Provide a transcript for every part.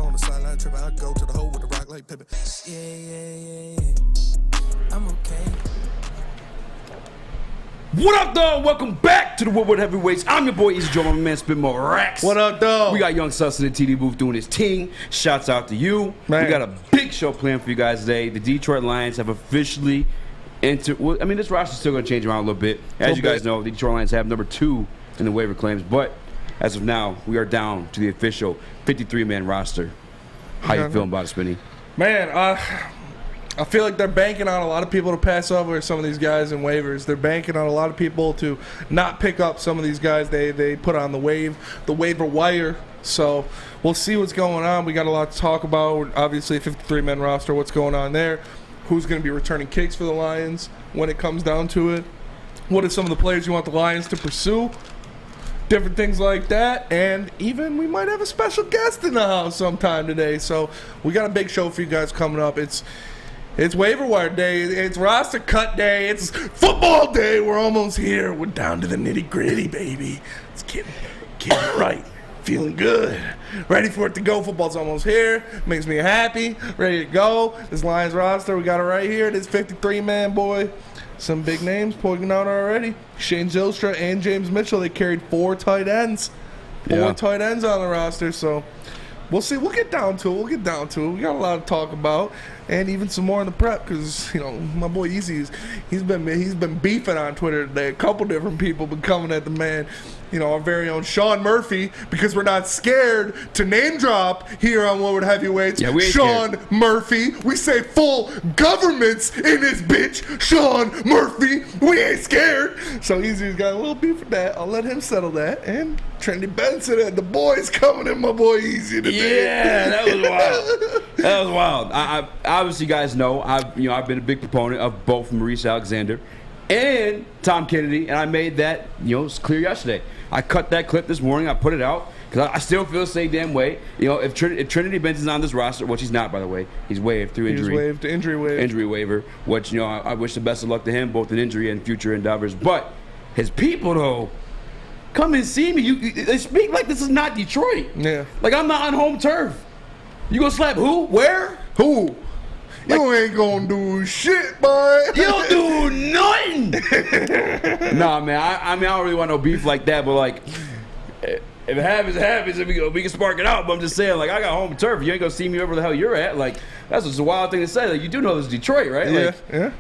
on the sideline tripping. I go to the hole with the rock like Pippin. Yeah. I'm okay. What up, dog? Welcome back to the Woodward Heavyweights. I'm your boy Eazy, my man Spin More Racks. What up, dog? We got Young Sus in the TD booth doing his thing. Shouts out to you. Man. We got a big show planned for you guys today. The Detroit Lions have officially entered. Well, I mean, this roster's still going to change around a little bit. As you guys know, the Detroit Lions have number 2 in the waiver claims. But as of now, we are down to the official 53-man roster. How you feeling about it, Spinny? Man, I feel like they're banking on a lot of people to pass over some of these guys in waivers. They're banking on a lot of people to not pick up some of these guys they put on the waiver wire. So we'll see what's going on. We got a lot to talk about. Obviously, a 53-man roster, what's going on there. Who's going to be returning kicks for the Lions when it comes down to it. What are some of the players you want the Lions to pursue? Different things like that, and even we might have a special guest in the house sometime today. So we got a big show for you guys coming up. It's waiver wire day. It's roster cut day. It's football day. We're almost here. We're down to the nitty gritty, baby. It's getting right. Feeling good. Ready for it to go. Football's almost here. Makes me happy. Ready to go. This Lions roster, we got it right here. This 53-man boy. Some big names pointing out already. Shane Zylstra and James Mitchell. They carried 4 tight ends. 4 tight ends on the roster. So we'll see. We'll get down to it. We got a lot to talk about, and even some more in the prep because my boy Eazy he's been beefing on Twitter today. A couple different people been coming at the man. Our very own Sean Murphy, because we're not scared to name drop here on Woodward Heavyweights. Yeah, we ain't Sean scared. Murphy. We say full government's in this bitch. Sean Murphy. We ain't scared. So Eazy's got a little beef with that. I'll let him settle that. And Trendy Benson and the boys coming in, my boy Eazy today. Yeah, that was wild. That was wild. I obviously, you guys know I've been a big proponent of both Maurice Alexander and Tom Kennedy, and I made that clear yesterday. I cut that clip this morning. I put it out because I still feel the same damn way. If Trinity Benson's on this roster, which he's not, by the way, he's waived through injury. He's waived, injury waiver. Which I wish the best of luck to him, both in injury and future endeavors. But his people, though, come and see me. They speak like this is not Detroit. Yeah. Like I'm not on home turf. You gonna slap who? Where? Who? You ain't gonna do shit, boy. You don't do nothing. Nah, man. I don't really want no beef like that. But like, if it happens, it happens. If we can spark it out. But I'm just saying, like, I got home turf. You ain't gonna see me wherever the hell you're at. Like, that's just a wild thing to say. Like, you do know this is Detroit, right? Yeah. Like, yeah.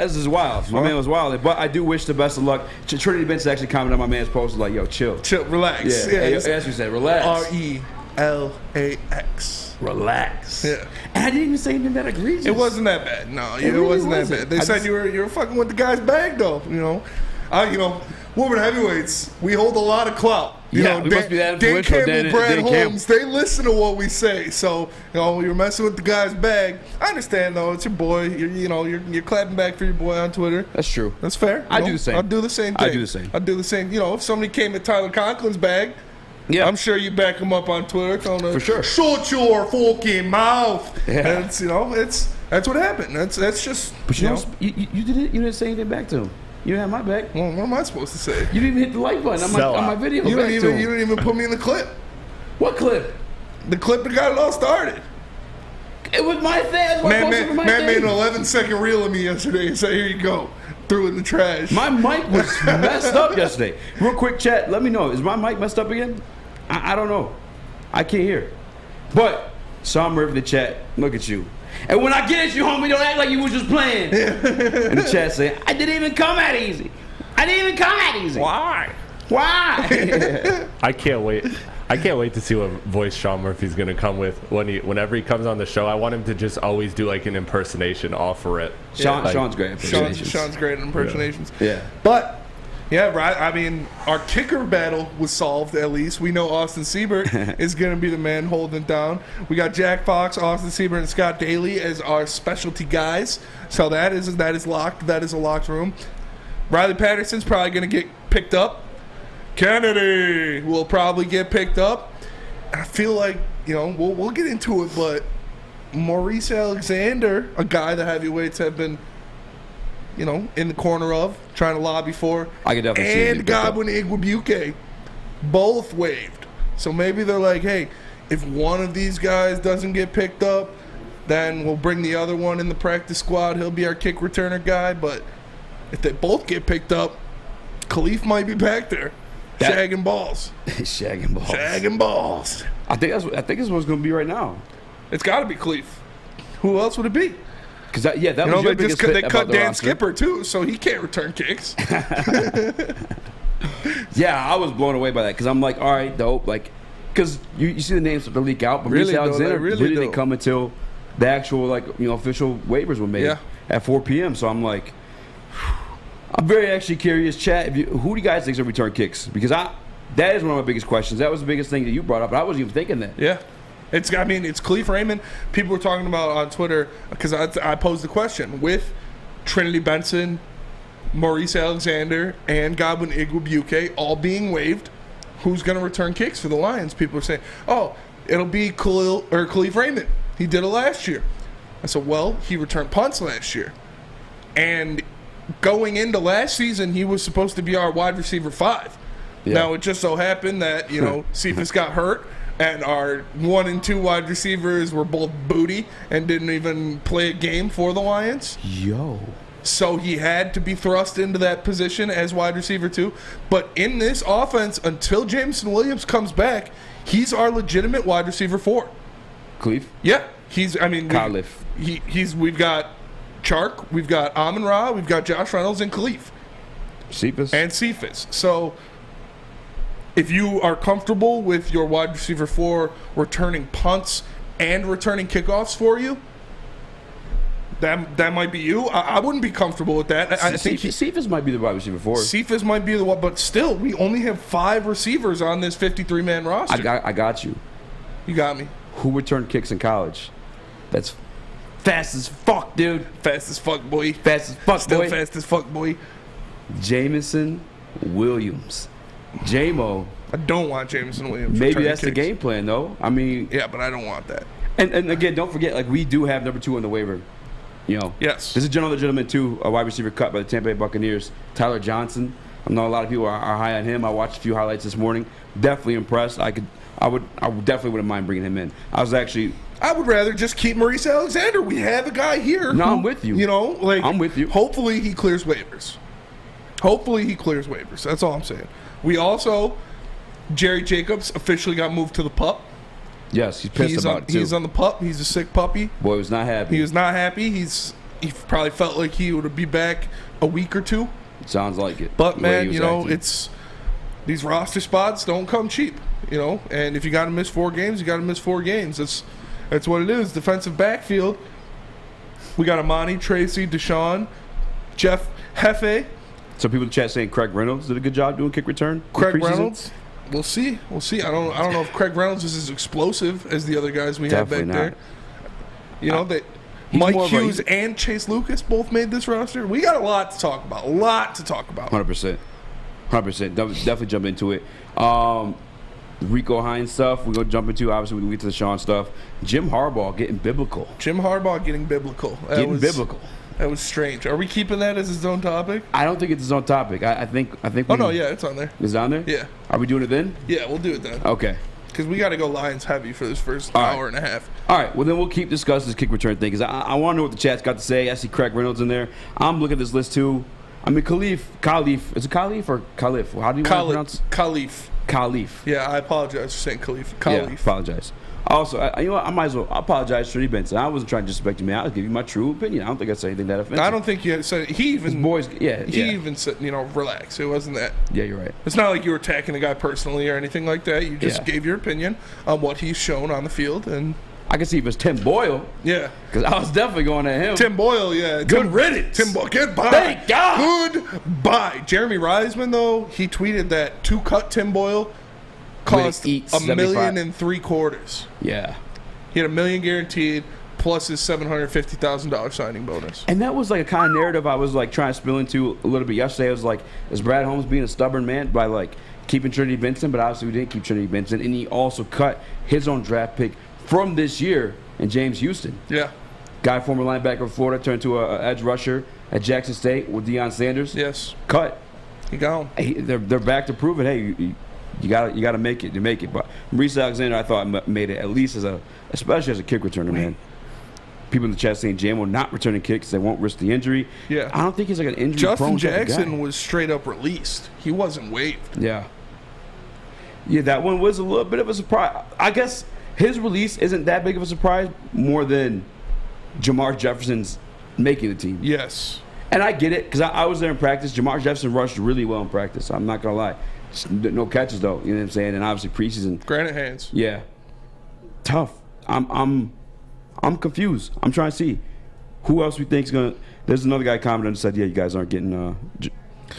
This is wild. My man was wild. But I do wish the best of luck. Trinity Benson actually commented on my man's post like, "Yo, chill, relax." Yeah. As you said, relax. RELAX. Relax. Yeah. And I didn't even say anything that egregious. It wasn't that bad. No, it really wasn't that wasn't. bad. They said you were fucking with the guy's bag though. Woodward Heavyweights, we hold a lot of clout. We must be that Dan influential. Campbell, Brad Holmes, they listen to what we say. So you're messing with the guy's bag. I understand though. It's your boy. You're clapping back for your boy on Twitter. That's true. That's fair. I do the same. I'll do the same thing. I do the same. I'll do the same. If somebody came at Tyler Conklin's bag. Yeah, I'm sure you back him up on Twitter. For sure. Shut your fucking mouth. Yeah. And that's what happened. That's just. But you didn't say anything back to him. You didn't have my back. Well, what am I supposed to say? You didn't even hit the like button on my video. You didn't even put me in the clip. What clip? The clip that got it all started. It was my thing. Man made an 11-second reel of me yesterday and said, "Here you go." Threw it in the trash. My mic was messed up yesterday. Real quick, chat. Let me know. Is my mic messed up again? I don't know. I can't hear. But Sean Murphy, the chat, look at you. And when I get at you, homie, don't act like you was just playing. And the chat saying, I didn't even come at Eazy. Why? I can't wait. I can't wait to see what voice Sean Murphy's gonna come with whenever he comes on the show. I want him to just always do like an impersonation off for it. Sean's great at impersonations. Sean's great at impersonations. Yeah. But yeah, right. I mean, our kicker battle was solved at least. We know Austin Siebert is going to be the man holding it down. We got Jack Fox, Austin Siebert, and Scott Daly as our specialty guys. So that is locked. That is a locked room. Riley Patterson's probably going to get picked up. Kennedy will probably get picked up. I feel like, we'll get into it, but Maurice Alexander, a guy the heavyweights have been in the corner of, trying to lobby for. I could definitely see and Godwin Igwebuike, both waived. So maybe they're like, hey, If one of these guys doesn't get picked up, then we'll bring the other one in the practice squad. He'll be our kick returner guy. But if they both get picked up, Khalif might be back there, shagging balls. Shagging balls. Shagging balls. I think that's what it's going to be right now. It's got to be Khalif. Who else would it be? Because that was your biggest they about cut the Dan roster. Skipper too, so he can't return kicks. Yeah, I was blown away by that because I'm like, all right, dope. Like, because you see the names of the leak out, but Really, Reese though, Alexander they really didn't do. come until the actual official waivers were made at 4 p.m. So I'm like, I'm very actually curious, chat. Who do you guys think is going to return kicks? Because that is one of my biggest questions. That was the biggest thing that you brought up, but I wasn't even thinking that. Yeah. It's Khalif Raymond. People were talking about on Twitter because I posed the question with Trinity Benson, Maurice Alexander, and Godwin Igwebuike all being waived. Who's going to return kicks for the Lions? People are saying, "Oh, it'll be Khalif Raymond. He did it last year." I said, "Well, he returned punts last year, and going into last season, he was supposed to be our wide receiver 5. Yeah. Now it just so happened that Cephas got hurt." And our 1 and 2 wide receivers were both booty and didn't even play a game for the Lions. Yo. So he had to be thrust into that position as wide receiver 2. But in this offense, until Jameson Williams comes back, he's our legitimate wide receiver 4. Khalif? Yeah. Khalif. We've got Chark, we've got Amon-Ra, we've got Josh Reynolds, and Khalif. Cephas. So if you are comfortable with your wide receiver 4 returning punts and returning kickoffs for you, that might be you. I wouldn't be comfortable with that. I think Cephas might be the wide receiver 4. Cephas might be the one, but still, we only have 5 receivers on this 53-man roster. I got you. You got me. Who returned kicks in college? That's fast as fuck, dude. Fast as fuck, boy. Fast as fuck, Still boy. fast as fuck, boy. Jameson Williams. J-Mo. I don't want Jameson Williams. Maybe returning that's the kicks. game plan, though. I mean, Yeah, but I don't want that. and again, don't forget, like, we do have number 2 on the waiver. Yes. This is another gentleman too, a wide receiver cut by the Tampa Bay Buccaneers, Tyler Johnson. I know a lot of people are high on him. I watched a few highlights this morning. Definitely impressed. I definitely wouldn't mind bringing him in. I would rather just keep Maurice Alexander. We have a guy here. No, I'm with you. I'm with you. Hopefully he clears waivers. That's all I'm saying. We also, Jerry Jacobs officially got moved to the PUP. Yes, he's pissed about it too. He's on the PUP. He's a sick puppy. Boy was not happy. He was not happy. He probably felt like he would be back a week or 2. Sounds like it. But the way man, he was acting. it's these roster spots don't come cheap. And if you got to miss 4 games, you got to miss 4 games. That's what it is. Defensive backfield. We got Amani, Tracy, Deshaun, Jeff Hefe, Some people in the chat saying Craig Reynolds did a good job doing kick return. Craig preseason. Reynolds. We'll see. I don't know if Craig Reynolds is as explosive as the other guys we Definitely have back not. there. He's Mike more of a- Hughes and Chase Lucas both made this roster. We got a lot to talk about. 100%. Definitely jump into it. Rico Hines stuff we're going to jump into. Obviously, we get to the Sean stuff. Jim Harbaugh getting biblical. Getting biblical. That was strange. Are we keeping that as its own topic? I don't think it's his own topic. I think. Oh, no, yeah, it's on there. Is it on there? Yeah. Are we doing it then? Yeah, we'll do it then. Okay. Because we got to go Lions heavy for this first All right. hour and a half. All right. Well, then we'll keep discussing this kick return thing because I want to know what the chat's got to say. I see Craig Reynolds in there. I'm looking at this list too. I mean, Khalif. Is it Khalif or Khalif? How do you want to pronounce? Khalif. Yeah, I apologize for saying Khalif. Khalif. Yeah, apologize. Also, you know what? I might as well apologize to Trinity Benson. I wasn't trying to disrespect you, man. I was giving you my true opinion. I don't think I said anything that offensive. I don't think you said he even. His boys, yeah. He even said, relax. It wasn't that. Yeah, you're right. It's not like you were attacking the guy personally or anything like that. You just gave your opinion on what he's shown on the field, and I can see if it's Tim Boyle. Yeah, because I was definitely going at him. Tim Boyle, yeah. Good riddance. Tim Boyle, goodbye. Thank God. Goodbye. Jeremy Reisman, though, he tweeted that to cut Tim Boyle cost $1.75 million. Yeah. He had $1 million guaranteed plus his $750,000 signing bonus. And that was like a kind of narrative I was like trying to spill into a little bit yesterday. I was like, is Brad Holmes being a stubborn man by like keeping Trinity Benson? But obviously we didn't keep Trinity Benson, and he also cut his own draft pick from this year in James Houston. Yeah. Guy, former linebacker of Florida, turned to an edge rusher at Jackson State with Deion Sanders. Yes. Cut. He gone. They're back to prove it. Hey, You gotta make it to make it. But Maurice Alexander, I thought made it at least especially as a kick returner, man. People in the chat saying Jam will not return a kick because they won't risk the injury. Yeah. I don't think he's like an injury. Justin Jackson was straight up released. He wasn't waived. Yeah. Yeah, that one was a little bit of a surprise. I guess his release isn't that big of a surprise more than Jamar Jefferson's making the team. Yes. And I get it because I was there in practice. Jamar Jefferson rushed really well in practice. I'm not going to lie. Just no catches, though. You know what I'm saying? And obviously preseason. Granite hands. Yeah. Tough. I'm confused. I'm trying to see who else we think is going to. There's another guy commented and said, yeah, you guys aren't getting.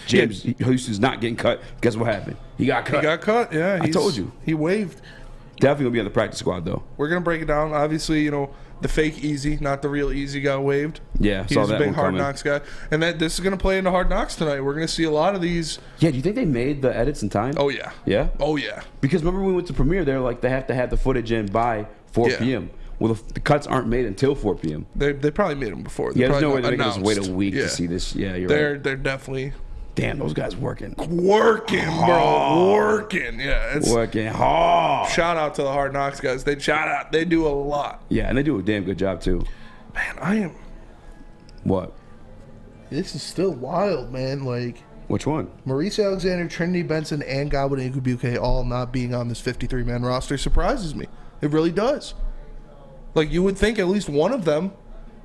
James Houston's not getting cut. Guess what happened? He got cut. He got cut, yeah. I told you. He waived. Definitely going to be on the practice squad, though. We're going to break it down. Obviously, the fake Eazy, not the real Eazy, got waived. Yeah, he's a big Hard Knocks guy. And this is going to play into Hard Knocks tonight. We're going to see a lot of these. Yeah, do you think they made the edits in time? Oh, yeah. Yeah? Oh, yeah. Because remember when we went to premiere, they're like, they have to have the footage in by 4 p.m. Well, the cuts aren't made until 4 p.m. They probably made them before. Yeah, there's no way they're making us wait a week to see this. Yeah, you're right. They're definitely. Damn, those guys working. Working, bro. Working. Yeah. It's working hard. Shout out to the Hard Knocks guys. They do a lot. Yeah, and they do a damn good job, too. Man, I am. What? This is still wild, man. Like, which one? Maurice Alexander, Trinity Benson, and Godwin Igwebuike all not being on this 53-man roster surprises me. It really does. Like, you would think at least one of them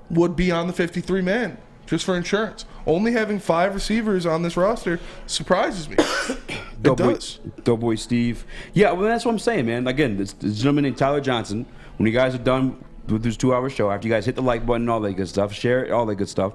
would be on the 53-man just for insurance. Only having 5 receivers on this roster surprises me. It does. Doughboy Steve. Yeah, well, that's what I'm saying, man. Again, this gentleman named Tyler Johnson, when you guys are done with this 2-hour show, after you guys hit the like button and all that good stuff, share it, all that good stuff,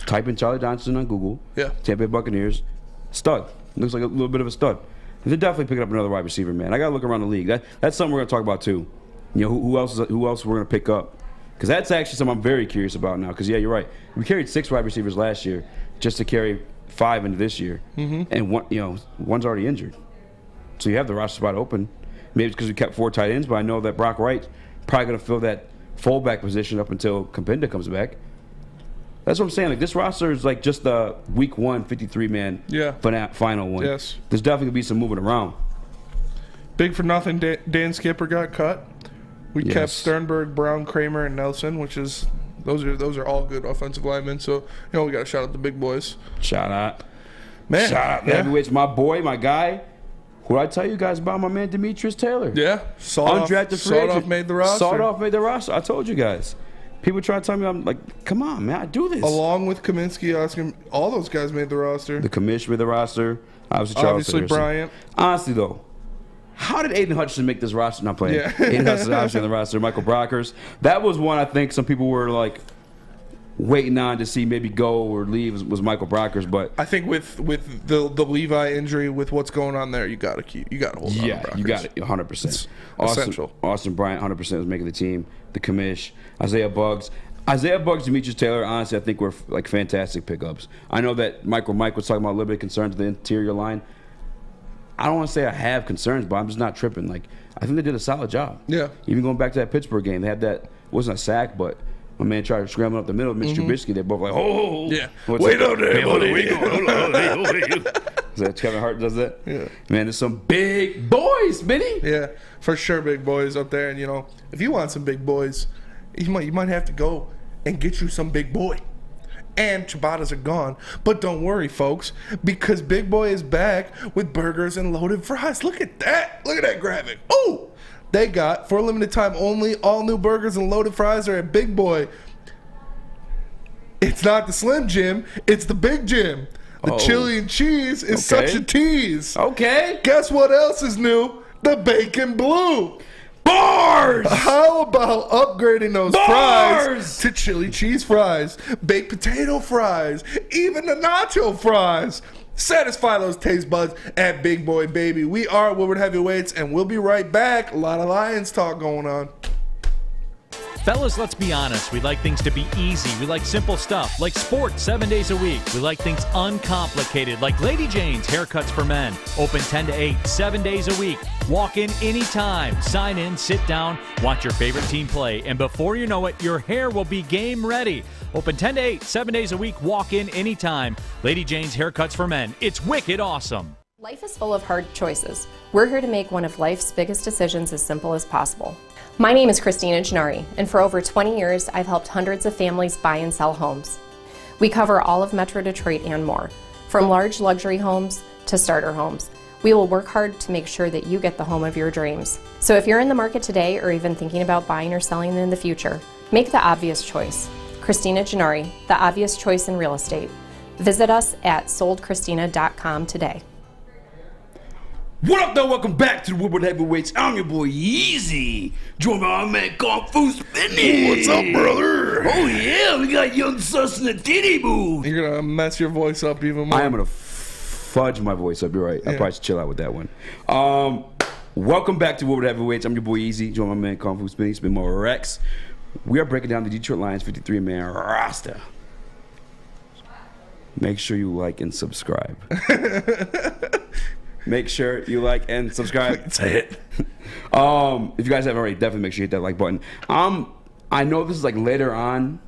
type in Charlie Johnson on Google. Yeah. Tampa Bay Buccaneers. Stud. Looks like a little bit of a stud. They're definitely picking up another wide receiver, man. I got to look around the league. That's something we're going to talk about, too. Who else we're going to pick up. Because that's actually something I'm very curious about now. Because, yeah, you're right. We carried 6 wide receivers last year just to carry 5 into this year. Mm-hmm. And one's already injured. So you have the roster spot open. Maybe it's because we kept 4 tight ends, but I know that Brock Wright's probably going to fill that fullback position up until Compenda comes back. That's what I'm saying. Like, this roster is like just the week 1 53-man final one. Yes. There's definitely going to be some moving around. Big for nothing, Dan Skipper got cut. We kept Sternberg, Brown, Kramer, and Nelson, which is those are all good offensive linemen. So we got to shout out the big boys. Shout out, man. Shout out the heavyweights, my boy, my guy. Who did I tell you guys about? My man Demetrius Taylor. Yeah, undrafted free agent. Made the roster. Sawed-off made the roster. I told you guys. People try to tell me, I'm like, come on, man, I do this. Along with Kaminsky, Oscar, all those guys made the roster. The Commish made the roster. Obviously Bryant. Honestly, though, how did Aiden Hutchinson make this roster? Not playing. Yeah. Aiden Hutchinson obviously on the roster. Michael Brockers. That was one I think some people were like waiting on to see maybe go or leave was Michael Brockers. But I think with the Levi injury, with what's going on there, you got to hold on. Yeah, you got it 100%. Essential. Austin Bryant 100% was making the team. The Commish, Isaiah Bugs, Demetrius Taylor. Honestly, I think were like fantastic pickups. I know that Mike was talking about a little bit of concerns with the interior line. I don't want to say I have concerns, but I'm just not tripping. Like, I think they did a solid job. Yeah. Even going back to that Pittsburgh game, they had that, it wasn't a sack, but my man tried to scramble up the middle of Mitch Trubisky. They're both like, oh. Yeah. Wait up there. Hold on. Is that Kevin Hart does that? Yeah. Man, there's some big boys, Benny. Yeah, for sure, big boys up there. And, if you want some big boys, you might have to go and get you some big boy. And ciabattas are gone. But don't worry, folks, because Big Boy is back with burgers and loaded fries. Look at that. Look at that graphic. Oh, they got, for a limited time only, all new burgers and loaded fries are at Big Boy. It's not the Slim Jim. It's the Big Jim. The chili and cheese is such a tease. Okay. Guess what else is new? The Bacon Blue. Bars! How about upgrading those fries to chili cheese fries, baked potato fries, even the nacho fries? Satisfy those taste buds at Big Boy, baby. We are Woodward Heavyweights, and we'll be right back. A lot of Lions talk going on. Fellas, let's be honest. We like things to be easy. We like simple stuff, like sports 7 days a week. We like things uncomplicated, like Lady Jane's Haircuts for Men. Open 10 to 8, 7 days a week. Walk in anytime. Sign in, sit down, watch your favorite team play, and before you know it, your hair will be game ready. Open 10 to 8, 7 days a week. Walk in anytime. Lady Jane's Haircuts for Men. It's wicked awesome. Life is full of hard choices. We're here to make one of life's biggest decisions as simple as possible. My name is Christina Gennari, and for over 20 years, I've helped hundreds of families buy and sell homes. We cover all of Metro Detroit and more, from large luxury homes to starter homes. We will work hard to make sure that you get the home of your dreams. So if you're in the market today or even thinking about buying or selling in the future, make the obvious choice. Christina Gennari, the obvious choice in real estate. Visit us at soldchristina.com today. What up, though? Welcome back to the Woodward Heavyweights. I'm your boy Eazy. Joined by my man Kung Fu Spinning. What's up, brother? Oh yeah, we got Young Sus in the titty booth. You're gonna mess your voice up even more. I am gonna fudge my voice up. You're right. I probably should chill out with that one. Welcome back to Woodward Heavyweights. I'm your boy Eazy. Joined by my man Kung Fu Spinning. Spin more Rex. We are breaking down the Detroit Lions 53-man roster. Make sure you like and subscribe. Make sure you like and subscribe. Say it. If you guys haven't already, definitely make sure you hit that like button. I know this is like later on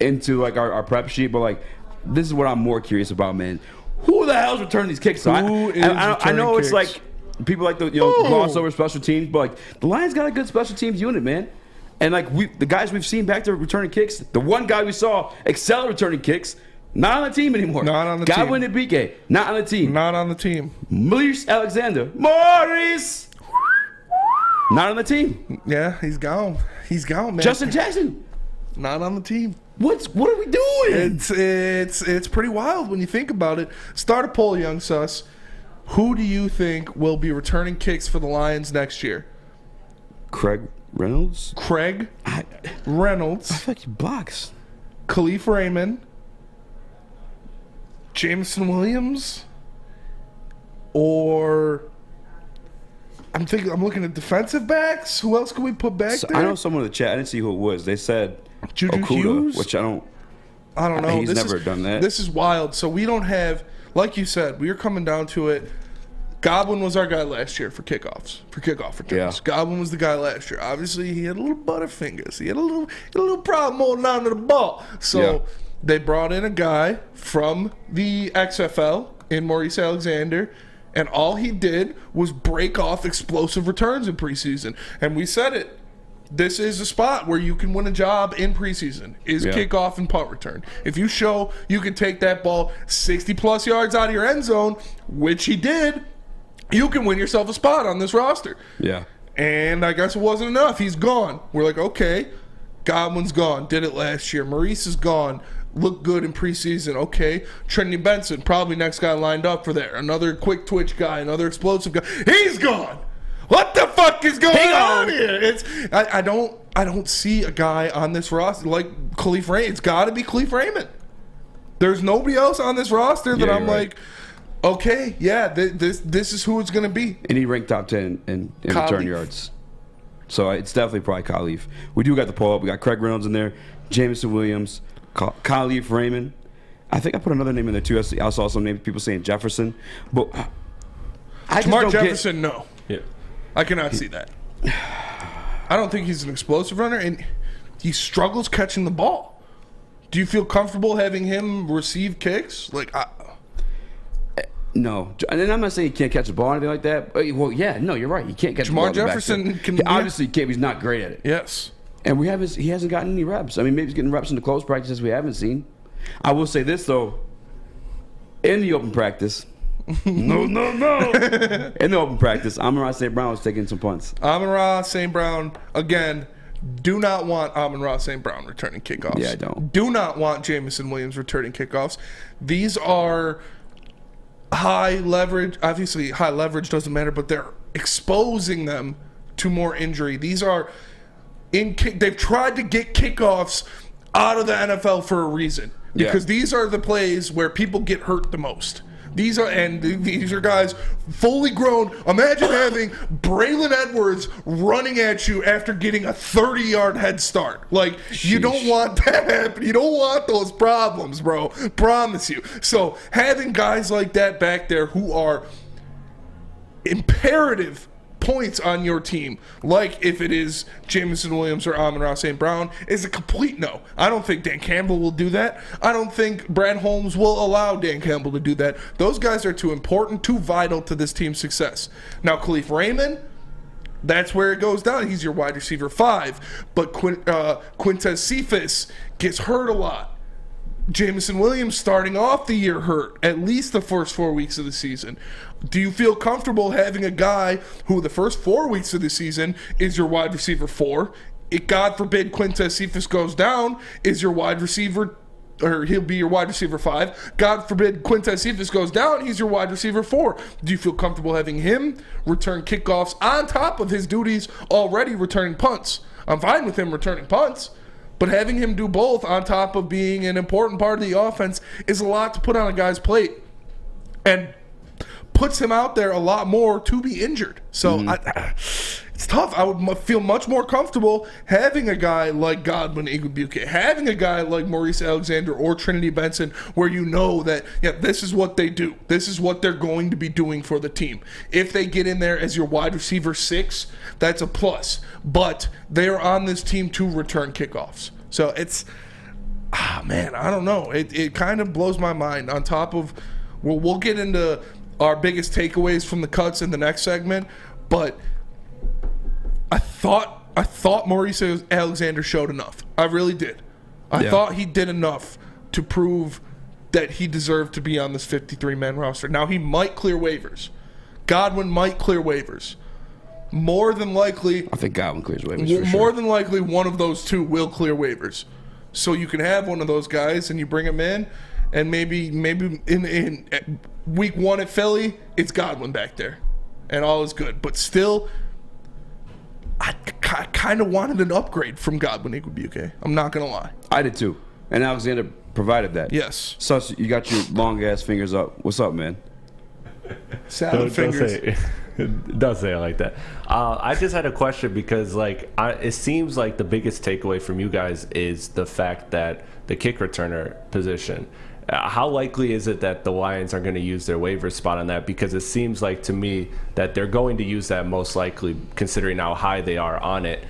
into like our prep sheet, but like this is what I'm more curious about, man. Who the hell's returning these kicks? So I know it's like people like the gloss over special teams, but like the Lions got a good special teams unit, man. And like the guys we've seen back there returning kicks, the one guy we saw excel returning kicks. Not on the team anymore. Not on the team. Godwin and BK. Not on the team. Not on the team. Maurice Alexander. Maurice! Not on the team. Yeah, he's gone. He's gone, man. Justin Jackson. Not on the team. What are we doing? It's pretty wild when you think about it. Start a poll, Young Sus. Who do you think will be returning kicks for the Lions next year? Craig Reynolds? Reynolds. I feel like he blocks. Khalif Raymond. Jameson Williams, or I'm looking at defensive backs. Who else can we put back there? I know someone in the chat. I didn't see who it was. They said Juju Okuda, Hughes? which I don't know. He's never done that. This is wild. So we don't have, like you said, we are coming down to it. Godwin was our guy last year for kickoff returns. Yeah. Godwin was the guy last year. Obviously, he had a little butterfingers. He had a little problem holding on to the ball. So they brought in a guy from the XFL in Maurice Alexander, and all he did was break off explosive returns in preseason. And we said it. This is a spot where you can win a job in preseason, is kickoff and punt return. If you show you can take that ball 60-plus yards out of your end zone, which he did, you can win yourself a spot on this roster. Yeah. And I guess it wasn't enough. He's gone. We're like, okay, Godwin's gone. Did it last year. Maurice is gone. Looked good in preseason. Okay. Trinity Benson, probably next guy lined up for there. Another quick twitch guy, another explosive guy. He's gone. What the fuck is going on here? I don't see a guy on this roster like Khalif Raymond. It's got to be Khalif Raymond. There's nobody else on this roster that I'm like, okay, this is who it's going to be. And he ranked top 10 in return yards. So it's definitely probably Khalif. We do got the poll up. We got Craig Reynolds in there, Jameson Williams, Khalif Raymond. I think I put another name in there too. I saw some names, people saying Jefferson. But I Jamar Jefferson, no. Yeah. I cannot see that. I don't think he's an explosive runner, and he struggles catching the ball. Do you feel comfortable having him receive kicks? No. And then I'm not saying he can't catch the ball or anything like that. Well, yeah, no, you're right. He can't catch the ball. Jamar Jefferson can obviously can't. He's not great at it. Yes. And he hasn't gotten any reps. I mean, maybe he's getting reps in the close practices we haven't seen. I will say this, though. In the open practice. No. In the open practice, Amon-Ra St. Brown was taking some punts. Amon-Ra St. Brown, again, do not want Amon-Ra St. Brown returning kickoffs. Yeah, I don't. Do not want Jameson Williams returning kickoffs. These are high leverage. Obviously, high leverage doesn't matter, but they're exposing them to more injury. These are they've tried to get kickoffs out of the NFL for a reason, because these are the plays where people get hurt the most. These are guys fully grown. Imagine having Braylon Edwards running at you after getting a 30-yard head start. Like, you don't want that happen. You don't want those problems, bro. Promise you. So having guys like that back there who are imperative points on your team, like if it is Jameson Williams or Amon-Ra St. Brown, is a complete no. I don't think Dan Campbell will do that. I don't think Brad Holmes will allow Dan Campbell to do that. Those guys are too important, too vital to this team's success. Now, Khalif Raymond, that's where it goes down. He's your wide receiver 5. But Quintez Cephas gets hurt a lot. Jameson Williams starting off the year hurt, at least the first 4 weeks of the season. Do you feel comfortable having a guy who the first 4 weeks of the season is your wide receiver 4? God forbid Quintez Cephas goes down, is your wide receiver, or he'll be your wide receiver 5. God forbid Quintez Cephas goes down, he's your wide receiver 4. Do you feel comfortable having him return kickoffs on top of his duties already returning punts? I'm fine with him returning punts. But having him do both on top of being an important part of the offense is a lot to put on a guy's plate, and puts him out there a lot more to be injured. So it's tough. I would feel much more comfortable having a guy like Godwin Igwebuike, having a guy like Maurice Alexander or Trinity Benson, where you know that, yeah, this is what they do. This is what they're going to be doing for the team. If they get in there as your wide receiver 6, that's a plus. But they're on this team to return kickoffs. So it's, man, I don't know. It kind of blows my mind. On top of, we'll get into our biggest takeaways from the cuts in the next segment, but I thought Maurice Alexander showed enough. I really did. I thought he did enough to prove that he deserved to be on this 53-man roster. Now, he might clear waivers. Godwin might clear waivers. More than likely, I think Godwin clears waivers for more sure. than likely, one of those two will clear waivers. So you can have one of those guys and you bring him in, and maybe in week 1 at Philly, it's Godwin back there, and all is good. But still, I kind of wanted an upgrade from Godwin Igwebuike. I'm not going to lie. I did too. And Alexander provided that. Yes. Sus, you got your long-ass fingers up. What's up, man? Salad fingers. Don't say it like that. I just had a question because, it seems like the biggest takeaway from you guys is the fact that the kick returner position. How likely is it that the Lions are going to use their waiver spot on that? Because it seems like to me that they're going to use that most likely, considering how high they are on it.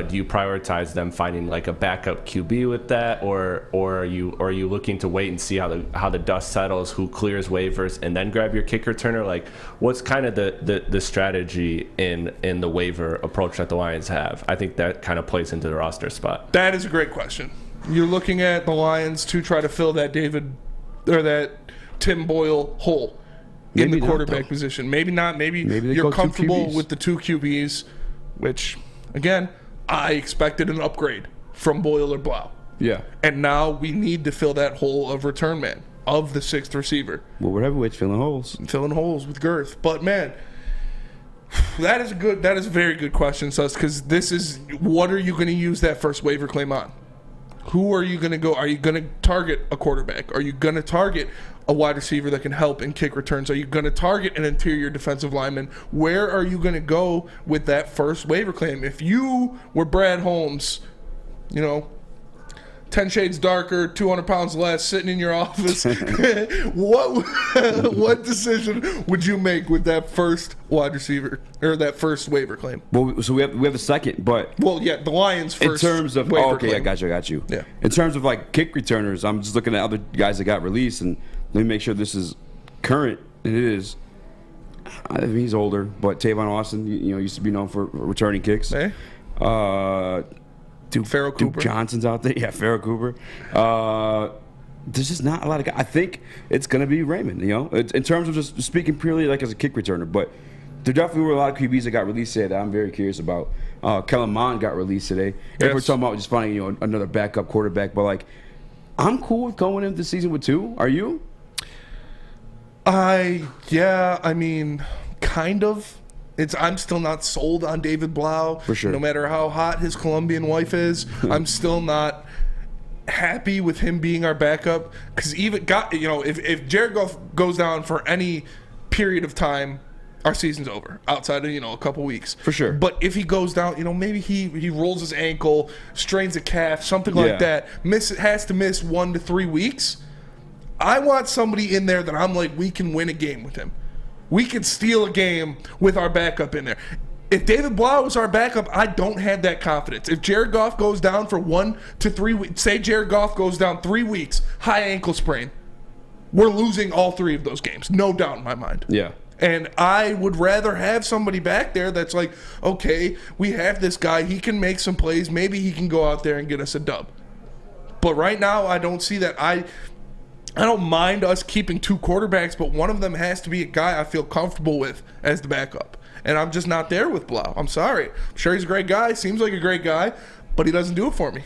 Do you prioritize them finding like a backup QB with that, or are you looking to wait and see how the dust settles, who clears waivers, and then grab your kick returner? Like, what's kind of the strategy in the waiver approach that the Lions have? I think that kind of plays into the roster spot. That is a great question. You're looking at the Lions to try to fill that that Tim Boyle hole in the quarterback position. Maybe not. Maybe you're comfortable with the 2 QBs, which, again, I expected an upgrade from Boyle or Blau. Yeah. And now we need to fill that hole of return man, of the 6th receiver. Well, whatever, which filling holes. Filling holes with girth. But, man, that is a very good question, Sus, because this is, what are you going to use that first waiver claim on? Who are you going to go? Are you going to target a quarterback? Are you going to target a wide receiver that can help in kick returns? Are you going to target an interior defensive lineman? Where are you going to go with that first waiver claim? If you were Brad Holmes, 10 shades darker, 200 pounds less, sitting in your office, what decision would you make with that first wide receiver or that first waiver claim? Well, so we have a second, but the Lions first. In terms of waiver okay, claim. I got you. Yeah. In terms of like kick returners, I'm just looking at other guys that got released, and let me make sure this is current. And it is. I mean, he's older, but Tavon Austin, used to be known for returning kicks. Hey. Pharaoh Cooper. Duke Johnson's out there. Yeah, Pharaoh Cooper. There's just not a lot of guys. I think it's going to be Raymond, in terms of just speaking purely like as a kick returner. But there definitely were a lot of QBs that got released today that I'm very curious about. Kellen Mond got released today. Yes. If we're talking about just finding another backup quarterback. But, I'm cool with going into the season with 2. Are you? Kind of. I'm still not sold on David Blau. For sure. No matter how hot his Colombian wife is, I'm still not happy with him being our backup. Because if Jared Goff goes down for any period of time, our season's over. Outside of a couple weeks, for sure. But if he goes down, maybe he rolls his ankle, strains a calf, something like that. Has to miss 1 to 3 weeks. I want somebody in there that I'm like, we can win a game with him. We can steal a game with our backup in there. If David Blau is our backup, I don't have that confidence. If Jared Goff goes down for 1 to 3 weeks, say Jared Goff goes down 3 weeks, high ankle sprain, we're losing all 3 of those games. No doubt in my mind. Yeah. And I would rather have somebody back there that's like, okay, we have this guy. He can make some plays. Maybe he can go out there and get us a dub. But right now, I don't see that. I don't mind us keeping 2 quarterbacks, but one of them has to be a guy I feel comfortable with as the backup. And I'm just not there with Blau. I'm sorry. I'm sure he's a great guy. Seems like a great guy, but he doesn't do it for me.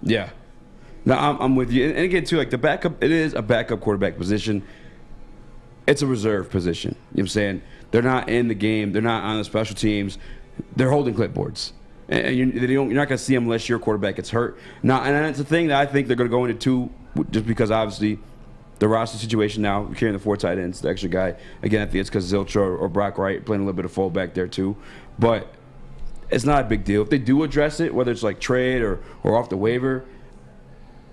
Yeah. No, I'm with you. And again, too, like the backup, it is a backup quarterback position. It's a reserve position. You know what I'm saying? They're not in the game. They're not on the special teams. They're holding clipboards. And you're not going to see them unless your quarterback gets hurt. Now, and that's the thing that I think they're going to go into, too, just because obviously the roster situation now, we're carrying the 4 tight ends, the extra guy. Again, I think it's because Zilch or Brock Wright playing a little bit of fullback there too. But it's not a big deal. If they do address it, whether it's like trade or off the waiver,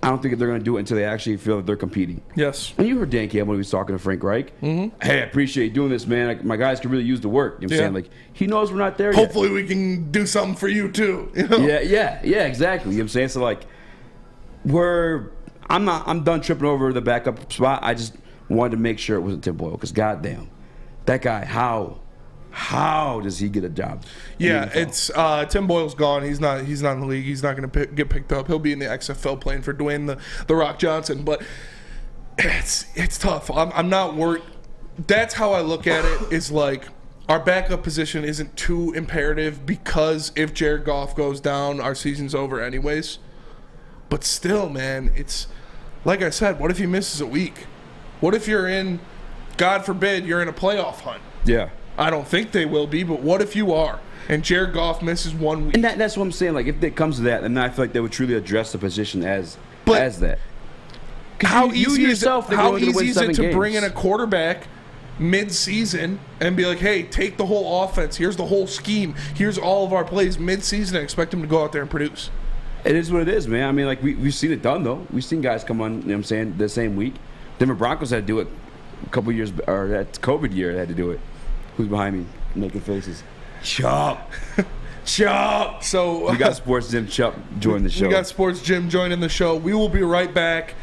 I don't think they're going to do it until they actually feel that they're competing. Yes. And you heard Dan Campbell when he was talking to Frank Reich. Mm-hmm. Hey, I appreciate you doing this, man. Like, my guys can really use the work. You know what I'm saying? Like, he knows we're not there yet. Hopefully we can do something for you too. You know? Yeah, exactly. You know what I'm saying? So, like, I'm done tripping over the backup spot. I just wanted to make sure it wasn't Tim Boyle because goddamn, that guy, how does he get a job? Yeah, it's Tim Boyle's gone. He's not in the league. He's not going to get picked up. He'll be in the XFL playing for Dwayne the Rock Johnson. But it's tough. I'm not worried. That's how I look at it. Is like our backup position isn't too imperative because if Jared Goff goes down, our season's over anyways. But still, man, it's like I said. What if he misses a week? What if you're in, God forbid, you're in a playoff hunt? Yeah. I don't think they will be, but what if you are? And Jared Goff misses 1 week. And that's what I'm saying. Like, if it comes to that, then I feel like they would truly address the position as that. How easy is it to games. bring in a quarterback mid-season and be like, hey, take the whole offense. Here's the whole scheme. Here's all of our plays mid-season and expect him to go out there and produce. It is what it is, man. I mean, like, we've seen it done, though. We've seen guys come on, you know what I'm saying, the same week. Denver Broncos had to do it a couple years, or that COVID year they had to do it. Who's behind me making faces? Chup. Chup. So we got Sports Jim Chup joining the show. We got Sports Jim joining the show. We will be right back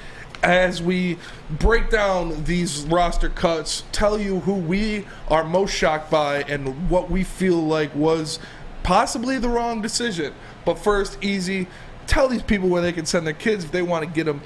as we break down these roster cuts, tell you who we are most shocked by and what we feel like was possibly the wrong decision. But first, Eazy, tell these people where they can send their kids if they want to get them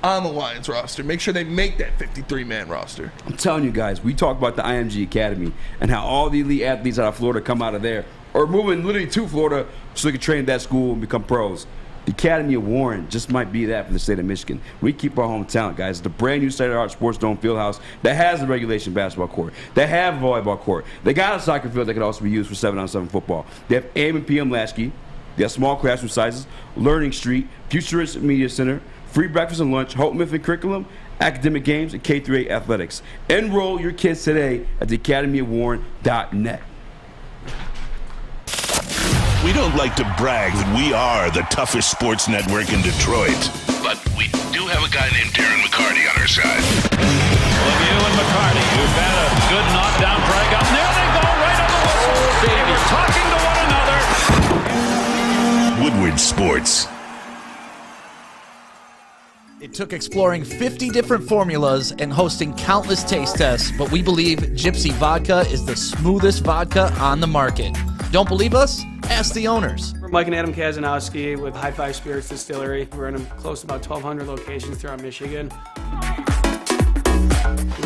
on the Lions roster. Make sure they make that 53-man roster. I'm telling you guys, we talk about the IMG Academy and how all the elite athletes out of Florida come out of there or moving literally to Florida so they can train at that school and become pros. The Academy of Warren just might be that for the state of Michigan. We keep our home talent, guys. It's the brand new state-of-the-art Sports Dome Fieldhouse that has a regulation basketball court. They have a volleyball court. They got a soccer field that can also be used for 7-on-7 football. They have AM and PM latchkey. They have small classroom sizes, Learning Street, Futuristic Media Center, free breakfast and lunch, Hope Mifflin curriculum, academic games, and K-8 athletics. Enroll your kids today at theacademyofwarren.net. We don't like to brag that we are the toughest sports network in Detroit, but we do have a guy named Darren McCarty on our side. Lemieux and McCarty, who've had a good knockdown drag up. There they go, right on the whistle. They were talking to one another. Woodward Sports. It took exploring 50 different formulas and hosting countless taste tests, but we believe Gypsy Vodka is the smoothest vodka on the market. Don't believe us? Ask the owners. We're Mike and Adam Kazanowski with High Five Spirits Distillery. We're in close to about 1,200 locations throughout Michigan. We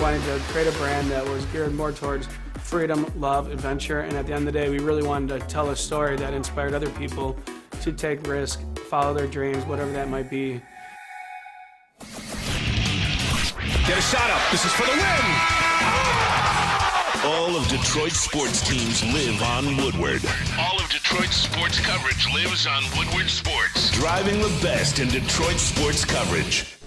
wanted to create a brand that was geared more towards freedom, love, adventure, and at the end of the day, we really wanted to tell a story that inspired other people to take risk, follow their dreams, whatever that might be. Get a shot up. This is for the win. All of Detroit's sports teams live on Woodward. All of Detroit's sports coverage lives on Woodward Sports. Driving the best in Detroit sports coverage.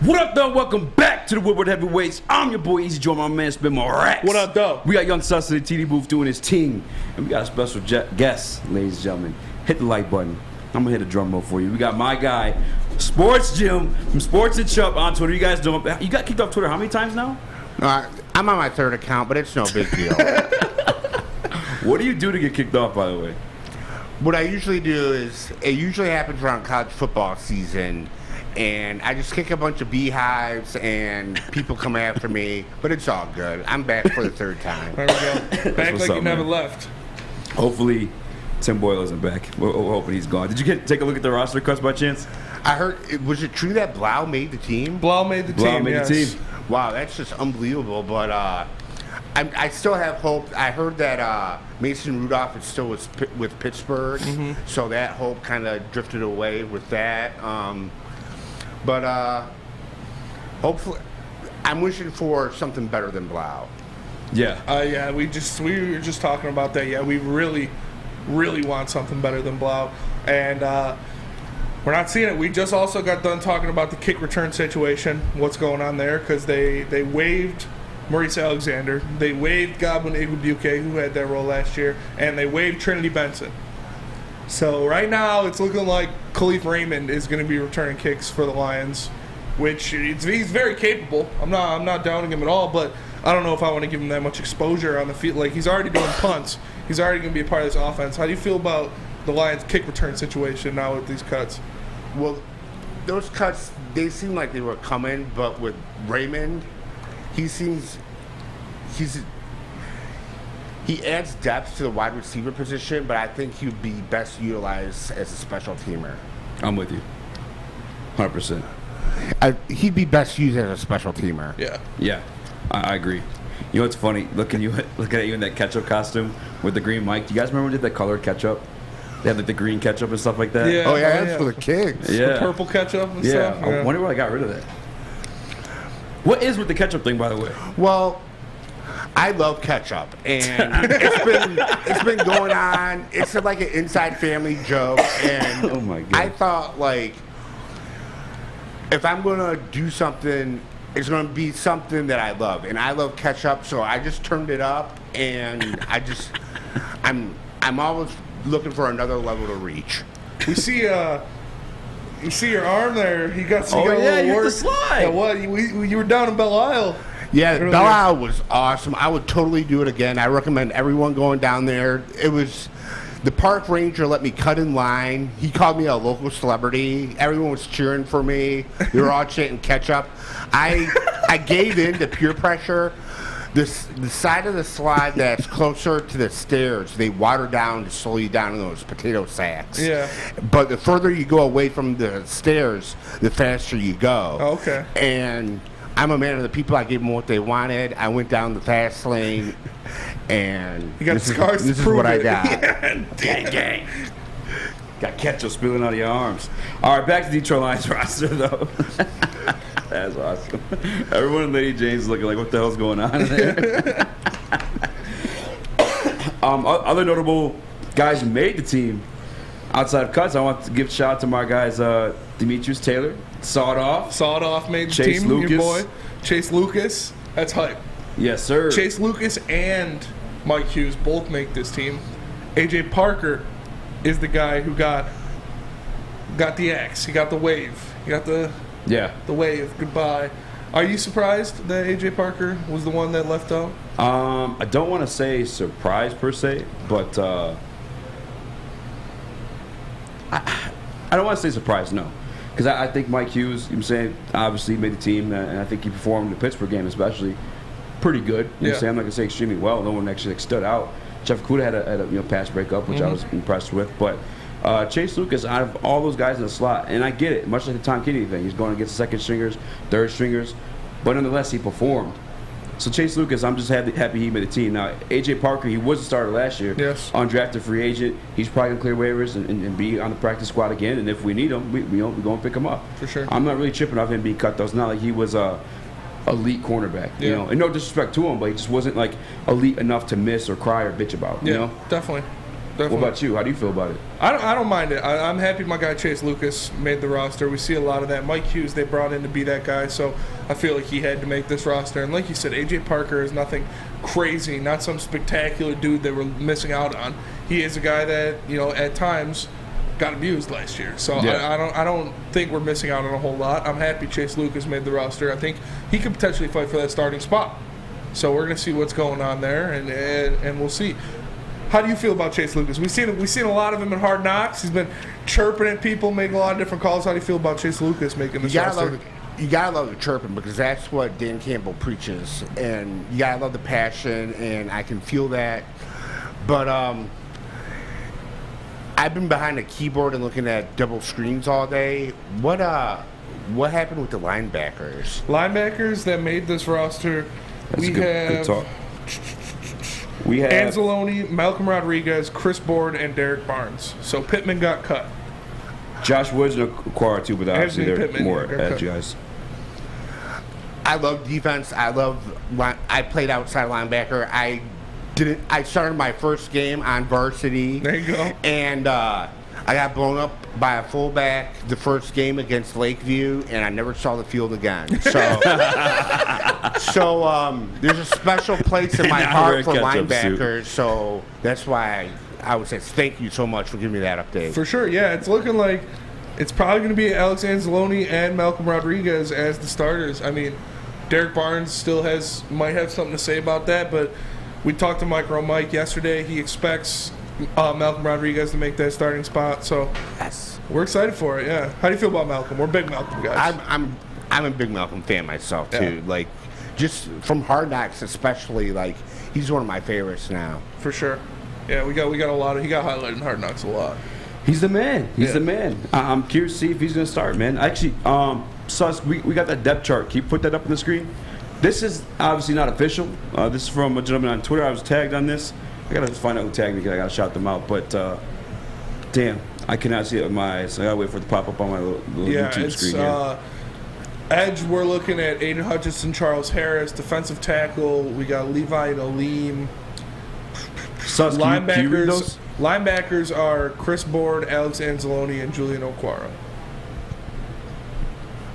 What up, though? Welcome back to the Woodward Heavyweights. I'm your boy Eazy, join my man Spin My Racks. What up, though? We got Young Sus in the TD booth doing his team, and we got a special guest, ladies and gentlemen. Hit the like button. I'm gonna hit a drum roll for you. We got my guy, Sports Jim from Sports and Chup on Twitter. You guys don't. You got kicked off Twitter how many times now? I'm on my third account, but it's no big deal. What do you do to get kicked off, by the way? What I usually do is, it usually happens around college football season, and I just kick a bunch of beehives, and people come after me, but it's all good. I'm back for the third time. There we go. Back like you never left. Hopefully, Tim Boyle isn't back. We're hoping he's gone. Did you take a look at the roster cuts by chance? I heard, was it true that Blau made the team? Blau made the team, the team. Wow, that's just unbelievable, but I still have hope. I heard that Mason Rudolph is still with Pittsburgh, so that hope kind of drifted away with that. But hopefully, I'm wishing for something better than Blau. Yeah. Yeah, we were just talking about that. Yeah, we really want something better than Blau, and we're not seeing it. We just also got done talking about the kick return situation, what's going on there, because they waived Maurice Alexander, they waived Godwin Igwebuike, who had that role last year, and they waived Trinity Benson. So right now it's looking like Khalif Raymond is going to be returning kicks for the Lions, which he's very capable. I'm not doubting him at all, but I don't know if I want to give him that much exposure on the field. Like, he's already doing punts. He's already going to be a part of this offense. How do you feel about the Lions' kick return situation now with these cuts? Well, those cuts, they seem like they were coming, but with Raymond, he adds depth to the wide receiver position, but I think he'd be best utilized as a special teamer. I'm with you. 100%. He'd be best used as a special teamer. Yeah, I agree. You know what's funny? Looking at you in that ketchup costume with the green mic. Do you guys remember when we did that colored ketchup? They had like the green ketchup and stuff like that. Yeah. Oh yeah, that's for the kids. Yeah. The purple ketchup and stuff. I wonder why I got rid of that. What is with the ketchup thing, by the way? Well, I love ketchup, and it's been going on. It's like an inside family joke, and oh my God. I thought, like, if I'm gonna do something, it's gonna be something that I love, and I love ketchup, so I just turned it up, and I'm always looking for another level to reach. We see you see your arm there. You got some. Oh yeah, you work. hit the slide. Yeah, what? You were down in Belle Isle. Yeah, Belle Isle was awesome. I would totally do it again. I recommend everyone going down there. It was, the park ranger let me cut in line. He called me a local celebrity. Everyone was cheering for me. They were all chanting ketchup. I gave in to peer pressure. The side of the slide that's closer to the stairs, they water down to slow you down in those potato sacks. Yeah. But the further you go away from the stairs, the faster you go. Oh, okay. And I'm a man of the people. I gave them what they wanted. I went down the fast lane, and you got scars. This is what I got. Yeah. Gang. Got ketchup spilling out of your arms. All right, back to Detroit Lions roster though. That's awesome. Everyone in Lady Jane's is looking like, what the hell's going on in there? Other notable guys who made the team outside of cuts, I want to give a shout out to my guys, Demetrius Taylor, Sawed Off made the Chase team, Lucas. your boy. Chase Lucas, that's hype. Yes, sir. Chase Lucas and Mike Hughes both make this team. AJ Parker is the guy who got the axe. He got the wave. He got the wave. Goodbye. Are you surprised that AJ Parker was the one that left out? I don't want to say surprised per se, but I don't want to say surprised, no. Because I think Mike Hughes, I'm saying, obviously made the team, and I think he performed in the Pittsburgh game especially pretty good. You know what I'm saying? I'm not going to say extremely well. No one actually stood out. Jeff Okudah had a pass breakup, which I was impressed with. But Chase Lucas, out of all those guys in the slot, and I get it, much like the Tom Kennedy thing, he's going against second stringers, third stringers, but nonetheless, he performed. So Chase Lucas, I'm just happy he made the team. Now, AJ Parker, he was a starter last year, undrafted free agent. He's probably going to clear waivers and be on the practice squad again. And if we need him, we go and pick him up. For sure. I'm not really tripping off him being cut, though. It's not like he was a elite cornerback, you know. And no disrespect to him, but he just wasn't like elite enough to miss or cry or bitch about. You know? Definitely. What about you? How do you feel about it? I don't mind it. I'm happy my guy Chase Lucas made the roster. We see a lot of that. Mike Hughes they brought in to be that guy, so I feel like he had to make this roster. And like you said, AJ Parker is nothing crazy, not some spectacular dude that we're missing out on. He is a guy that, you know, at times got abused last year. So I don't think we're missing out on a whole lot. I'm happy Chase Lucas made the roster. I think he could potentially fight for that starting spot. So we're going to see what's going on there, and we'll see. How do you feel about Chase Lucas? We've seen a lot of him in Hard Knocks. He's been chirping at people, making a lot of different calls. How do you feel about Chase Lucas making this roster? You gotta love the chirping, because that's what Dan Campbell preaches, and you gotta love the passion, and I can feel that. But I've been behind a keyboard and looking at double screens all day. What happened with the linebackers? Linebackers that made this roster. That's good talk. We have Anzalone, Malcolm Rodriguez, Chris Board, and Derek Barnes. So Pittman got cut. Josh Woods and Aquara too, but obviously they're more edge guys. I love defense. I played outside linebacker. I started my first game on varsity. There you go. And I got blown up by a fullback the first game against Lakeview, and I never saw the field again. So, there's a special place in my heart for linebackers. So that's why I would say thank you so much for giving me that update. For sure, yeah. It's looking like it's probably going to be Alex Anzalone and Malcolm Rodriguez as the starters. I mean, Derek Barnes still might have something to say about that, but we talked to Mike yesterday. He expects Malcolm Rodriguez to make that starting spot, so we're excited for it. Yeah, how do you feel about Malcolm? We're big Malcolm guys. I'm a big Malcolm fan myself too. Yeah. Like, just from Hard Knocks especially, like, he's one of my favorites now. For sure. Yeah, we got a lot of. He got highlighted in Hard Knocks a lot. He's the man. He's the man. I'm curious to see if he's going to start, man. Actually, we got that depth chart. Can you put that up on the screen? This is obviously not official. This is from a gentleman on Twitter. I was tagged on this. I got to find out who tagged me because I got to shout them out. But, damn, I cannot see it with my eyes. I got to wait for it to pop up on my little YouTube screen here. Edge, we're looking at Aiden Hutchinson, Charles Harris. Defensive tackle, we got Levi and Aleem. Linebackers are Chris Board, Alex Anzalone, and Julian Okwara.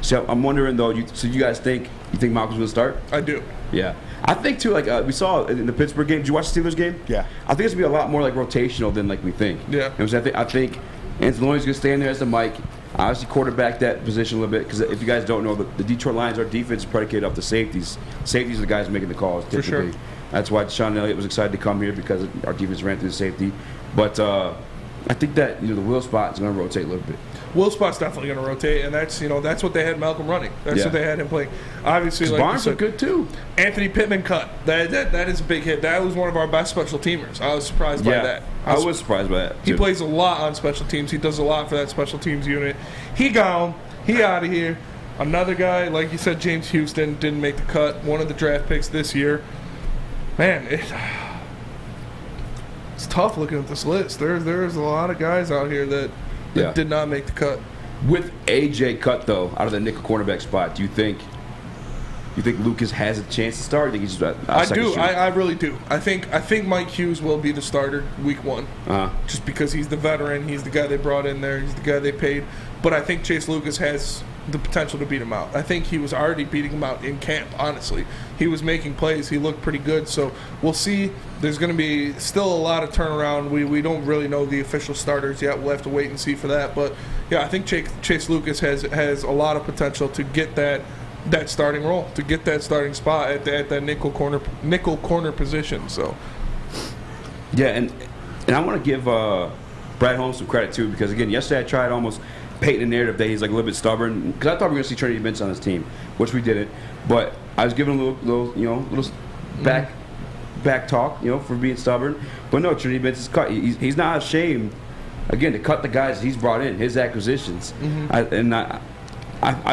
So I'm wondering though. You guys think Malcolm's going to start? I do. Yeah, I think too. Like we saw in the Pittsburgh game. Did you watch the Steelers game? Yeah. I think it's going to be a lot more like rotational than like we think. Yeah. You know I think Anzalone's going to stay in there as the mic. Obviously quarterback that position a little bit, because if you guys don't know, the Detroit Lions, our defense is predicated off the safeties. Safeties are the guys making the calls typically. For sure. That's why Sean Elliott was excited to come here, because our defense ran through the safety. But I think that the Will spot is going to rotate a little bit. Will spot's definitely going to rotate, and that's what they had Malcolm running. That's what they had him playing. Obviously, like Barnes are good too. Anthony Pittman cut. That is a big hit. That was one of our best special teamers. I was surprised by that. I was surprised by that. He plays a lot on special teams. He does a lot for that special teams unit. He gone. He out of here. Another guy, like you said, James Houston didn't make the cut. One of the draft picks this year. Man, it's tough looking at this list. There's a lot of guys out here that did not make the cut. With AJ cut though, out of the nickel cornerback spot, do you think Lucas has a chance to start? Or do you think he's just I do. I really do. I think Mike Hughes will be the starter week one. Just because he's the veteran, he's the guy they brought in there, he's the guy they paid. But I think Chase Lucas has the potential to beat him out. I think he was already beating him out in camp, honestly. He was making plays. He looked pretty good. So we'll see. There's going to be still a lot of turnaround. We don't really know the official starters yet. We'll have to wait and see for that. But, yeah, I think Chase Lucas has a lot of potential to get that starting role, to get that starting spot at that nickel corner position. So, yeah, and I want to give Brad Holmes some credit, too, because, again, yesterday I tried almost painting the narrative that he's like a little bit stubborn, because I thought we were going to see Trinity Benson on his team, which we didn't. But I was giving him a little back talk, for being stubborn. But no, Trinity Benson's cut. He's not ashamed, again, to cut the guys he's brought in, his acquisitions. I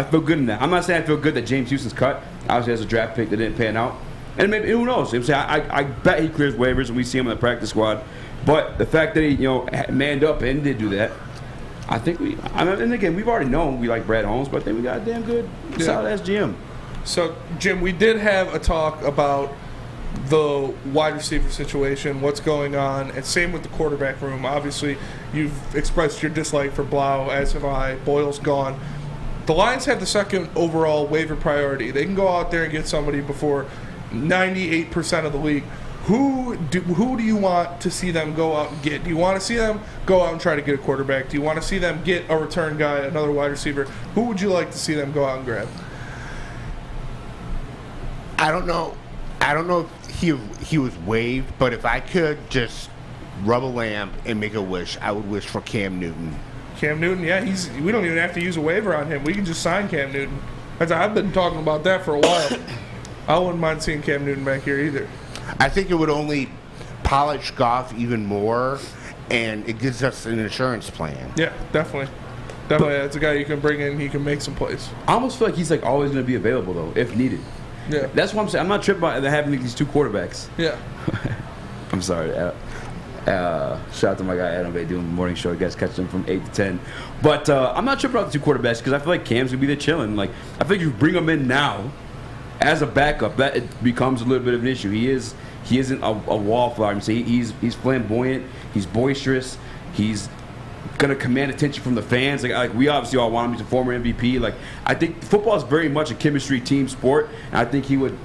feel good in that. I'm not saying I feel good that James Houston's cut. Obviously, as a draft pick that didn't pan out, and maybe who knows? I bet he clears waivers and we see him in the practice squad. But the fact that he manned up and did do that. I think and again, we've already known we like Brad Holmes, but I think we got a damn good, solid-ass GM. So, Jim, we did have a talk about the wide receiver situation, what's going on, and same with the quarterback room. Obviously, you've expressed your dislike for Blau, as have I. Boyle's gone. The Lions have the second overall waiver priority. They can go out there and get somebody before 98% of the league. Who do you want to see them go out and get? Do you want to see them go out and try to get a quarterback? Do you want to see them get a return guy, another wide receiver? Who would you like to see them go out and grab? I don't know. I don't know if he was waived, but if I could just rub a lamp and make a wish, I would wish for Cam Newton. Cam Newton, yeah, we don't even have to use a waiver on him. We can just sign Cam Newton. I've been talking about that for a while. I wouldn't mind seeing Cam Newton back here either. I think it would only polish Goff even more, and it gives us an insurance plan. Yeah, definitely. Definitely, that's a guy you can bring in. He can make some plays. I almost feel like he's like always going to be available though, if needed. Yeah, that's what I'm saying. I'm not tripping about having these two quarterbacks. Yeah. I'm sorry. Shout out to my guy Adham Beydoun the morning show. You guys catch them from 8 to 10. But I'm not tripping about the two quarterbacks because I feel like Cam's gonna be there chilling. Like I think you bring him in now as a backup, that it becomes a little bit of an issue. He isn't a wallflower. He's flamboyant. He's boisterous. He's gonna command attention from the fans. Like we obviously all want him. He's a former MVP. Like I think football is very much a chemistry team sport, and I think he would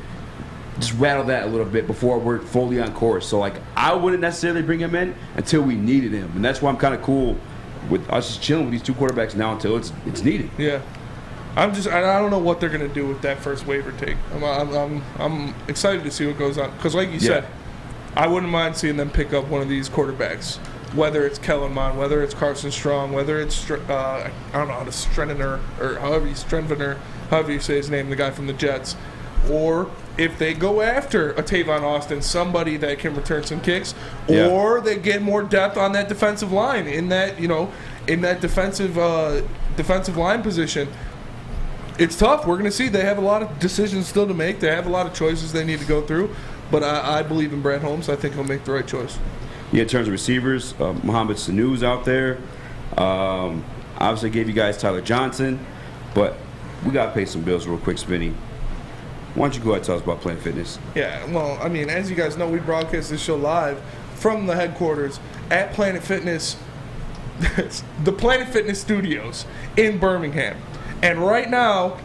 just rattle that a little bit before we're fully on course. So, like, I wouldn't necessarily bring him in until we needed him. And that's why I'm kind of cool with us just chilling with these two quarterbacks now until it's needed. Yeah. I don't know what they're going to do with that first waiver take. I'm excited to see what goes on. Because, like you said, I wouldn't mind seeing them pick up one of these quarterbacks, whether it's Kellen Mond, whether it's Carson Strong, whether it's, I don't know how to Strenner, or however you say his name, the guy from the Jets. Or if they go after a Tavon Austin, somebody that can return some kicks, or they get more depth on that defensive line in that defensive line position. It's tough. We're going to see. They have a lot of decisions still to make. They have a lot of choices they need to go through. But I believe in Brad Holmes. I think he'll make the right choice. Yeah, in terms of receivers, Mohamed Sanu's out there. Obviously gave you guys Tyler Johnson, but we got to pay some bills real quick, Spinny. Why don't you go ahead and tell us about Planet Fitness? Yeah, well, I mean, as you guys know, we broadcast this show live from the headquarters at Planet Fitness, the Planet Fitness Studios in Birmingham. And right now,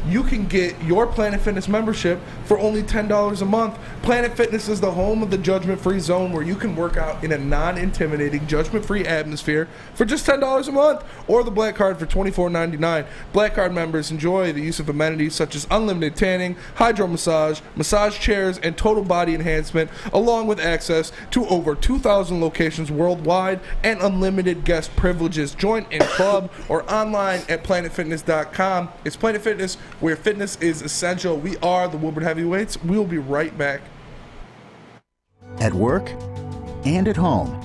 you can get your Planet Fitness membership for only $10 a month. Planet Fitness is the home of the judgment-free zone where you can work out in a non-intimidating, judgment-free atmosphere for just $10 a month, or the Black Card for $24.99. Black Card members enjoy the use of amenities such as unlimited tanning, hydro massage, massage chairs, and total body enhancement, along with access to over 2,000 locations worldwide and unlimited guest privileges. Join in club or online at planetfitness.com. It's Planet Fitness, where fitness is essential. We are the Woodward Heavyweights. We will be right back. At work and at home,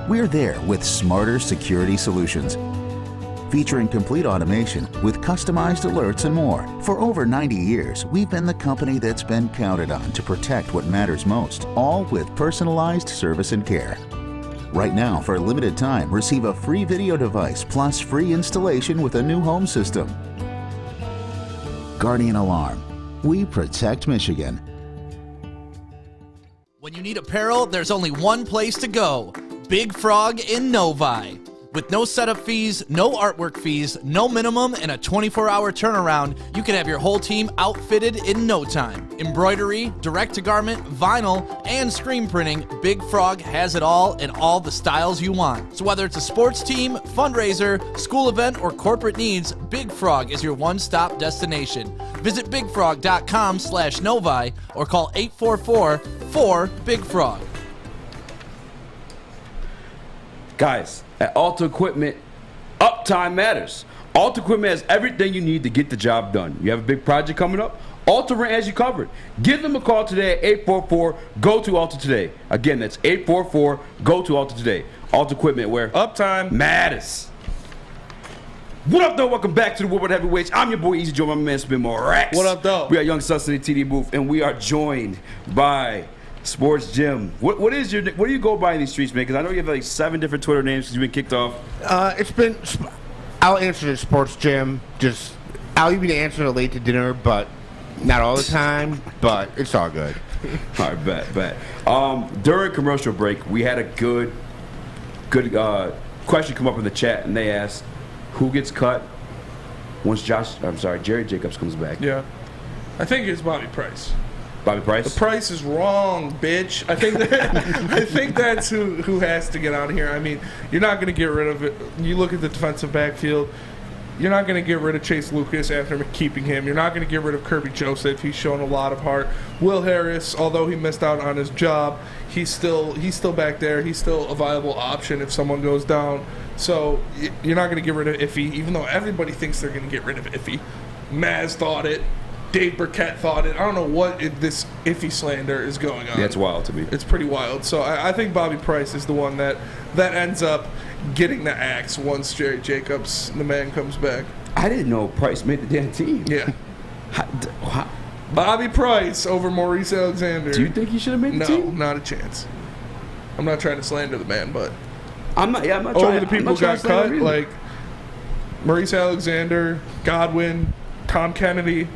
we're there with smarter security solutions. Featuring complete automation with customized alerts and more. For over 90 years, we've been the company that's been counted on to protect what matters most, all with personalized service and care. Right now, for a limited time, receive a free video device plus free installation with a new home system. Guardian Alarm. We protect Michigan. When you need apparel, there's only one place to go. Big Frog in Novi. With no setup fees, no artwork fees, no minimum, and a 24-hour turnaround, you can have your whole team outfitted in no time. Embroidery, direct-to-garment, vinyl, and screen printing, Big Frog has it all in all the styles you want. So whether it's a sports team, fundraiser, school event, or corporate needs, Big Frog is your one-stop destination. Visit bigfrog.com/Novi or call 844-4-BIG-FROG. Guys, at Alta Equipment, uptime matters. Alta Equipment has everything you need to get the job done. You have a big project coming up? Alta Rent has you covered. Give them a call today at 844-GO-TO-ALTA today. Again, that's 844-GO-TO-ALTA today. Alta Equipment, where uptime matters. What up, though? Welcome back to the Woodward Heavyweights. I'm your boy Eazy, joined by my man Spin Morax. What up, though? We are Young Suns in the TD booth, and we are joined by Sports Gym. What do you go by in these streets, man? Because I know you have like 7 different Twitter names because you've been kicked off. I'll answer the Sports Gym. I'll even answer it late to dinner, but not all the time. But it's all good. All right, bet. During commercial break, we had a good question come up in the chat, and they asked, who gets cut once Jerry Jacobs comes back? Yeah, I think it's Bobby Price. Bobby Price? The price is wrong, bitch. I think that's who has to get out of here. I mean, you're not going to get rid of it. You look at the defensive backfield. you're not going to get rid of Chase Lucas after keeping him. You're not going to get rid of Kirby Joseph. He's shown a lot of heart. Will Harris, although he missed out on his job, he's still back there. He's still a viable option if someone goes down. So you're not going to get rid of Iffy, even though everybody thinks they're going to get rid of Iffy. Maz thought it. Dave Burkett thought it. I don't know what this Iffy slander is going on. Yeah, it's wild to me. It's pretty wild. So I think Bobby Price is the one that ends up getting the axe once Jerry Jacobs, the man, comes back. I didn't know Price made the damn team. Yeah. Bobby Price over Maurice Alexander. Do you think he should have made the team? No, not a chance. I'm not trying to slander the man, but I'm not trying. Over the people who got cut, really. like Maurice Alexander, Godwin, Tom Kennedy,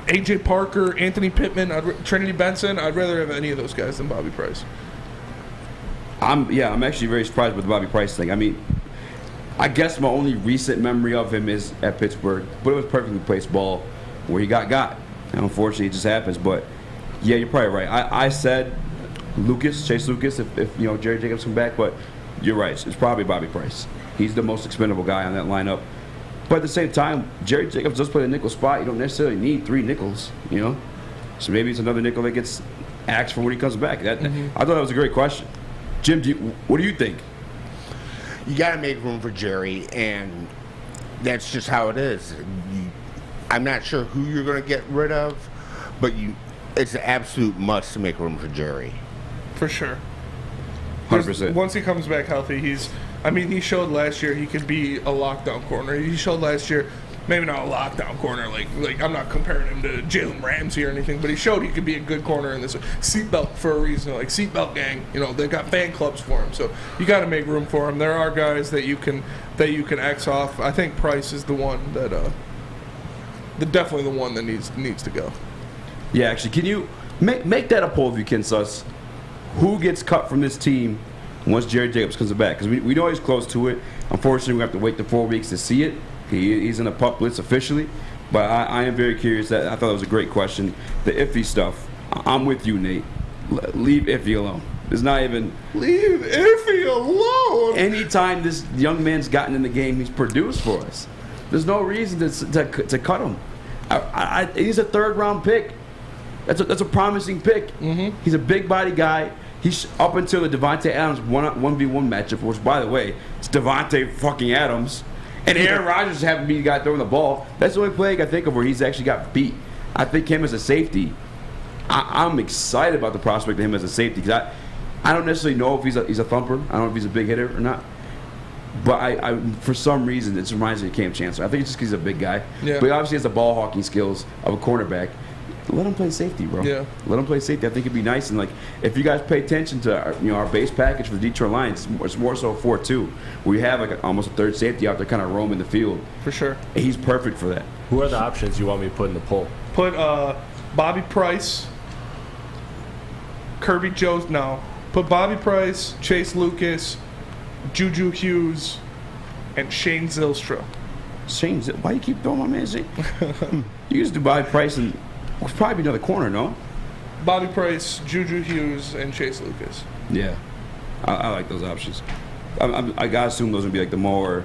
A.J. Parker, Anthony Pittman, Trinity Benson. I'd rather have any of those guys than Bobby Price. I'm actually very surprised with the Bobby Price thing. I mean, I guess my only recent memory of him is at Pittsburgh, but it was perfectly placed ball where he got. And unfortunately, it just happens. But yeah, you're probably right. I said Chase Lucas, if Jerry Jacobs come back, but you're right. It's probably Bobby Price. He's the most expendable guy on that lineup. But at the same time, Jerry Jacobs does play the nickel spot. You don't necessarily need 3 nickels, So maybe it's another nickel that gets axed for when he comes back. I thought that was a great question. Jim, what do you think? You got to make room for Jerry, and that's just how it is. I'm not sure who you're going to get rid of, but it's an absolute must to make room for Jerry. For sure. 100%. Once he comes back healthy, he showed last year he could be a lockdown corner. He showed last year, maybe not a lockdown corner, like I'm not comparing him to Jalen Ramsey or anything, but he showed he could be a good corner in this seatbelt for a reason, like seatbelt gang. They've got fan clubs for him, so you got to make room for him. There are guys that you can X off. I think Price is the one that definitely the one that needs to go. Yeah, actually, can you make that a poll if you can, Sus? Who gets cut from this team once Jerry Jacobs comes back? Because we know he's close to it. Unfortunately, we have to wait the 4 weeks to see it. He's in a pup blitz officially. But I am very curious. I thought it was a great question. The Iffy stuff, I'm with you, Nate. Leave Iffy alone. It's not even... Leave Iffy alone! Anytime this young man's gotten in the game, he's produced for us. There's no reason to cut him. He's a 3rd-round pick. That's a promising pick. Mm-hmm. He's a big body guy. He's up until the Devontae Adams 1v1 matchup, which, by the way, it's Devontae fucking Adams. And Aaron Rodgers happened to be the guy throwing the ball. That's the only play I can think of where he's actually got beat. I think him as a safety, I'm excited about the prospect of him as a safety because I don't necessarily know if he's a thumper. I don't know if he's a big hitter or not. But I for some reason, it reminds me of Cam Chancellor. I think it's just because he's a big guy. Yeah. But he obviously has the ball hawking skills of a cornerback. Let him play safety, bro. Yeah. Let him play safety. I think it'd be nice. And if you guys pay attention to our base package for the Detroit Lions, it's more so 4-2, where you have almost a 3rd safety out there kind of roaming the field. For sure. And he's perfect for that. Who are the options you want me to put in the poll? Put Bobby Price, Kirby Jones. No. Put Bobby Price, Chase Lucas, Juju Hughes, and Shane Zylstra. Why you keep throwing my man Shane? You just do Bobby Price and it'll probably be another corner, no? Bobby Price, Juju Hughes, and Chase Lucas. Yeah. I like those options. I gotta assume those would be the more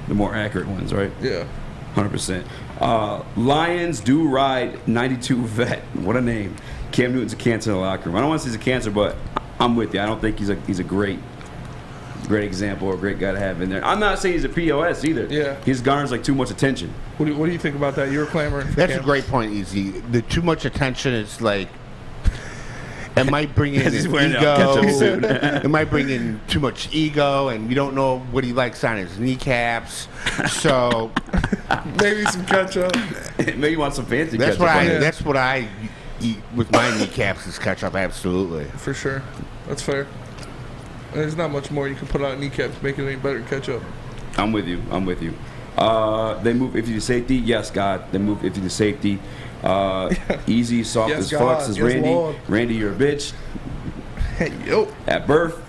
accurate ones, right? Yeah. 100%. Lions do ride 92 vet. What a name. Cam Newton's a cancer in the locker room. I don't want to say he's a cancer, but I'm with you. I don't think he's a great example or a great guy to have in there. I'm not saying he's a POS either. Yeah. He's garners too much attention. What do you think about that? You were clamoring for That's Cam. a great point, Eazy. The too much attention is it might bring in He's an wearing ego. a suit. It might bring in too much ego, and you don't know what he likes on his kneecaps. So maybe some ketchup. Maybe you want some fancy that's ketchup. That's what I eat with my kneecaps is ketchup. Absolutely. For sure. That's fair. There's not much more you can put on kneecaps to make it any better than ketchup. I'm with you. They move Iffy to safety. Yes, God. They move Iffy to safety. Easy, soft Yes, as God. fucks as Yes, Randy. Lord. Randy, you're a bitch. Hey, yo. At birth.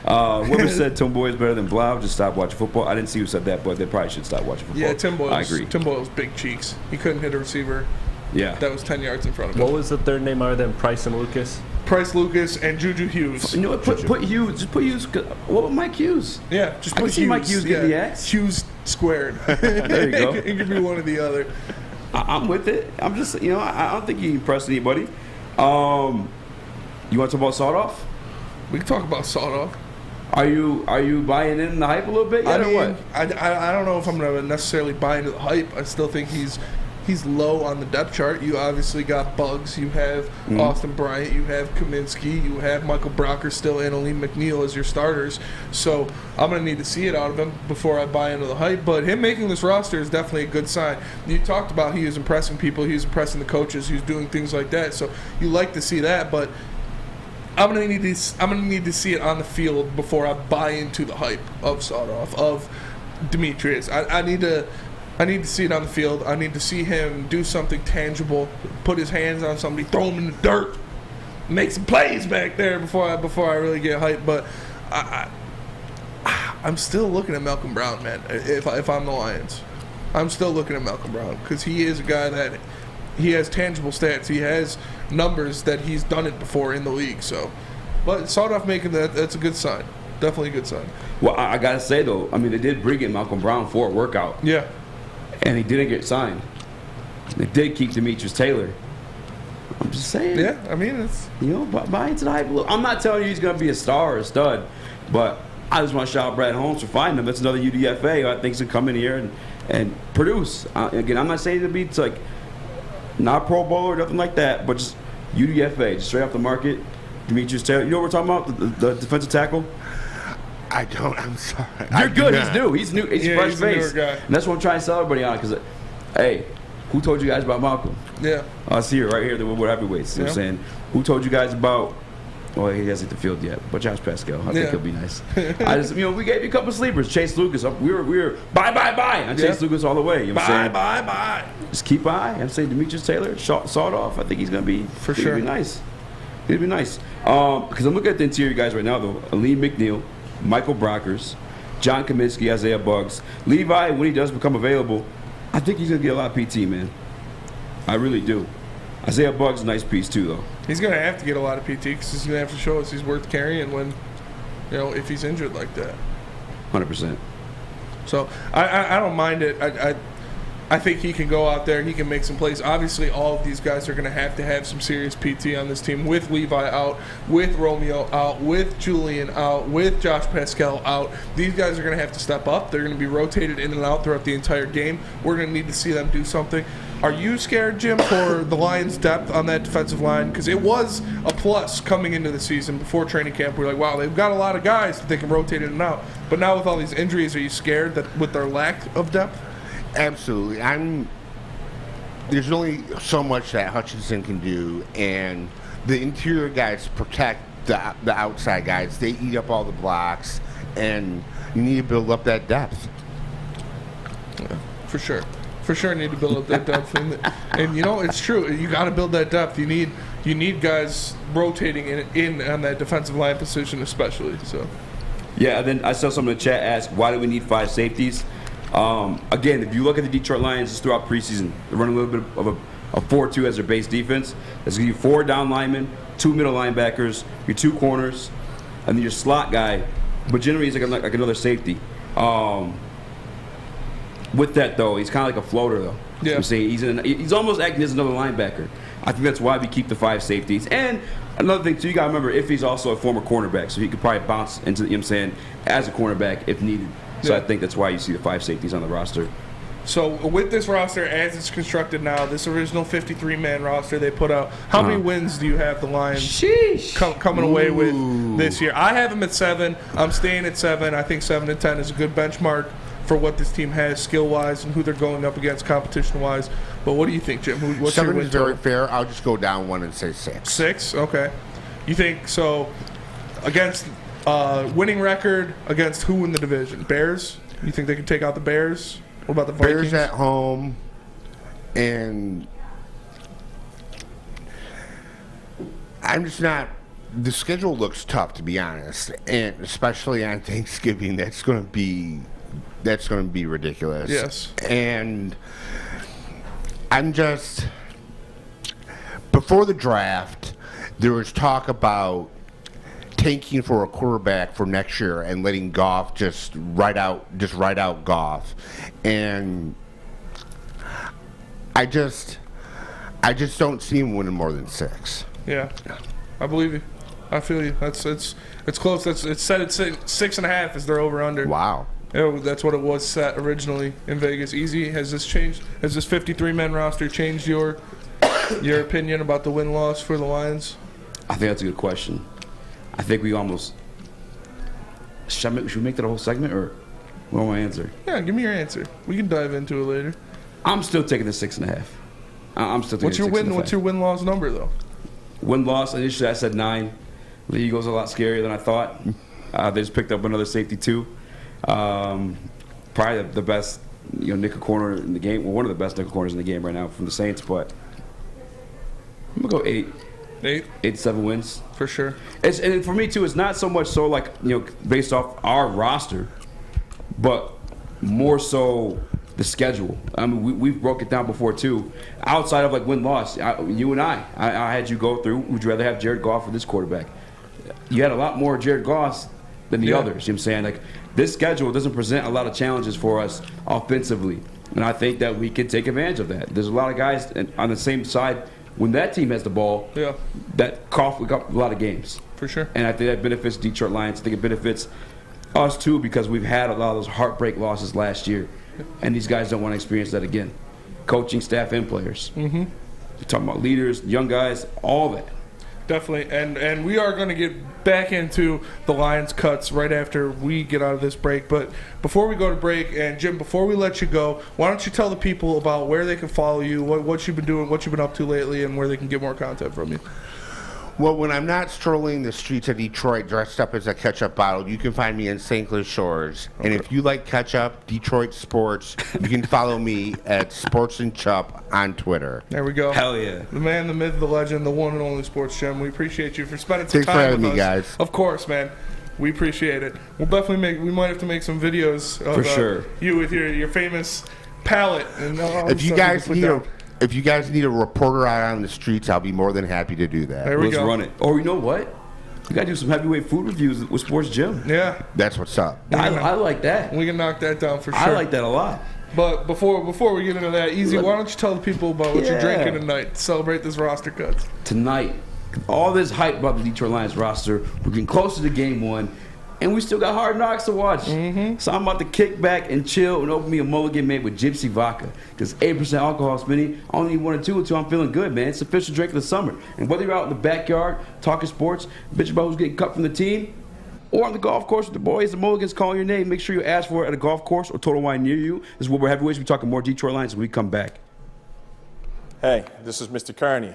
Whoever said Tim Boyle is better than Blau, just stop watching football. I didn't see who said that, but they probably should stop watching football. Yeah, Tim Boyle. I agree. Tim Boyle's big cheeks. He couldn't hit a receiver. Yeah. That was 10 yards in front of him. What was the third name other than Price and Lucas? Price Lucas, and Juju Hughes. You know what? Put Hughes. Just put Hughes. What about Mike Hughes? Yeah, just I put can see Mike Hughes getting the axe. Hughes squared. There you go. It could be one or the other. I'm with it. I'm just, I don't think he impressed anybody. You want to talk about Sawed-Off? We can talk about Sawed-Off. Are you buying in the hype a little bit yet, or what? I don't know if I'm going to necessarily buy into the hype. I still think he's low on the depth chart. You obviously got Bugs. You have Austin Bryant. You have Kaminsky. You have Michael Brocker still and Aleem McNeil as your starters. So I'm going to need to see it out of him before I buy into the hype. But him making this roster is definitely a good sign. You talked about he was impressing people. He was impressing the coaches. He was doing things like that. So you like to see that. But I'm going to need to see it on the field before I buy into the hype of Sawed-Off, of Demetrius. I need to see it on the field. I need to see him do something tangible, put his hands on somebody, throw him in the dirt, make some plays back there before I really get hyped. But I'm still looking at Malcolm Brown, man. If I'm the Lions, I'm still looking at Malcolm Brown because he is a guy that he has tangible stats. He has numbers that he's done it before in the league. So, but Sawed-Off making that's a good sign. Definitely a good sign. Well, I gotta say though, I mean, they did bring in Malcolm Brown for a workout. Yeah. And he didn't get signed. They did keep Demetrius Taylor. I'm just saying. Yeah, I mean, it's... buy into the hype a little. I'm not telling you he's going to be a star or a stud, but I just want to shout out Brad Holmes for finding him. That's another UDFA who I think is going to come in here and produce. Again, I'm not saying to be like not Pro Bowler or nothing like that, but just UDFA, just straight off the market. Demetrius Taylor. You know what we're talking about? The defensive tackle? I don't. I'm sorry. You're good. He's new. He's new. He's fresh face. Guy. And that's what I'm trying to sell everybody on. Because, hey, who told you guys about Malcolm? Yeah. Us here, right here, the Woodward heavyweights. You know what I'm saying? Who told you guys about? Well, he hasn't hit the field yet, but Josh Pascal. I think he'll be nice. I just, we gave you a couple sleepers. Chase Lucas. We were bye on Chase Lucas all the way. You know what I'm saying? Bye. Just keep eye. I'm saying Demetrius Taylor, Sawed-Off. I think he's gonna be for sure. He'll be nice. He'll be nice. Because I'm looking at the interior guys right now though. Aleem McNeil, Michael Brockers, John Kaminsky, Isaiah Bugs. Levi, when he does become available, I think he's going to get a lot of PT, man. I really do. Isaiah Bugs, a nice piece, too, though. He's going to have to get a lot of PT because he's going to have to show us he's worth carrying when, if he's injured like that. 100%. So, I don't mind it. I think he can go out there. He can make some plays. Obviously, all of these guys are going to have some serious PT on this team with Levi out, with Romeo out, with Julian out, with Josh Pascal out. These guys are going to have to step up. They're going to be rotated in and out throughout the entire game. We're going to need to see them do something. Are you scared, Jim, for the Lions' depth on that defensive line? Because it was a plus coming into the season before training camp. We're like, wow, they've got a lot of guys that they can rotate in and out. But now with all these injuries, are you scared that with their lack of depth? Absolutely. There's only so much that Hutchinson can do, and the interior guys protect the outside guys. They eat up all the blocks, and you need to build up that depth. Yeah, for sure. For sure need to build up that depth. And it's true. You got to build that depth. You need guys rotating in on that defensive line position especially. So. Yeah, and then I saw someone in the chat ask, why do we need 5 safeties? Again, if you look at the Detroit Lions just throughout preseason, they run a little bit of a 4-2 as their base defense. That's going to give you 4 down linemen, 2 middle linebackers, your 2 corners, and then your slot guy. But generally, he's like another safety. With that, though, he's kind of like a floater, though. Yeah. I'm saying he's almost acting as another linebacker. I think that's why we keep the 5 safeties. And another thing, too, you got to remember, if he's also a former cornerback, so he could probably bounce into, as a cornerback if needed. So I think that's why you see the 5 safeties on the roster. So with this roster as it's constructed now, this original 53-man roster they put out, how many wins do you have the Lions coming away with this year? I have them at 7. I'm staying at 7. I think 7-10 is a good benchmark for what this team has skill-wise and who they're going up against competition-wise. But what do you think, Jim? What's 7 your win is very total? fair. I'll just go down 1 and say 6. 6? Okay. You think so against winning record against who in the division? Bears? You think they can take out the Bears? What about the Vikings? Bears at home, and I'm just not. The schedule looks tough, to be honest, and especially on Thanksgiving. That's going to be ridiculous. Yes. And I'm just before the draft. there was talk about tanking for a quarterback for next year and letting Goff just ride out Goff. And I just don't see him winning more than 6. Yeah, I believe you. I feel you. It's close. It's set at 6.5 is their over under. Wow. Yeah, that's what it was set originally in Vegas. Eazy, has this changed? Has this 53-man roster changed your opinion about the win-loss for the Lions? I think that's a good question. I think we almost should we make that a whole segment, or what my answer? Yeah, give me your answer. We can dive into it later. I'm still taking the 6.5. I'm still taking What's your the 6.5. What's your win-loss number though? Win-loss, initially I said 9. The Eagles are a lot scarier than I thought. They just picked up another safety too. Probably the best, nickel corner in the game. Well, one of the best nickel corners in the game right now from the Saints. But I'm gonna go 8. 8 to 7 wins for sure. And for me too, it's not so much so like based off our roster, but more so the schedule. I mean, we've broke it down before too. Outside of like win-loss, you and I had you go through. Would you rather have Jared Goff or this quarterback? You had a lot more Jared Goff than the others. You know what I'm saying? Like, this schedule doesn't present a lot of challenges for us offensively, and I think that we can take advantage of that. There's a lot of guys on the same side when that team has the ball that cough up a lot of games. For sure. And I think that benefits Detroit Lions. I think it benefits us too because we've had a lot of those heartbreak losses last year, and these guys don't want to experience that again. Coaching staff and players. Mm-hmm. You're talking about leaders, young guys, all that. Definitely, and we are going to get back into the Lions cuts right after we get out of this break. But before we go to break, and Jim, before we let you go, why don't you tell the people about where they can follow you, what you've been doing, what you've been up to lately, and where they can get more content from you. Well, when I'm not strolling the streets of Detroit dressed up as a ketchup bottle, you can find me in St. Clair Shores. Okay. And if you like ketchup, Detroit sports, you can follow me at Sports and Chup on Twitter. There we go. Hell yeah. The man, the myth, the legend, the one and only Sports Gem. We appreciate you for spending some time with us. Thanks for having me, guys. Of course, man. We appreciate it. We might have to make some videos of for sure. You with your famous palette. And if you guys need a reporter out on the streets, I'll be more than happy to do that. Let's run it. Or you know what? We got to do some heavyweight food reviews with Sports Gym. Yeah. That's what's up. I like that. We can knock that down for sure. I like that a lot. But before we get into that, Eazy, why don't you tell the people about what you're drinking tonight to celebrate this roster cuts? Tonight, all this hype about the Detroit Lions roster, we're getting closer to game 1. And we still got Hard Knocks to watch. Mm-hmm. So I'm about to kick back and chill and open me a mulligan made with Gypsy Vodka. Because 8% alcohol, Smitty. I only need 1 or 2 until I'm feeling good, man. It's the official drink of the summer. And whether you're out in the backyard, talking sports, bitch about who's getting cut from the team, or on the golf course with the boys, the mulligans calling your name, make sure you ask for it at a golf course or Total Wine near you. This is Woodward Heavyweights. We're talking more Detroit Lions when we come back. Hey, this is Mr. Kearney,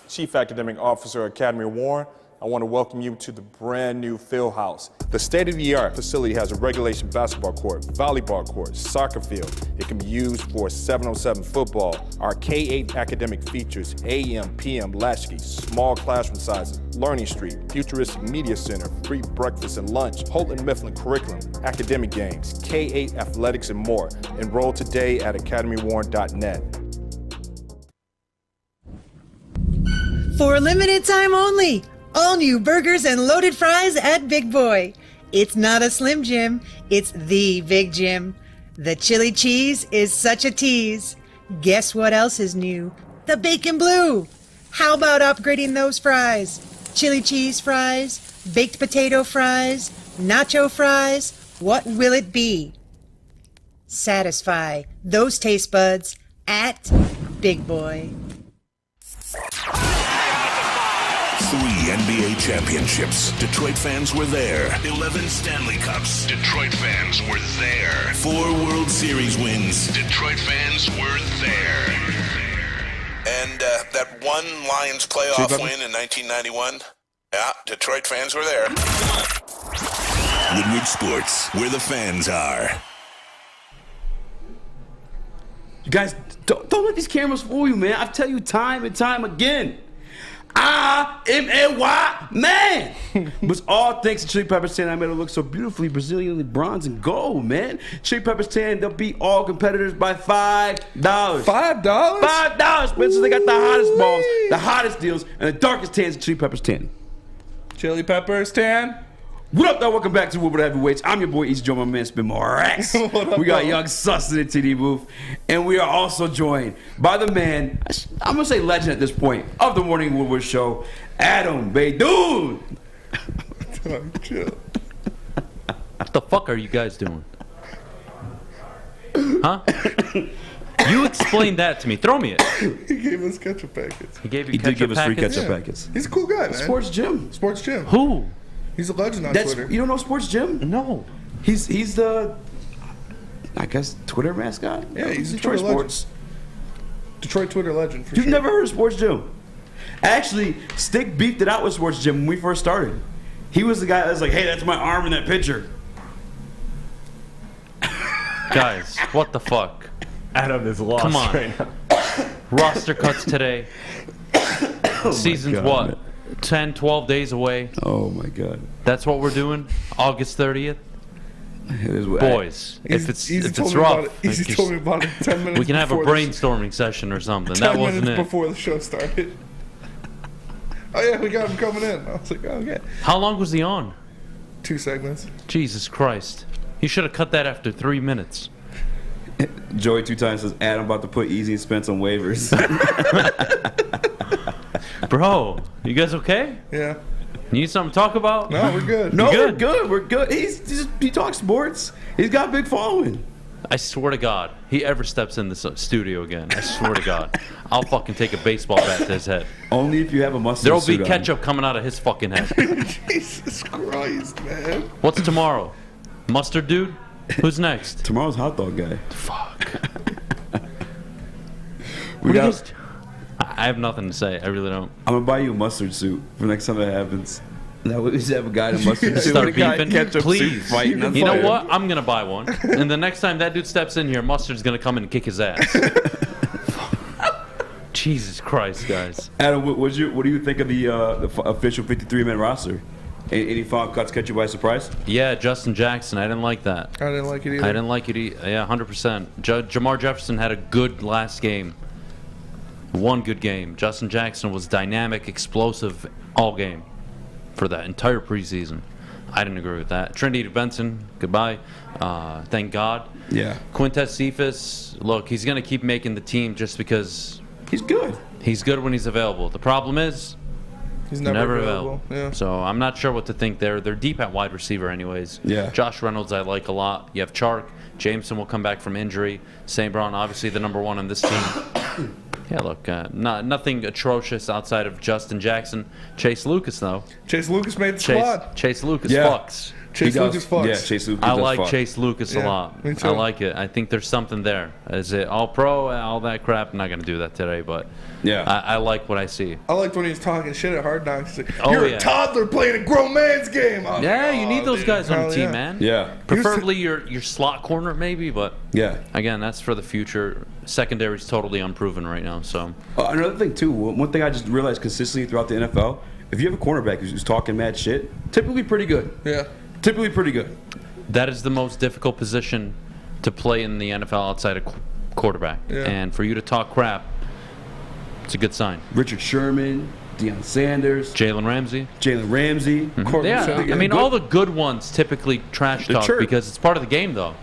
Chief Academic Officer, Academy Warren. I want to welcome you to the brand new field house. The state-of-the-art facility has a regulation basketball court, volleyball court, soccer field. It can be used for 7-on-7 football. Our K-8 academic features AM, PM, latchkey, small classroom sizes, Learning Street, futuristic media center, free breakfast and lunch, Holton Mifflin curriculum, academic games, K-8 athletics, and more. Enroll today at academywarren.net. For a limited time only. All new burgers and loaded fries at Big Boy. It's not a Slim Jim, it's the Big Jim. The chili cheese is such a tease. Guess what else is new? The bacon blue. How about upgrading those fries? Chili cheese fries, baked potato fries, nacho fries. What will it be? Satisfy those taste buds at Big Boy. 3 NBA championships. Detroit fans were there. 11 Stanley Cups. Detroit fans were there. 4 World Series wins. Detroit fans were there. And that one Lions playoff win in 1991. Yeah, Detroit fans were there. Woodward Sports, where the fans are. You guys, don't let these cameras fool you, man. I tell you time and time again. IMAY, man. It was all thanks to Chili Peppers Tan. I made it look so beautifully Brazilian bronze and gold, man. Chili Peppers Tan, they'll beat all competitors by $5. $5? $5, Spencer. They got the hottest balls, the hottest deals, and the darkest tans at Chili Peppers Tan. Chili Peppers Tan. What up, though? Welcome back to Woodward Heavyweights. I'm your boy, Eazy Joe, my man, Spin More Racks. We got Young Sus in the TD booth. And we are also joined by the man, I'm going to say legend at this point, of the Morning Woodward Show, Adham, Beydoun. What the fuck are you guys doing? Huh? You explain that to me. Throw me it. He gave us ketchup packets. He gave you He ketchup did give us free packets? ketchup packets. He's a cool guy, man. Sports Gym. Sports Gym. Who? He's a legend on Twitter. You don't know Sports Gym? No. He's the, I guess, Twitter mascot? Yeah, he's a Detroit Twitter Sports. Detroit Twitter legend, for You've sure. never heard of Sports Gym? Actually, Stick beefed it out with Sports Gym when we first started. He was the guy that was like, hey, that's my arm in that picture. Guys, what the fuck? Adam is lost Come on. right now. Roster cuts today. Season's God, what? man. 10, 12 days away. Oh, my God. That's what we're doing? August 30th? Boys, if it's rough, Easy told me about it 10 minutes we can have a before brainstorming session or something. 10 That wasn't minutes it. before the show started. Oh, yeah, we got him coming in. I was like, oh, okay. How long was he on? 2 segments. Jesus Christ. He should have cut that after 3 minutes. Joey 2 times says, Adam about to put Eazy and Spence on waivers. Bro, you guys okay? Yeah. Need something to talk about? No, we're good. No, Good. we're good. He talks sports. He's got a big following. I swear to God, he ever steps in this studio again, I swear to God, I'll fucking take a baseball bat to his head. Only if you have a mustard There'll suit be on. ketchup coming out of his fucking head. Jesus Christ, man. What's tomorrow? Mustard dude? Who's next? Tomorrow's hot dog guy. Fuck. We got. I have nothing to say. I really don't. I'm gonna buy you a mustard suit for next time that happens. That way we just have a guy in a mustard suit. Start with a guy in beefing? ketchup suit Please. fighting on You know fire. what? I'm going to buy one. And the next time that dude steps in here, Mustard's going to come in and kick his ass. Jesus Christ, guys. Adam, what do you think of the official 53-man roster? Any final cuts catch you by surprise? Yeah, Justin Jackson. I didn't like that. I didn't like it either. I didn't like it either. Yeah, 100%. Jamar Jefferson had a good last game. One good game. Justin Jackson was dynamic, explosive all game for that entire preseason. I didn't agree with that. Trinity Benson, goodbye. Thank God. Yeah. Quintez Cephas, look, he's going to keep making the team just because he's good. He's good when he's available. The problem is he's never available. Yeah. So I'm not sure what to think there. They're deep at wide receiver anyways. Yeah. Josh Reynolds I like a lot. You have Chark. Jameson will come back from injury. St. Brown, obviously the number one on this team. Yeah, look, nothing atrocious outside of Justin Jackson. Chase Lucas, though. Chase Lucas made the squad. Chase Lucas fucks. Chase Lucas fucks. Yeah, Chase Lucas I does like fuck. Chase Lucas a lot. Me too. I like it. I think there's something there. Is it all pro, all that crap? I'm not going to do that today, but yeah, I like what I see. I liked when he was talking shit at Hard Knocks. He's like, Oh, you're yeah. a toddler playing a grown man's game. I'm Yeah, like, you need those dude, guys on hell the team, yeah. man. Yeah. Preferably your slot corner, maybe, but Yeah. again, that's for the future. Secondary's totally unproven right now, so. Another thing, too, one thing I just realized consistently throughout the NFL, if you have a cornerback who's talking mad shit, typically pretty good. Yeah. Typically pretty good. That is the most difficult position to play in the NFL outside of quarterback. Yeah. And for you to talk crap, it's a good sign. Richard Sherman, Deion Sanders, Jalen Ramsey. Mm-hmm. I mean, all the good ones typically trash They're talk chirp. because it's part of the game, though.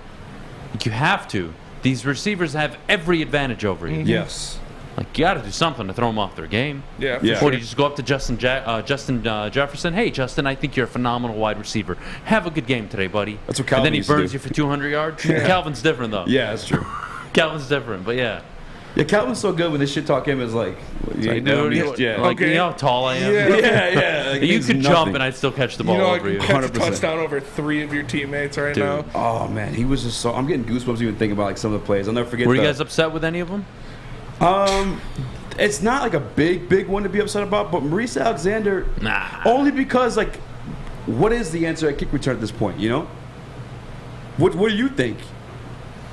You have to. These receivers have every advantage over you. Yes. Like, you got to do something to throw them off their game. Yeah, for Yeah. Or sure. do you just go up to Justin Jefferson? Hey, Justin, I think you're a phenomenal wide receiver. Have a good game today, buddy. That's what And Calvin then he used to burns do. you for 200 yards. Yeah. Calvin's different, though. Yeah, that's true. Calvin's different, but yeah. Yeah, Calvin's so good when they shit talk him is like, Hey, dude, yeah. like, Okay. you know how tall I am? Yeah. yeah. Like, it You means could nothing. jump and I'd still catch the ball You know, I over can you. catch a 100%. touchdown over 3 of your teammates right Dude. now. Oh man, he was just so. I'm getting goosebumps even thinking about like some of the plays. I'll never forget. Were you guys upset with any of them? It's not like a big one to be upset about, but Maurice Alexander, Nah. only because like, what is the answer at kick return at this point? You know, what do you think?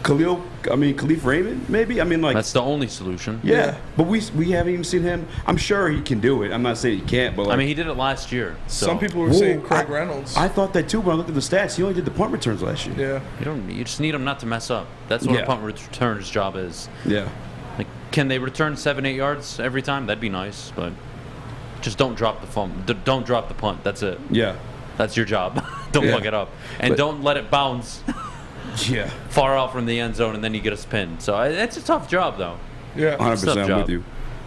Khalif Raymond, maybe. I mean, like that's the only solution. Yeah, but we haven't even seen him. I'm sure he can do it. I'm not saying he can't, but like, I mean, he did it last year. So. Some people were saying Craig Reynolds. I thought that too, but I looked at the stats. He only did the punt returns last year. Yeah, you just need him not to mess up. That's what a punt returner's job is. Yeah. Like, can they return 7-8 yards every time? That'd be nice, but just don't drop the don't drop the punt. That's it. Yeah. That's your job. Don't fuck it up, and don't let it bounce. Yeah. Far out from the end zone, and then you get us pinned. So it's a tough job, though. Yeah. 100% with you.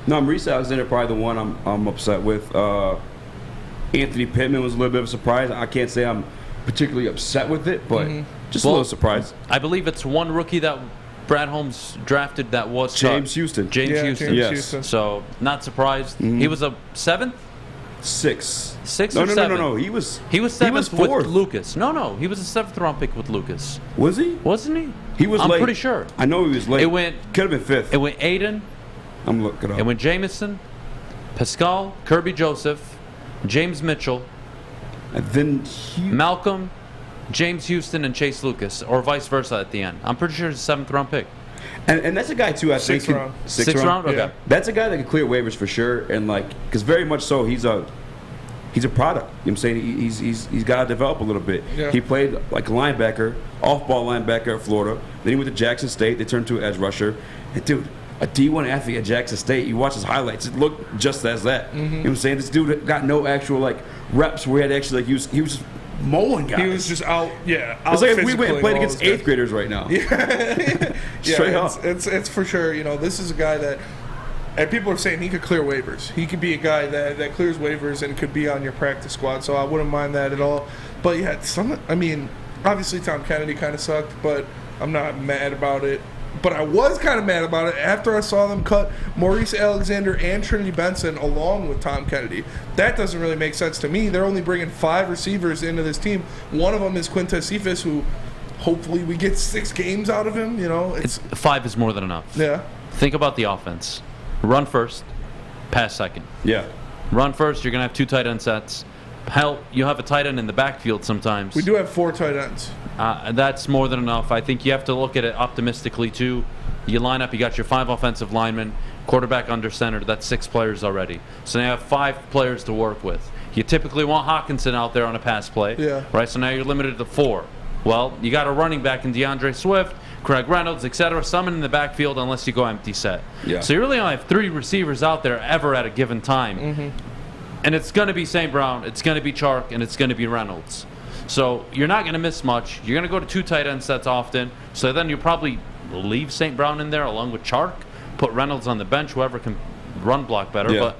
No, Maurice Alexander probably the one I'm upset with. Anthony Pittman was a little bit of a surprise. I can't say I'm particularly upset with it, but just a little surprised. I believe it's one rookie that Brad Holmes drafted that was James Houston. James Houston. Yes. Houston. So not surprised. He was a 7th? 6. 6 no, or no, 7? No. He was 7th with 4th. Lucas. No. He was a 7th round pick with Lucas. Was he? Wasn't he? He was I'm late. pretty sure. I know he was late. Could have been 5th. It went Aiden. I'm looking up. It went Jamison, Pascal, Kirby Joseph, James Mitchell, and then Malcolm, James Houston, and Chase Lucas, or vice versa at the end. I'm pretty sure it's a 7th round pick. And that's a guy too. I think round. Sixth round. Okay. Yeah. That's a guy that can clear waivers for sure, and like, because very much so, he's a product. You know what I'm saying? He's got to develop a little bit. Yeah. He played like a linebacker, off-ball linebacker at Florida. Then he went to Jackson State. They turned to an edge rusher. And dude, a D1 athlete at Jackson State, you watch his highlights, it looked just as that. You know what I'm saying? This dude got no actual like reps where he had to actually like he was just mowing guys. He was just out. Yeah, it's like if we went and played against 8th graders right now. Yeah, Straight up. It's for sure. You know, this is a guy that, and people are saying he could clear waivers. He could be a guy that clears waivers and could be on your practice squad. So I wouldn't mind that at all. But yeah, obviously Tom Kennedy kind of sucked, but I'm not mad about it. But I was kind of mad about it after I saw them cut Maurice Alexander and Trinity Benson along with Tom Kennedy. That doesn't really make sense to me. They're only bringing 5 receivers into this team. One of them is Quintez Cephas, who hopefully we get 6 games out of him. You know, 5 is more than enough. Yeah. Think about the offense. Run first, pass second. Yeah. Run first, you're going to have 2 tight end sets. Hell, you have a tight end in the backfield sometimes. We do have 4 tight ends. That's more than enough. I think you have to look at it optimistically, too. You line up, you got your 5 offensive linemen, quarterback under center. That's 6 players already. So now you have 5 players to work with. You typically want Hawkinson out there on a pass play. Yeah. Right, so now you're limited to 4. Well, you got a running back in DeAndre Swift, Craig Reynolds, etc. Someone in the backfield unless you go empty set. Yeah. So you really only have 3 receivers out there ever at a given time. And it's going to be St. Brown, it's going to be Chark, and it's going to be Reynolds. So you're not going to miss much. You're going to go to 2 tight end sets often. So then you probably leave St. Brown in there along with Chark, put Reynolds on the bench, whoever can run block better. Yeah. But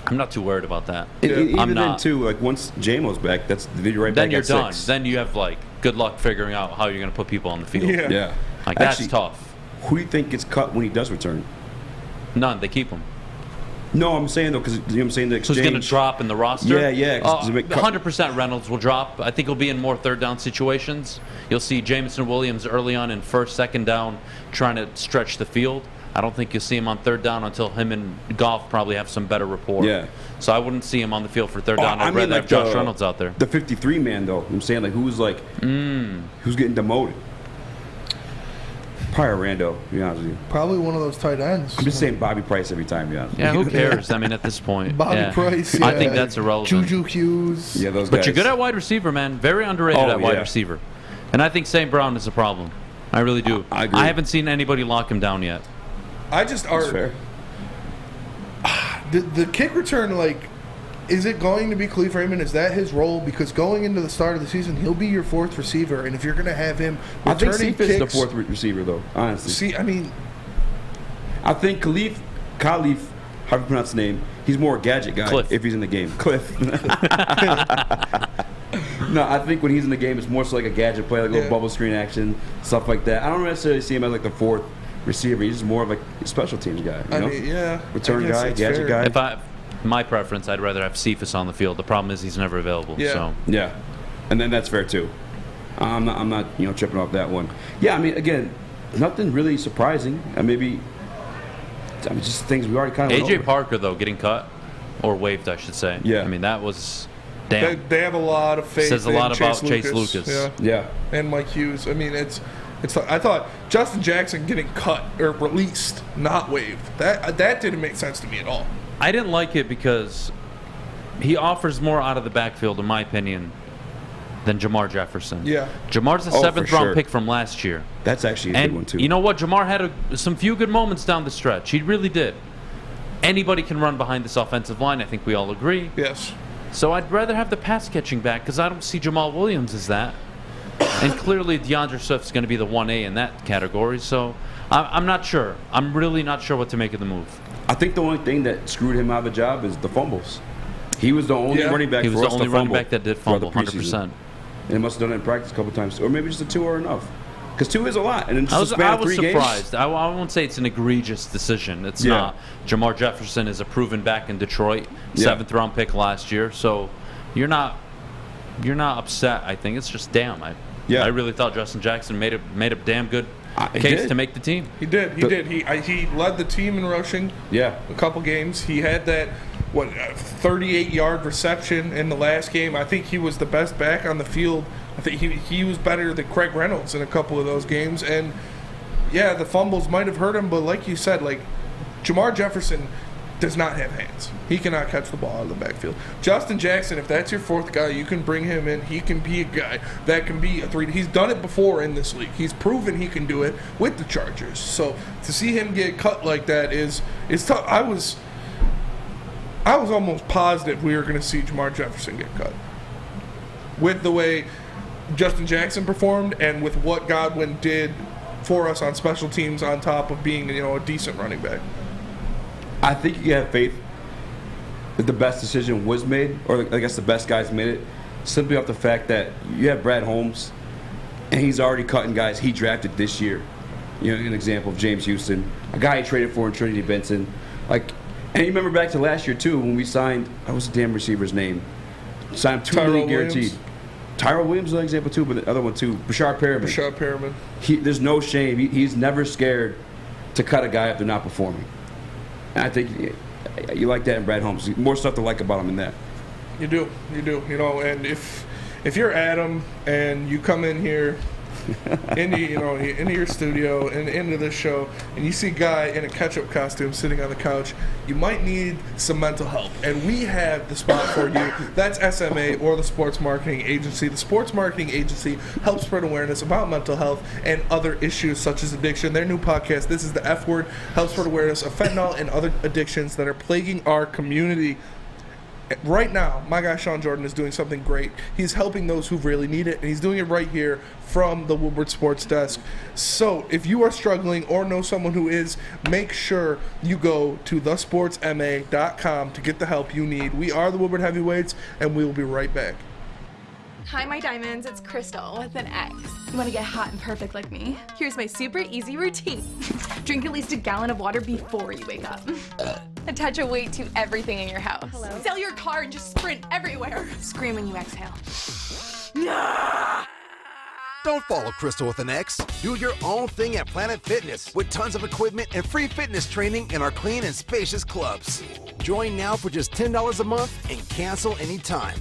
I'm not too worried about that. Even then, too, like once JMO's back, you're right then back you're at done. 6. Then you have like good luck figuring out how you're going to put people on the field. Yeah. Like Actually, that's tough. Who do you think gets cut when he does return? None. They keep him. No, I'm saying though, because you know what I'm saying, the exchange. So he's going to drop in the roster? Yeah. 100% Reynolds will drop. I think he'll be in more 3rd down situations. You'll see Jamison Williams early on in 1st, 2nd down trying to stretch the field. I don't think you'll see him on 3rd down until him and Goff probably have some better rapport. Yeah. So I wouldn't see him on the field for 3rd down. I'd rather have Josh Reynolds out there. The 53 man though, I'm saying like who's getting demoted? Probably Rando, to be honest with you. Probably one of those tight ends. I'm just saying Bobby Price every time, yeah. Yeah, who cares? I mean, at this point. Bobby Price, yeah. I think that's irrelevant. Juju Hughes. Yeah, those guys. But you're good at wide receiver, man. Very underrated at wide receiver. And I think St. Brown is a problem. I really do. I agree. I haven't seen anybody lock him down yet. That's fair. The kick return, like, is it going to be Khalif Raymond? Is that his role? Because going into the start of the season, he'll be your 4th receiver, and if you're going to have him I think returning Cephas is the kicks, 4th receiver, though. Honestly, I think Khalif, however you pronounce his name, he's more a gadget guy. Cliff. If he's in the game, Cliff. No, I think when he's in the game, it's more so like a gadget play, like a little bubble screen action, stuff like that. I don't necessarily see him as like the 4th receiver. He's just more of like a special teams guy. You know? I Return guess guy, that's gadget fair. guy. My preference, I'd rather have Cephas on the field. The problem is he's never available. Yeah. So. Yeah, and then that's fair too. I'm not tripping off that one. Yeah, I mean, again, nothing really surprising. Just things we already kind of AJ Parker though getting cut or waived, I should say. Yeah, I mean that was damn. They have a lot of faith. Says a in lot about Chase Lucas. Yeah. Yeah, and Mike Hughes. I mean, I thought Justin Jackson getting cut or released, not waived. That didn't make sense to me at all. I didn't like it because he offers more out of the backfield, in my opinion, than Jamar Jefferson. Yeah. Jamar's a seventh-round pick from last year. That's actually a good one, too. You know what? Jamar had some few good moments down the stretch. He really did. Anybody can run behind this offensive line. I think we all agree. Yes. So I'd rather have the pass catching back because I don't see Jamal Williams as that. And clearly DeAndre Swift's going to be the 1A in that category. So I'm not sure. I'm really not sure what to make of the move. I think the only thing that screwed him out of a job is the fumbles. He was the only running back he was for the us only to running fumble back that did fumble, 100%. And he must have done it in practice a couple times. Or maybe just the 2 are enough. Because 2 is a lot. And in just a span of 3 games. Surprised. I won't say it's an egregious decision. It's not. Jamar Jefferson is a proven back in Detroit, 7th-round pick last year. So you're not upset, I think. It's just damn. I really thought Justin Jackson made a damn good case to make the team. He did. He led the team in rushing. Yeah. A couple games. He had that 38-yard reception in the last game. I think he was the best back on the field. I think he was better than Craig Reynolds in a couple of those games. And yeah, the fumbles might have hurt him, but like you said, like Jamar Jefferson does not have hands. He cannot catch the ball out of the backfield. Justin Jackson, if that's your 4th guy, you can bring him in. He can be a guy that can be a 3. He's done it before in this league. He's proven he can do it with the Chargers. So to see him get cut like that is tough. I was almost positive we were going to see Jamar Jefferson get cut. With the way Justin Jackson performed and with what Godwin did for us on special teams on top of being, a decent running back. I think you have faith that the best decision was made, or I guess the best guys made it, simply off the fact that you have Brad Holmes, and he's already cutting guys he drafted this year. An example of James Houston, a guy he traded for in Trinity Benson. And you remember back to last year, too, when we signed, what was the damn receiver's name? Signed $2 million guaranteed. Tyrell Williams is an example, too, but the other one, too, Bashard Perriman. There's no shame. He's never scared to cut a guy if they're not performing. And I think you like that in Brad Holmes. More stuff to like about him than that. You do. And if you're Adham and you come in here into your studio and into this show and you see a guy in a ketchup costume sitting on the couch, you might need some mental help. And we have the spot for you. That's SMA, or the Sports Marketing Agency. The Sports Marketing Agency helps spread awareness about mental health and other issues such as addiction. Their new podcast, This is the F Word, helps spread awareness of fentanyl and other addictions that are plaguing our community. Right now, my guy Sean Jordan is doing something great. He's helping those who really need it, and he's doing it right here from the Woodward Sports Desk. So if you are struggling or know someone who is, make sure you go to thesportsma.com to get the help you need. We are the Woodward Heavyweights, and we will be right back. Hi, my diamonds. It's Crystal with an X. You want to get hot and perfect like me? Here's my super easy routine. Drink at least a gallon of water before you wake up. Attach a weight to everything in your house. Hello? Sell your car and just sprint everywhere. Scream when you exhale. Don't follow Crystal with an X. Do your own thing at Planet Fitness with tons of equipment and free fitness training in our clean and spacious clubs. Join now for just $10 a month and cancel anytime.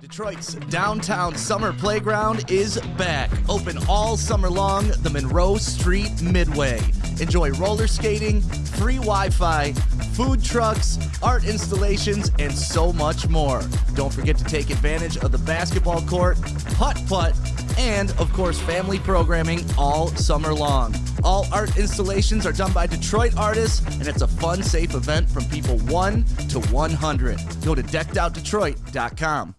Detroit's downtown summer playground is back. Open all summer long, the Monroe Street Midway. Enjoy roller skating, free Wi-Fi, food trucks, art installations, and so much more. Don't forget to take advantage of the basketball court, putt-putt, and, of course, family programming all summer long. All art installations are done by Detroit artists, and it's a fun, safe event from people 1 to 100. Go to deckedoutdetroit.com.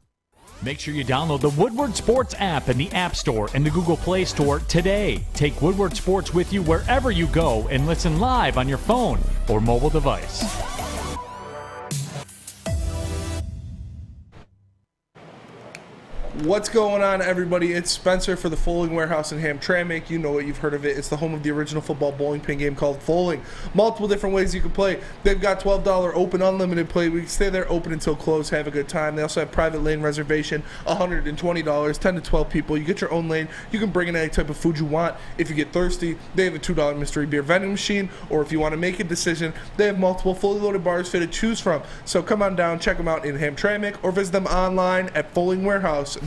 Make sure you download the Woodward Sports app in the App Store and the Google Play Store today. Take Woodward Sports with you wherever you go and listen live on your phone or mobile device. What's going on, everybody? It's Spencer for the Foaling Warehouse in Hamtramck. You know it. You've heard of it. It's the home of the original football bowling pin game called Foaling. Multiple different ways you can play. They've got $12 open unlimited play. We can stay there open until close. Have a good time. They also have private lane reservation, $120, 10 to 12 people. You get your own lane. You can bring in any type of food you want. If you get thirsty, they have a $2 mystery beer vending machine. Or if you want to make a decision, they have multiple fully loaded bars fit to choose from. So come on down, check them out in Hamtramck, or visit them online at foalingwarehouse.com.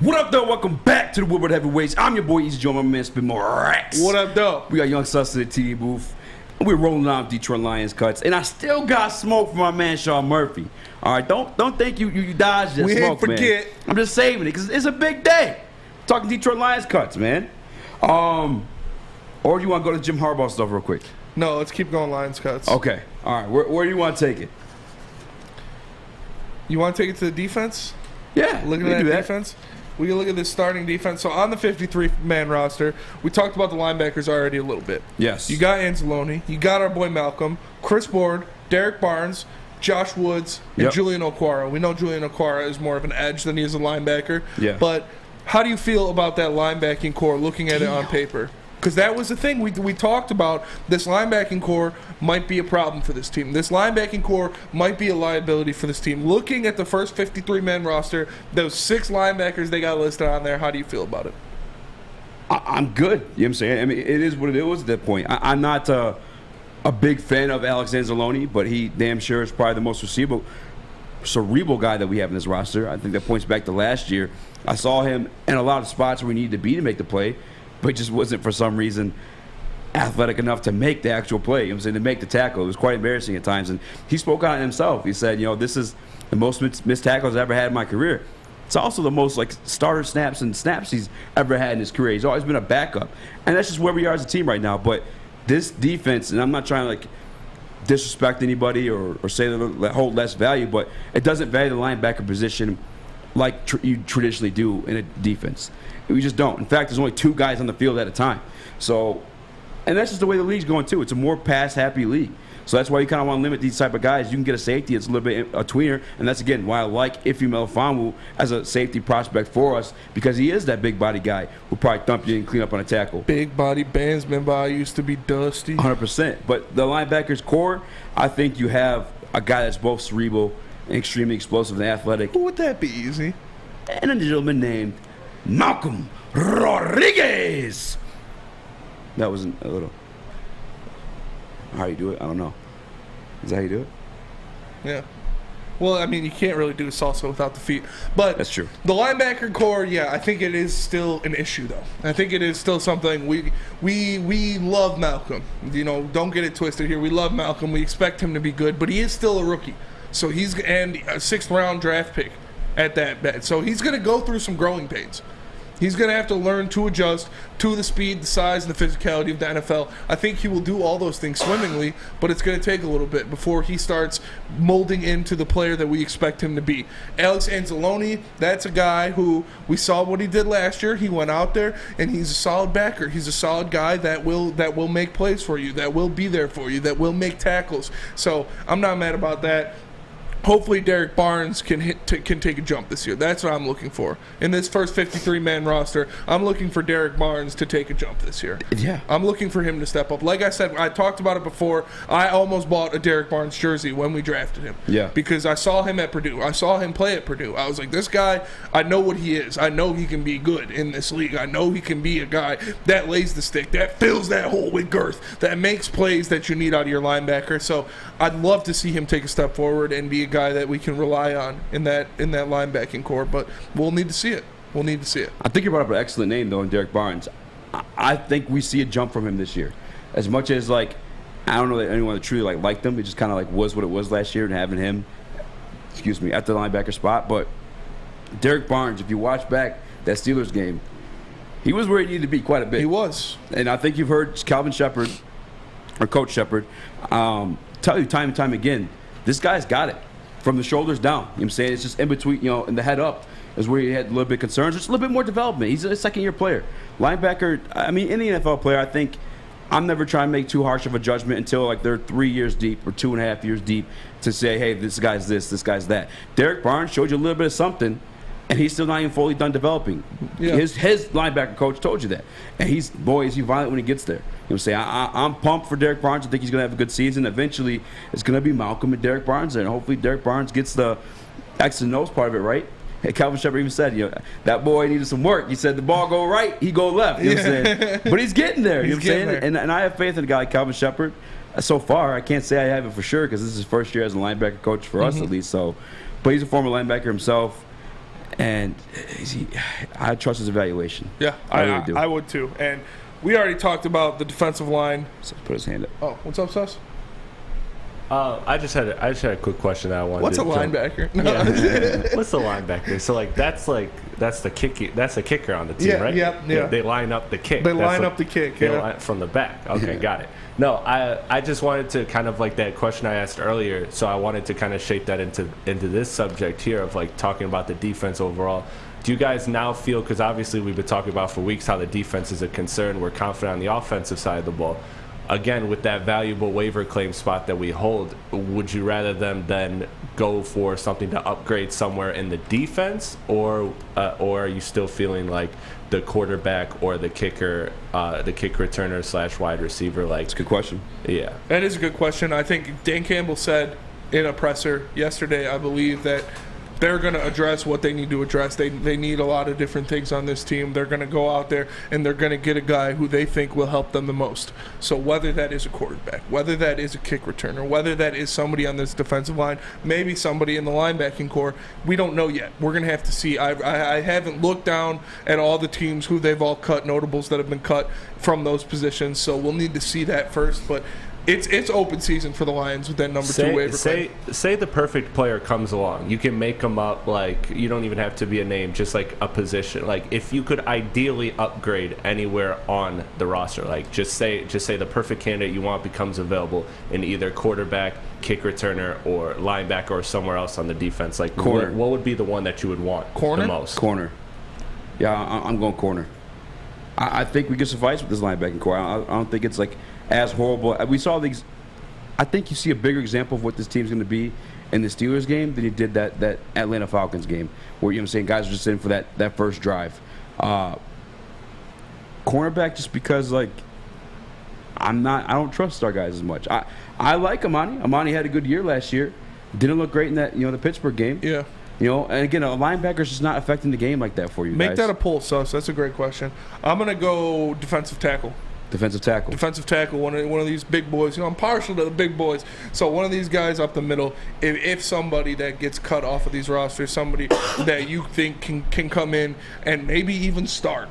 What up, though? Welcome back to the Woodward Heavyweights. I'm your boy, Eazy Joe, my man, Spin More Racks. What up, though? We got Young Sus in the TV booth. We're rolling on Detroit Lions cuts. And I still got smoke from my man, Sean Murphy. All right, don't think you dodged that we smoke, ain't forget. man. I'm just saving it because it's a big day. Talking Detroit Lions cuts, man. Or do you want to go to Jim Harbaugh stuff real quick? No, let's keep going Lions cuts. Okay. All right. Where do you want to take it? You want to take it to the defense? Yeah. Look at that defense. We can look at this starting defense. So on the 53-man roster, we talked about the linebackers already a little bit. Yes. You got Anzalone. You got our boy Malcolm, Chris Board, Derek Barnes, Josh Woods, and Julian Okwara. We know Julian Okwara is more of an edge than he is a linebacker. Yeah. But how do you feel about that linebacking core looking at it on paper? Because that was the thing we talked about. This linebacking core might be a problem for this team. This linebacking core might be a liability for this team. Looking at the first 53-man roster, those 6 linebackers they got listed on there, how do you feel about it? I'm good. You know what I'm saying? I mean, it is what it was at that point. I'm not a big fan of Alex Anzalone, but he damn sure is probably the most cerebral guy that we have in this roster. I think that points back to last year. I saw him in a lot of spots where we needed to be to make the play, but just wasn't for some reason athletic enough to make the actual play. You know what I'm saying? To make the tackle. It was quite embarrassing at times. And he spoke out himself. He said, this is the most missed tackles I've ever had in my career. It's also the most starter snaps he's ever had in his career. He's always been a backup. And that's just where we are as a team right now. But this defense, and I'm not trying to disrespect anybody or say that hold less value, but it doesn't value the linebacker position like you traditionally do in a defense. We just don't. In fact, there's only 2 guys on the field at a time. So, and that's just the way the league's going too. It's a more pass-happy league. So that's why you kind of want to limit these type of guys. You can get a safety that's a little bit a tweener, and that's, again, why I like Ife Melifonwu as a safety prospect for us, because he is that big-body guy who probably thump you and clean up on a tackle. Big-body bandsman by used to be dusty. 100%. But the linebackers core, I think you have a guy that's both cerebral and extremely explosive and athletic. Who would that be, Eazy? And a gentleman named Malcolm Rodriguez. That wasn't a little. How you do it? I don't know. Is that how you do it? Yeah. Well, I mean, you can't really do salsa without the feet. But that's true. The linebacker core, yeah, I think it is still an issue, though. I think it is still something we love Malcolm. Don't get it twisted here. We love Malcolm. We expect him to be good, but he is still a rookie. So he's and a 6th-round draft pick at that. So he's going to go through some growing pains. He's going to have to learn to adjust to the speed, the size, and the physicality of the NFL. I think he will do all those things swimmingly, but it's going to take a little bit before he starts molding into the player that we expect him to be. Alex Anzalone, that's a guy who we saw what he did last year. He went out there, and he's a solid backer. He's a solid guy that will make plays for you, that will be there for you, that will make tackles. So I'm not mad about that. Hopefully Derek Barnes can take a jump this year. That's what I'm looking for. In this first 53-man roster, I'm looking for Derek Barnes to take a jump this year. Yeah. I'm looking for him to step up. Like I said, I talked about it before. I almost bought a Derek Barnes jersey when we drafted him. Yeah. Because I saw him at Purdue. I saw him play at Purdue. I was like, this guy, I know what he is. I know he can be good in this league. I know he can be a guy that lays the stick, that fills that hole with girth, that makes plays that you need out of your linebacker. So I'd love to see him take a step forward and be a guy that we can rely on in that linebacking core, but we'll need to see it. I think you brought up an excellent name, though, in Derek Barnes. I think we see a jump from him this year. As much as, I don't know that anyone that truly liked him. It just kind of was what it was last year and having him, at the linebacker spot. But Derek Barnes, if you watch back that Steelers game, he was where he needed to be quite a bit. He was. And I think you've heard Calvin Shepard, or Coach Shepard, tell you time and time again, this guy's got it. From the shoulders down. You know what I'm saying? It's just in between, and the head up is where he had a little bit of concerns. Just a little bit more development. He's a second-year player. Linebacker, any NFL player, I think I'm never trying to make too harsh of a judgment until they're 3 years deep or 2.5 years deep to say, hey, this guy's this guy's that. Derek Barnes showed you a little bit of something, and he's still not even fully done developing. Yeah. His linebacker coach told you that. And is he violent when he gets there. You know what I'm saying? I'm pumped for Derek Barnes. I think he's going to have a good season. Eventually, it's going to be Malcolm and Derek Barnes there, and hopefully Derek Barnes gets the X and O's part of it right. Hey, Calvin Shepard even said, that boy needed some work. He said the ball go right, he go left. You know what I'm saying? But he's getting there. You know what I'm saying? And I have faith in a guy like Calvin Shepard. So far, I can't say I have it for sure because this is his first year as a linebacker coach for us at least. So, but he's a former linebacker himself. And I trust his evaluation. Yeah, I really do. I would too. And we already talked about the defensive line. So put his hand up. Oh, what's up, Sus? I just had a quick question that I wanted. What's a linebacker? Yeah. What's the linebacker? So that's the kicker on the team, right? Yeah. They line up the kick. They line up the kick. Yeah. From the back. Okay, got it. No, I just wanted to kind of like that question I asked earlier. So I wanted to kind of shape that into this subject here of like talking about the defense overall. Do you guys now feel, because obviously we've been talking about for weeks how the defense is a concern. We're confident on the offensive side of the ball. Again, with that valuable waiver claim spot that we hold, would you rather them then go for something to upgrade somewhere in the defense, or are you still feeling like the quarterback or the kicker, the kick returner / wide receiver? Like, it's a good question. Yeah, that is a good question. I think Dan Campbell said in a presser yesterday, I believe, that they're going to address what they need to address. They need a lot of different things on this team. They're going to go out there and they're going to get a guy who they think will help them the most. So whether that is a quarterback, whether that is a kick returner, whether that is somebody on this defensive line, maybe somebody in the linebacking core, we don't know yet. We're going to have to see. I haven't looked down at all the teams who they've all cut, notables that have been cut from those positions. So we'll need to see that first. But it's open season for the Lions with that number 2 waiver claim. Say the perfect player comes along. You can make them up, like, you don't even have to be a name, just like a position. Like, if you could ideally upgrade anywhere on the roster, like just say the perfect candidate you want becomes available in either quarterback, kick returner, or linebacker, or somewhere else on the defense. Like, corner. What would be the one that you would want the most? Corner. Yeah, I'm going corner. I think we can suffice with this linebacking core. I don't think it's like as horrible. We saw these. I think you see a bigger example of what this team's going to be in the Steelers game than you did that Atlanta Falcons game, where, you know what I'm saying, guys are just in for that first drive. Cornerback, just because, like, I don't trust our guys as much. I like Amani. Amani had a good year last year. Didn't look great in that, the Pittsburgh game. Yeah. And again, a linebacker's just not affecting the game like that for you. Make guys. that a poll, Sus. That's a great question. I'm going to go defensive tackle. Defensive tackle, one of these big boys. I'm partial to the big boys. So one of these guys up the middle, if somebody that gets cut off of these rosters, somebody that you think can come in and maybe even start,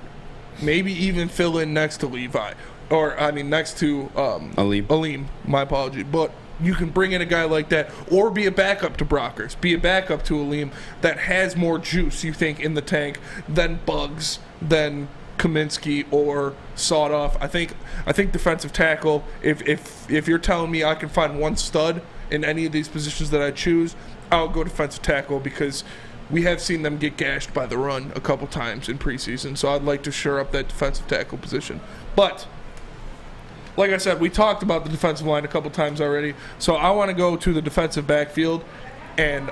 maybe even fill in next to Levi, next to Aleem. My apology, but you can bring in a guy like that, or be a backup to Brockers, be a backup to Aleem that has more juice, you think, in the tank than Bugs, than Kaminsky or Sawed Off. I think defensive tackle, if you're telling me I can find one stud in any of these positions that I choose, I'll go defensive tackle, because we have seen them get gashed by the run a couple times in preseason. So I'd like to shore up that defensive tackle position. But like I said, we talked about the defensive line a couple times already. So I want to go to the defensive backfield, and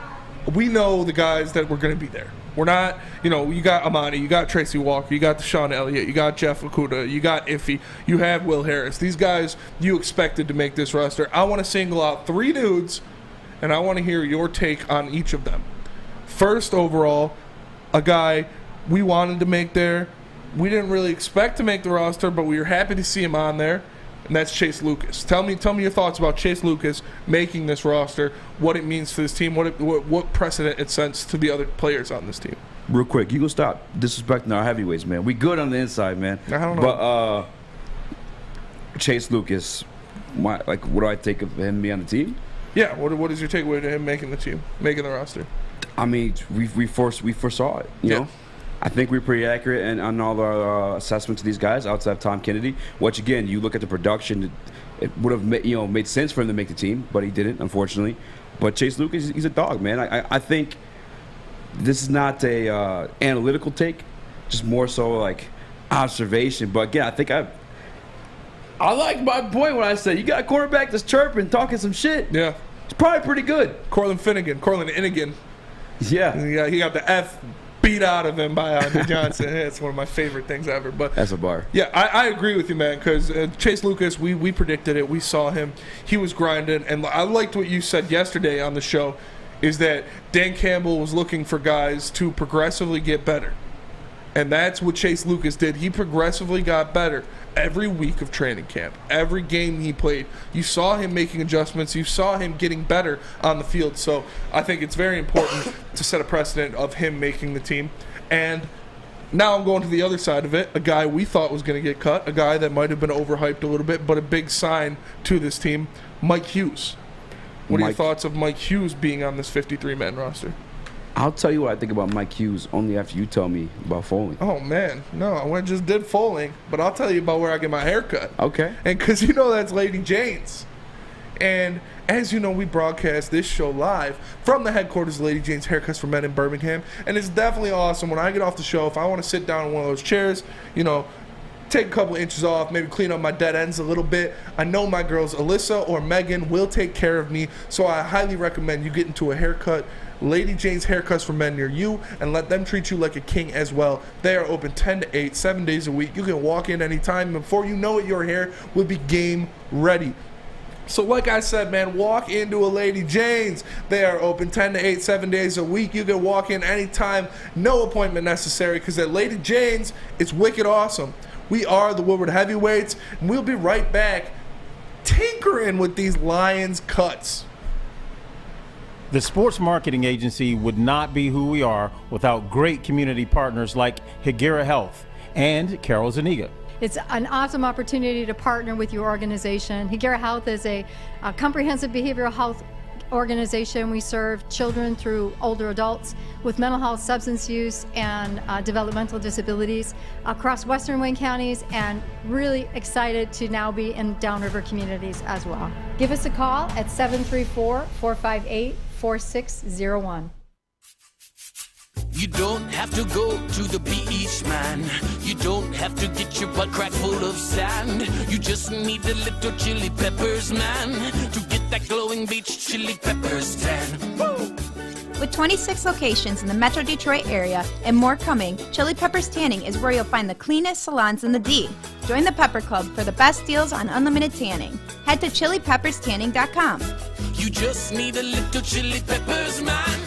we know the guys that were going to be there. We're not, you got Amani, you got Tracy Walker, you got Deshaun Elliott, you got Jeff Okudah, you got Iffy, you have Will Harris. These guys you expected to make this roster. I want to single out 3 dudes, and I want to hear your take on each of them. First, overall, a guy we wanted to make there. We didn't really expect to make the roster, but we were happy to see him on there. And that's Chase Lucas. Tell me your thoughts about Chase Lucas making this roster, what it means to this team, what precedent it sets to the other players on this team. Real quick, you gonna stop disrespecting our heavyweights, man. We good on the inside, man. I don't But know. Chase Lucas, what do I take of him being on the team? Yeah, what is your takeaway to him making the team, making the roster? I mean, we foresaw it, you know? I think we're pretty accurate on all our assessments of these guys outside of Tom Kennedy, which, again, you look at the production, it would have made sense for him to make the team, but he didn't, unfortunately. But Chase Lucas, he's a dog, man. I think this is not a analytical take, just more so like observation. But, again, I think I like my point when I said you got a quarterback that's chirping, talking some shit. Yeah. It's probably pretty good. Cortland Finnegan. Yeah. He got the F beat out of him by Andre Johnson. It's one of my favorite things ever. But that's a bar. Yeah, I agree with you, man, because Chase Lucas, we predicted it. We saw him. He was grinding. And I liked what you said yesterday on the show, is that Dan Campbell was looking for guys to progressively get better. And that's what Chase Lucas did. He progressively got better every week of training camp. Every game he played, you saw him making adjustments. You saw him getting better on the field. So I think it's very important to set a precedent of him making the team. And now I'm going to the other side of it. A guy we thought was going to get cut, a guy that might have been overhyped a little bit, but a big sign to this team, Mike Hughes. What are your thoughts of Mike Hughes being on this 53-man roster? I'll tell you what I think about Mike Hughes only after you tell me about Foley. Oh, man. No, I just did Foley, but I'll tell you about where I get my hair cut. Okay. And because you know that's Lady Jane's. And as you know, we broadcast this show live from the headquarters of Lady Jane's Haircuts for Men in Birmingham. And it's definitely awesome when I get off the show, if I want to sit down in one of those chairs, you know, take a couple inches off, maybe clean up my dead ends a little bit. I know my girls, Alyssa or Megan, will take care of me. So I highly recommend you get into a haircut. Lady Jane's Haircuts for Men near you, and let them treat you like a king as well. They are open 10 to 8, 7 days a week. You can walk in anytime. Before you know it, your hair will be game ready. So like I said, man, walk into a Lady Jane's. They are open 10 to 8, 7 days a week. You can walk in anytime, no appointment necessary, because at Lady Jane's, it's wicked awesome. We are the Woodward Heavyweights, and we'll be right back tinkering with these Lions cuts. The sports marketing agency would not be who we are without great community partners like Higuera Health and Carol Zuniga. It's an awesome opportunity to partner with your organization. Higuera Health is a comprehensive behavioral health organization. We serve children through older adults with mental health, substance use, and developmental disabilities across Western Wayne counties, and really excited to now be in downriver communities as well. Give us a call at 734-458-4601. You don't have to go to the beach, man. You don't have to get your butt crack full of sand. You just need a little chili peppers, man, to get that glowing beach chili peppers tan. Woo! With 26 locations in the Metro Detroit area and more coming, Chili Peppers Tanning is where you'll find the cleanest salons in the D. Join the Pepper Club for the best deals on unlimited tanning. Head to chilipepperstanning.com. You just need a little chili peppers, man.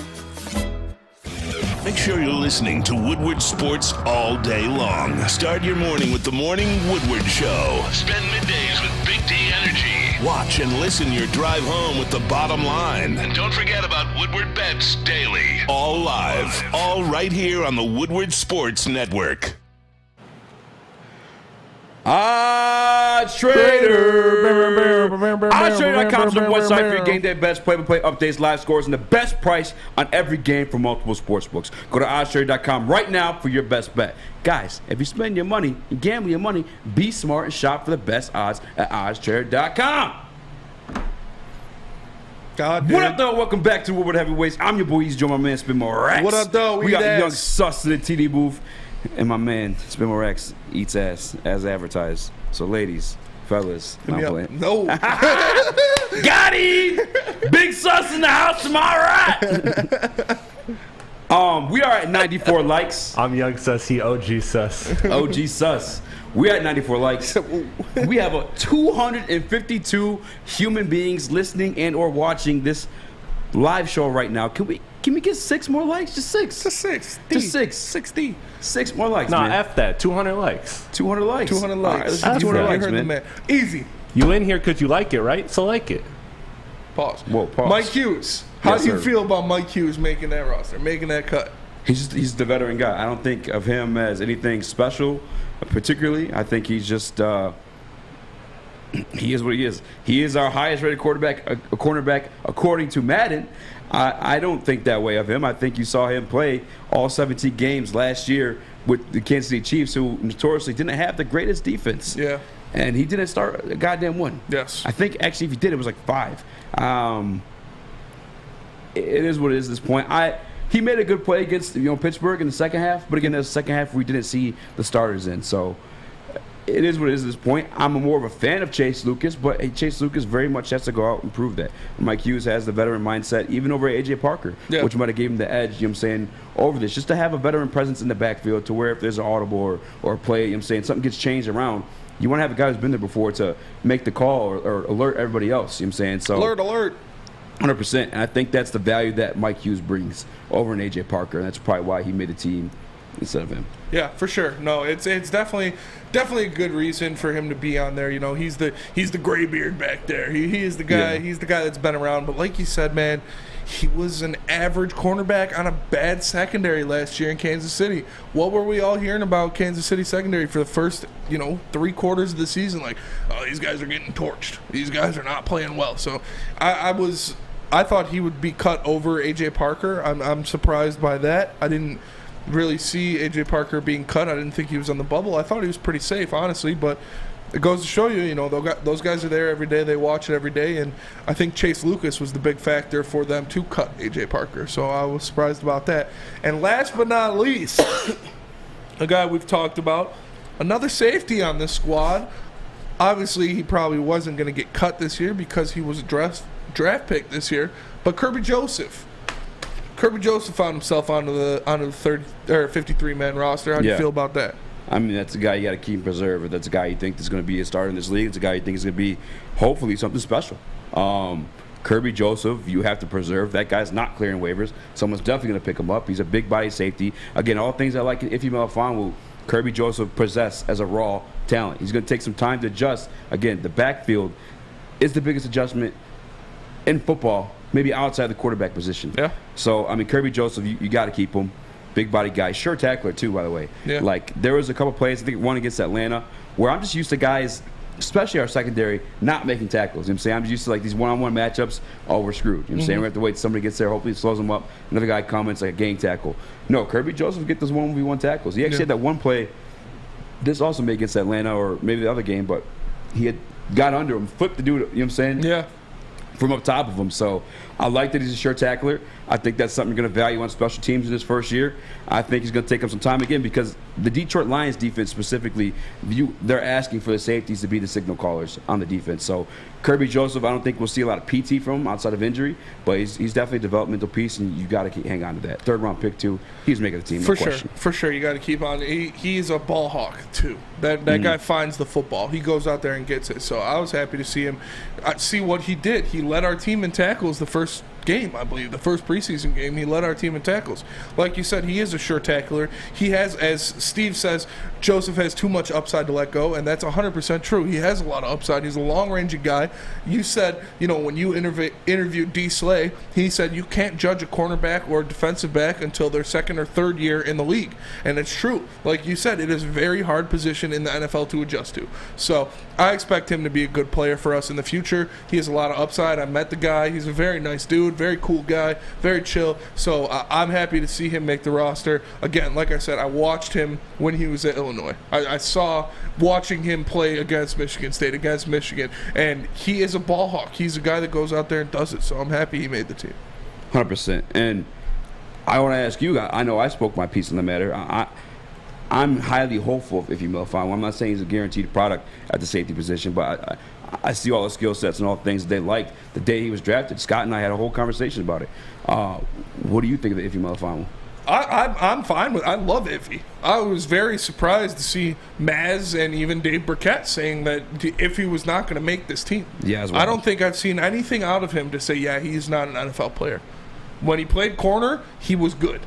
Make sure you're listening to Woodward Sports all day long. Start your morning with the Morning Woodward Show. Spend middays with Big D Energy. Watch and listen your drive home with the Bottom Line. And don't forget about Woodward Bets Daily. All live, all right here on the Woodward Sports Network. OddsTrader. OddsTrader.com is the website for your game day bets, play-by-play updates, live scores, and the best price on every game from multiple sportsbooks. Go to OddsTrader.com right now for your best bet. Guys, if you spend your money, you gamble your money, be smart and shop for the best odds at OddsTrader.com. What up, though? Welcome back to Woodward Heavyweights. I'm your boy, Eazy, join my man, Spin More Rex. What up, though? We got Young Sus in the TD booth. And my man, Spin More Rex, eats ass as advertised. So, ladies, fellas, I'm playing. No. Got him! Big Sus in the house, am I right? We are at 94 likes. I'm Young Sus, he OG Sus. OG Sus. We're at 94 likes. We have 252 human beings listening and or watching this live show right now. Can we get 6 more likes? Just 6. Just 6. Just 6. 60. 6 more likes, Nah, man. F that. 200 likes. 200 likes. 200 likes. All right, let's get 200 likes, likes, man. Easy. You in here because you like it, right? So like it. Pause. Whoa, pause. Mike Hughes. How Yes, do you sir. feel about Mike Hughes making that roster, making that cut? He's the veteran guy. I don't think of him as anything special, particularly. I think he's just he is what he is. He is our highest rated cornerback according to Madden. I don't think that way of him. I think you saw him play all 17 games last year with the Kansas City Chiefs, who notoriously didn't have the greatest defense. Yeah. And he didn't start a goddamn one. Yes. I think actually if he did, it was like 5. It is what it is at this point. He made a good play against Pittsburgh in the second half, but again, the second half we didn't see the starters in. So it is what it is at this point. I'm more of a fan of Chase Lucas, but Chase Lucas very much has to go out and prove that. Mike Hughes has the veteran mindset, even over A.J. Parker, which might have gave him the edge, over this. Just to have a veteran presence in the backfield to where if there's an audible or a play, something gets changed around, you want to have a guy who's been there before to make the call or alert everybody else, So Alert. 100%. And I think that's the value that Mike Hughes brings over an A.J. Parker, and that's probably why he made the team instead of him. Yeah, for sure. No, it's definitely a good reason for him to be on there. You know, he's the graybeard back there. He is the guy. Yeah. He's the guy that's been around. But like you said, man, he was an average cornerback on a bad secondary last year in Kansas City. What were we all hearing about Kansas City secondary for the first 3 quarters of the season? Like, oh, these guys are getting torched. These guys are not playing well. So I thought he would be cut over A.J. Parker. I'm surprised by that. I didn't really see A.J. Parker being cut. I didn't think he was on the bubble. I thought he was pretty safe, honestly, but it goes to show you, those guys are there every day. They watch it every day, and I think Chase Lucas was the big factor for them to cut A.J. Parker, so I was surprised about that. And last but not least, a guy we've talked about, another safety on this squad. Obviously, he probably wasn't going to get cut this year because he was a draft pick this year, but Kirby Joseph found himself onto the 53-man roster. How do you feel about that? I mean, that's a guy you got to keep and preserve. That's a guy you think is going to be a starter in this league. It's a guy you think is going to be, hopefully, something special. Kirby Joseph, you have to preserve. That guy's not clearing waivers. Someone's definitely going to pick him up. He's a big body safety. Again, all things I like Ife Melifonwu, Kirby Joseph possess as a raw talent. He's going to take some time to adjust. Again, the backfield is the biggest adjustment in football, maybe outside the quarterback position. Yeah. So, I mean, Kirby Joseph, you got to keep him. Big body guy. Sure tackler, too, by the way. Yeah. Like, there was a couple plays, I think one against Atlanta, where I'm just used to guys, especially our secondary, not making tackles. You know what I'm saying? I'm just used to, like, these one-on-one matchups. Oh, we're screwed. You know what I'm saying? We have to wait till somebody gets there. Hopefully it slows them up. Another guy comments, like a gang tackle. No, Kirby Joseph get those 1v1 tackles. He actually had that one play. This also may against Atlanta or maybe the other game, but he had got under him, flipped the dude, you know what I'm saying? Yeah. From up top of him. So I like that he's a sure tackler. I think that's something you're going to value on special teams in his first year. I think he's going to take him some time again because the Detroit Lions defense specifically, they're asking for the safeties to be the signal callers on the defense. So Kirby Joseph, I don't think we'll see a lot of PT from him outside of injury, but he's definitely a developmental piece, and you got to hang on to that. 3rd-round pick, too. He's making the team. For sure. You got to keep on. He's a ball hawk, too. That guy finds the football. He goes out there and gets it. So I was happy to see him, see what he did. He led our team in tackles the first game, I believe, the first preseason game. He led our team in tackles. Like you said, he is a sure tackler. He has, as Steve says, Joseph has too much upside to let go, and that's 100% true. He has a lot of upside. He's a long-range guy. You said, when you interviewed D. Slay, he said you can't judge a cornerback or a defensive back until their 2nd or 3rd year in the league, and it's true. Like you said, it is a very hard position in the NFL to adjust to. So I expect him to be a good player for us in the future. He has a lot of upside. I met the guy. He's a very nice dude, very cool guy, very chill. So I'm happy to see him make the roster. Again, like I said, I watched him when he was at Illinois. I saw watching him play against Michigan State, against Michigan, and he is a ball hawk. He's a guy that goes out there and does it, so I'm happy he made the team. 100%. And I want to ask you, I know I spoke my piece on the matter. I'm highly hopeful of Ife Melifonwu. I'm not saying he's a guaranteed product at the safety position, but I see all the skill sets and all the things that they liked the day he was drafted. Scott and I had a whole conversation about it. What do you think of Ife Melifonwu? I'm fine with it. I love Iffy. I was very surprised to see Maz and even Dave Burkett saying that Iffy was not going to make this team. Yeah, as well. I don't think I've seen anything out of him to say, yeah, he's not an NFL player. When he played corner, he was good.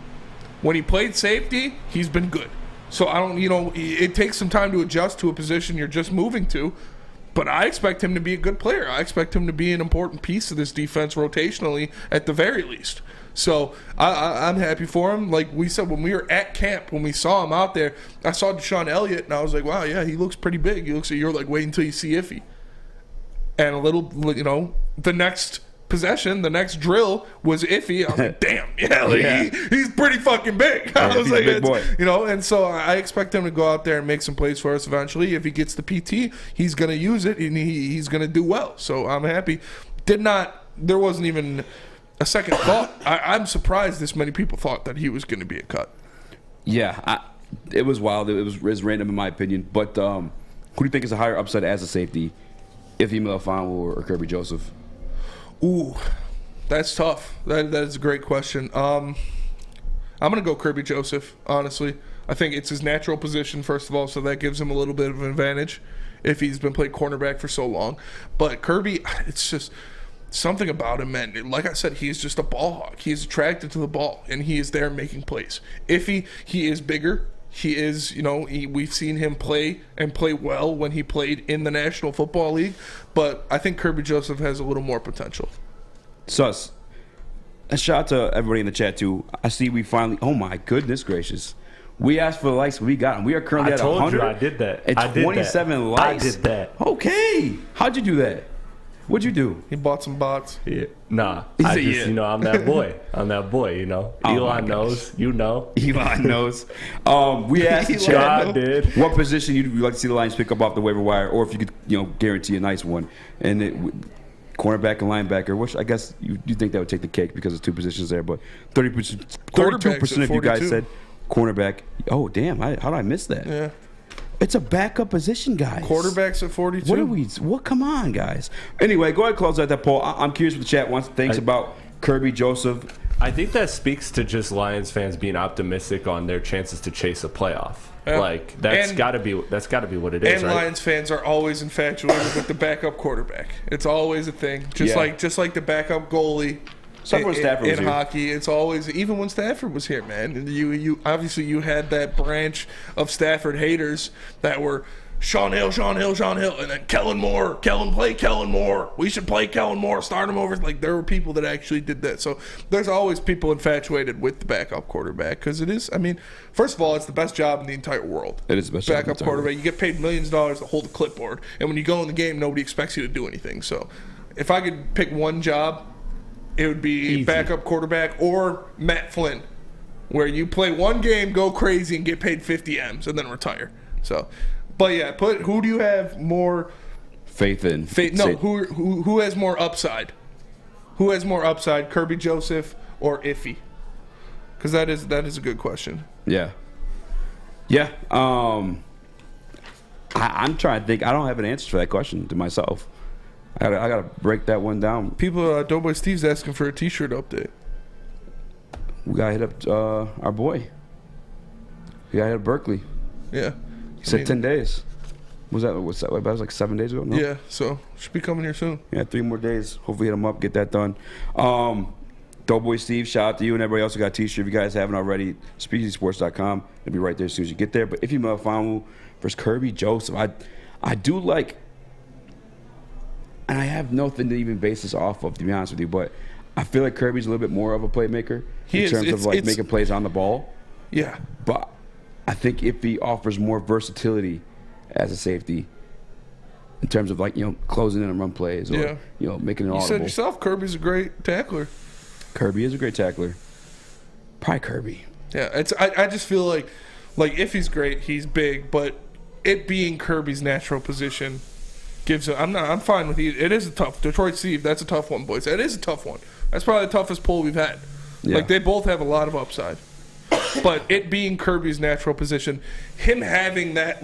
When he played safety, he's been good. So I don't, it takes some time to adjust to a position you're just moving to. But I expect him to be a good player. I expect him to be an important piece of this defense rotationally at the very least. So I'm happy for him. Like we said, when we were at camp, when we saw him out there, I saw Deshaun Elliott, and I was like, wow, yeah, he looks pretty big. He looks like you're like, wait until you see Iffy. And a little, the next possession, the next drill was Iffy. I was like, damn, he's pretty fucking big. I was like, big boy. And so I expect him to go out there and make some plays for us eventually. If he gets the PT, he's going to use it, and he's going to do well. So I'm happy. There wasn't even a second thought. I'm surprised this many people thought that he was going to be a cut. Yeah, it was wild. It was random in my opinion. But who do you think is a higher upside as a safety, Ife Melifonwu or Kirby Joseph? Ooh, that's tough. That is a great question. I'm going to go Kirby Joseph, honestly. I think it's his natural position, first of all, so that gives him a little bit of an advantage if he's been playing cornerback for so long. But Kirby, it's just something about him, man. Like I said, he's just a ball hawk. He is attracted to the ball, and he is there making plays. If he is bigger, he is, we've seen him play and play well when he played in the National Football League, but I think Kirby Joseph has a little more potential. Sus. And shout out to everybody in the chat, too. I see we finally, oh my goodness gracious. We asked for the likes, we got them. We are currently at 100. I did that. At 27 likes. I did that. Okay. How'd you do that? What'd you do? He bought some bots. Yeah. Nah. He I said, just, yeah. I'm that boy. Elon knows. Elon knows. We asked the chat what position you'd like to see the Lions pick up off the waiver wire, or if you could, guarantee a nice one. And cornerback and linebacker, which I guess you think that would take the cake because there's two positions there, but 32% of you guys said cornerback. Oh, damn. How did I miss that? Yeah. It's a backup position, guys. Quarterbacks at 42. What are we? What? Come on, guys. Anyway, go ahead and close out that poll. I'm curious what the chat wants. Thinks about Kirby Joseph. I think that speaks to just Lions fans being optimistic on their chances to chase a playoff. Yeah. Like that's got to be what it is. And right? Lions fans are always infatuated with the backup quarterback. It's always a thing. Just like the backup goalie. In hockey, it's always, even when Stafford was here, man. You obviously you had that branch of Stafford haters that were Sean Hill, and then Kellen Moore. Play Kellen Moore. We should play Kellen Moore. Start him over. Like, there were people that actually did that. So there's always people infatuated with the backup quarterback because it is. I mean, first of all, it's the best job in the entire world. It is the best backup quarterback. You get paid millions of dollars to hold a clipboard, and when you go in the game, nobody expects you to do anything. So if I could pick one job, it would be Easy. Backup quarterback or Matt Flynn, where you play one game, go crazy, and get paid 50 M's, and then retire. So, but yeah, who do you have more faith in? No, who has more upside? Who has more upside, Kirby Joseph or Iffy? Because that is a good question. Yeah. I'm trying to think. I don't have an answer for that question to myself. I gotta break that one down. People, Doughboy Steve's asking for a T-shirt update. We gotta hit up our boy. We gotta hit up Berkeley. Yeah. He said 10 days. What's that? That was like 7 days ago? No? Yeah, so should be coming here soon. Yeah, 3 more days. Hopefully hit him up, get that done. Doughboy Steve, shout out to you and everybody else who got a T-shirt. If you guys haven't already, speakeasysports.com. It'll be right there as soon as you get there. But if you final versus Kirby Joseph, I do like. And I have nothing to even base this off of, to be honest with you, but I feel like Kirby's a little bit more of a playmaker in terms of making plays on the ball. Yeah. But I think if he offers more versatility as a safety in terms of closing in and run plays or making it audible. You said yourself, Kirby's a great tackler. Kirby is a great tackler. Probably Kirby. Yeah, I just feel like if he's great, he's big, but it being Kirby's natural position gives it. I'm fine with it. It is a tough Detroit Steve. That's a tough one, boys. That is a tough one. That's probably the toughest pull we've had. Yeah. They both have a lot of upside, but it being Kirby's natural position, him having that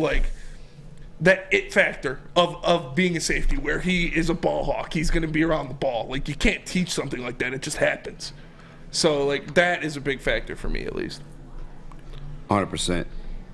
it factor of being a safety where he is a ball hawk. He's going to be around the ball. You can't teach something like that. It just happens. So that is a big factor for me, at least. 100%.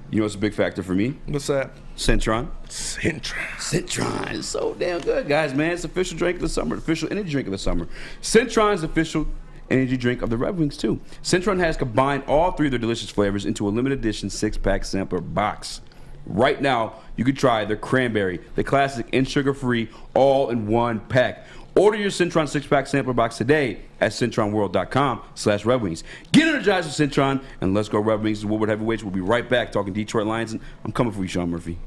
You know what's a big factor for me? What's that? Centron. Centron is so damn good, guys, man. It's the official drink of the summer, official energy drink of the summer. Centron is the official energy drink of the Red Wings, too. Centron has combined all 3 of their delicious flavors into a limited edition 6-pack sampler box. Right now, you can try the cranberry, the classic and sugar-free, all-in-one pack. Order your Centron 6-pack sampler box today at CentronWorld.com/Red Wings. Get energized with Centron, and let's go Red Wings. The Woodward Heavyweights. We'll be right back talking Detroit Lions, and I'm coming for you, Sean Murphy.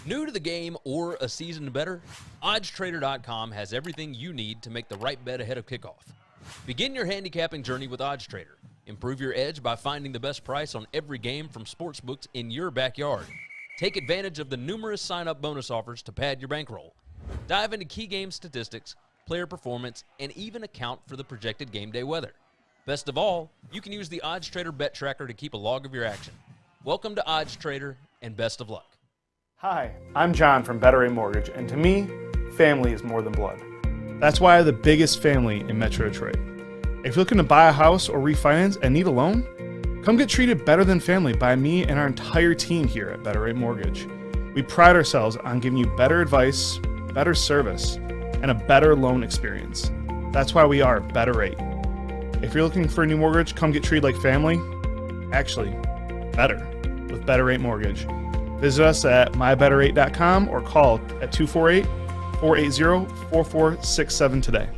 New to the game or a season better? OddsTrader.com has everything you need to make the right bet ahead of kickoff. Begin your handicapping journey with OddsTrader. Improve your edge by finding the best price on every game from sportsbooks in your backyard. Take advantage of the numerous sign-up bonus offers to pad your bankroll. Dive into key game statistics, player performance, and even account for the projected game day weather. Best of all, you can use the OddsTrader bet tracker to keep a log of your action. Welcome to OddsTrader, and best of luck. Hi, I'm John from Better Rate Mortgage, and to me, family is more than blood. That's why I have the biggest family in Metro Detroit. If you're looking to buy a house or refinance and need a loan, come get treated better than family by me and our entire team here at Better Rate Mortgage. We pride ourselves on giving you better advice, better service, and a better loan experience. That's why we are Better Rate. If you're looking for a new mortgage, come get treated like family. Actually, better with Better Rate Mortgage. Visit us at mybetterrate.com or call at 248-480-4467 today.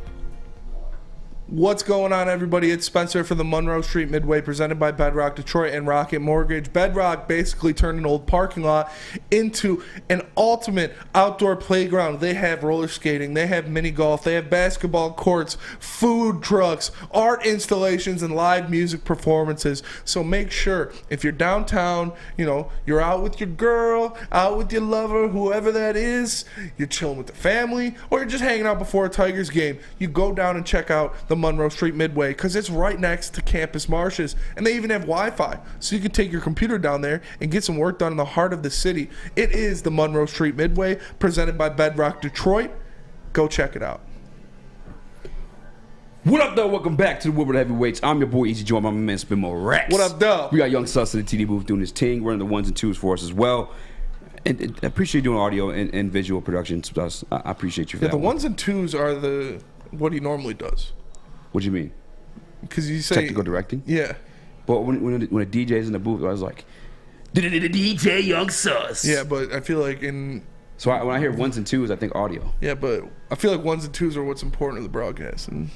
What's going on, everybody? It's Spencer for the Monroe Street Midway, presented by Bedrock Detroit and Rocket Mortgage. Bedrock basically turned an old parking lot into an ultimate outdoor playground. They have roller skating, they have mini golf, they have basketball courts, food trucks, art installations, and live music performances. So make sure, if you're downtown, you're out with your girl, out with your lover, whoever that is, you're chilling with the family, or you're just hanging out before a Tigers game, you go down and check out the Monroe Street Midway, because it's right next to Campus Marshes, and they even have Wi-Fi, so you can take your computer down there and get some work done in the heart of the city. It is the Monroe Street Midway, presented by Bedrock Detroit. Go check it out. What up, though? Welcome back to the Woodward Heavyweights. I'm your boy Eazy, joined by my man Spin More Rex. What up, though? We got Young Sus in the TD booth doing his thing, running the ones and twos for us as well. And I appreciate you doing audio and visual productions with us. I appreciate you for that. The ones and twos are what he normally does. What do you mean? Because you say technical directing. Yeah. But when a DJ's in the booth, I was like, DJ Young Sus. Yeah, but I feel like So when I hear ones and twos, I think audio. Yeah, but I feel like ones and twos are what's important to the broadcast, and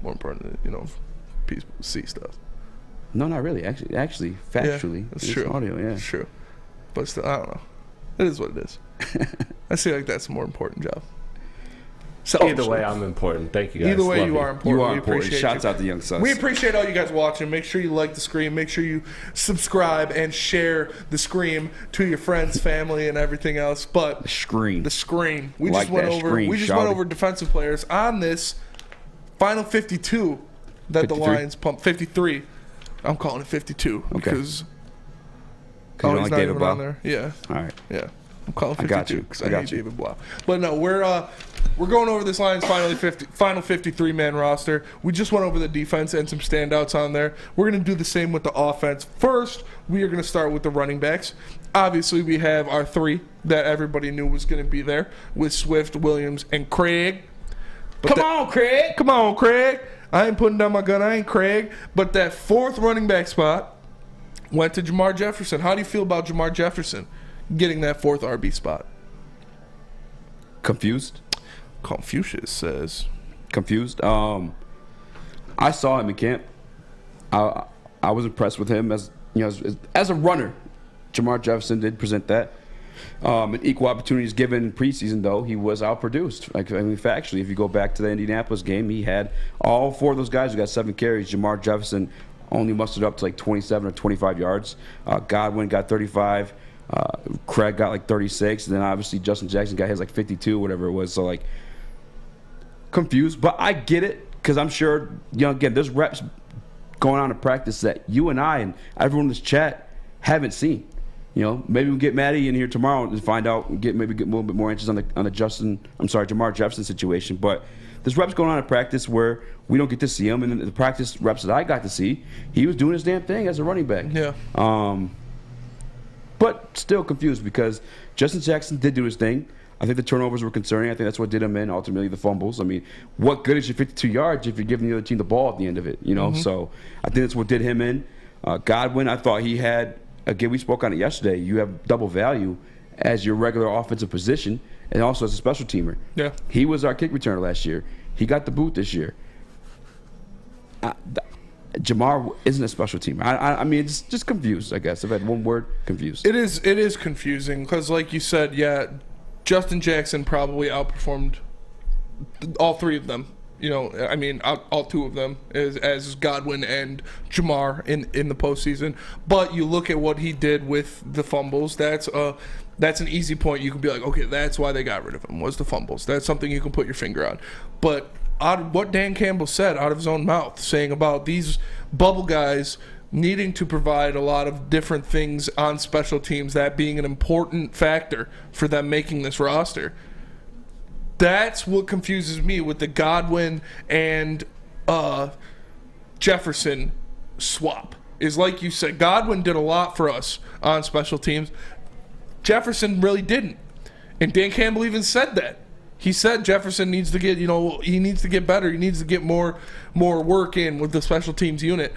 more important to people see stuff. No, not really. Actually, factually, that's true. Audio, yeah, it's true. But still, I don't know. It is what it is. I feel like that's a more important job. Either way, I'm important. Thank you guys. Either way, Love you are important. You are we important. appreciate Shouts you. out to Young Sus. We appreciate all you guys watching. Make sure you like the stream. Make sure you subscribe and share the stream to your friends, family, and everything else. But the screen. We like just went over. Screen, we just went over defensive players on this final 52 that 53? The Lions pumped. 53. I'm calling it 52 because he's not David even Blau? on there. Yeah. All right. Yeah. I'm calling 52 because I hate David Blau. But no, we're going over this Lions final 53-man roster. We just went over the defense and some standouts on there. We're going to do the same with the offense. First, we are going to start with the running backs. Obviously, we have our three that everybody knew was going to be there with Swift, Williams, and Craig. Come on, Craig. Come on, Craig. I ain't putting down my gun. I ain't Craig. But that fourth running back spot went to Jamar Jefferson. How do you feel about Jamar Jefferson getting that fourth RB spot? Confused? Confucius says. Confused? I saw him in camp. I was impressed with him as a runner. Jamar Jefferson did present that. In equal opportunities given in preseason, though, he was outproduced. Factually, if you go back to the Indianapolis game, he had all four of those guys who got 7 carries. Jamar Jefferson only mustered up to like 27 or 25 yards. Godwin got 35. Craig got like 36. And then obviously Justin Jackson got his like 52, whatever it was. So confused, but I get it because I'm sure again there's reps going on in practice that you and I and everyone in this chat haven't seen. Maybe we'll get Maddie in here tomorrow and find out, get a little bit more answers on the Jamar Jefferson situation. But there's reps going on in practice where we don't get to see him, and the practice reps that I got to see, he was doing his damn thing as a running back. Yeah. But still confused because Justin Jackson did do his thing. I think the turnovers were concerning. I think that's what did him in, ultimately the fumbles. What good is your 52 yards if you're giving the other team the ball at the end of it? So I think that's what did him in. Godwin, I thought he had, again, we spoke on it yesterday, you have double value as your regular offensive position and also as a special teamer. Yeah. He was our kick returner last year. He got the boot this year. Jamar isn't a special teamer. It's just confused, I guess. I've had one word, confused. It is confusing because, like you said, Justin Jackson probably outperformed all three of them. All two of them as Godwin and Jamar in the postseason. But you look at what he did with the fumbles. That's an easy point. You can be like, okay, that's why they got rid of him, was the fumbles. That's something you can put your finger on. But what Dan Campbell said out of his own mouth, saying about these bubble guys needing to provide a lot of different things on special teams, that being an important factor for them making this roster. That's what confuses me with the Godwin and Jefferson swap. Is like you said, Godwin did a lot for us on special teams. Jefferson really didn't. And Dan Campbell even said that. He said Jefferson needs to get, he needs to get better. He needs to get more work in with the special teams unit.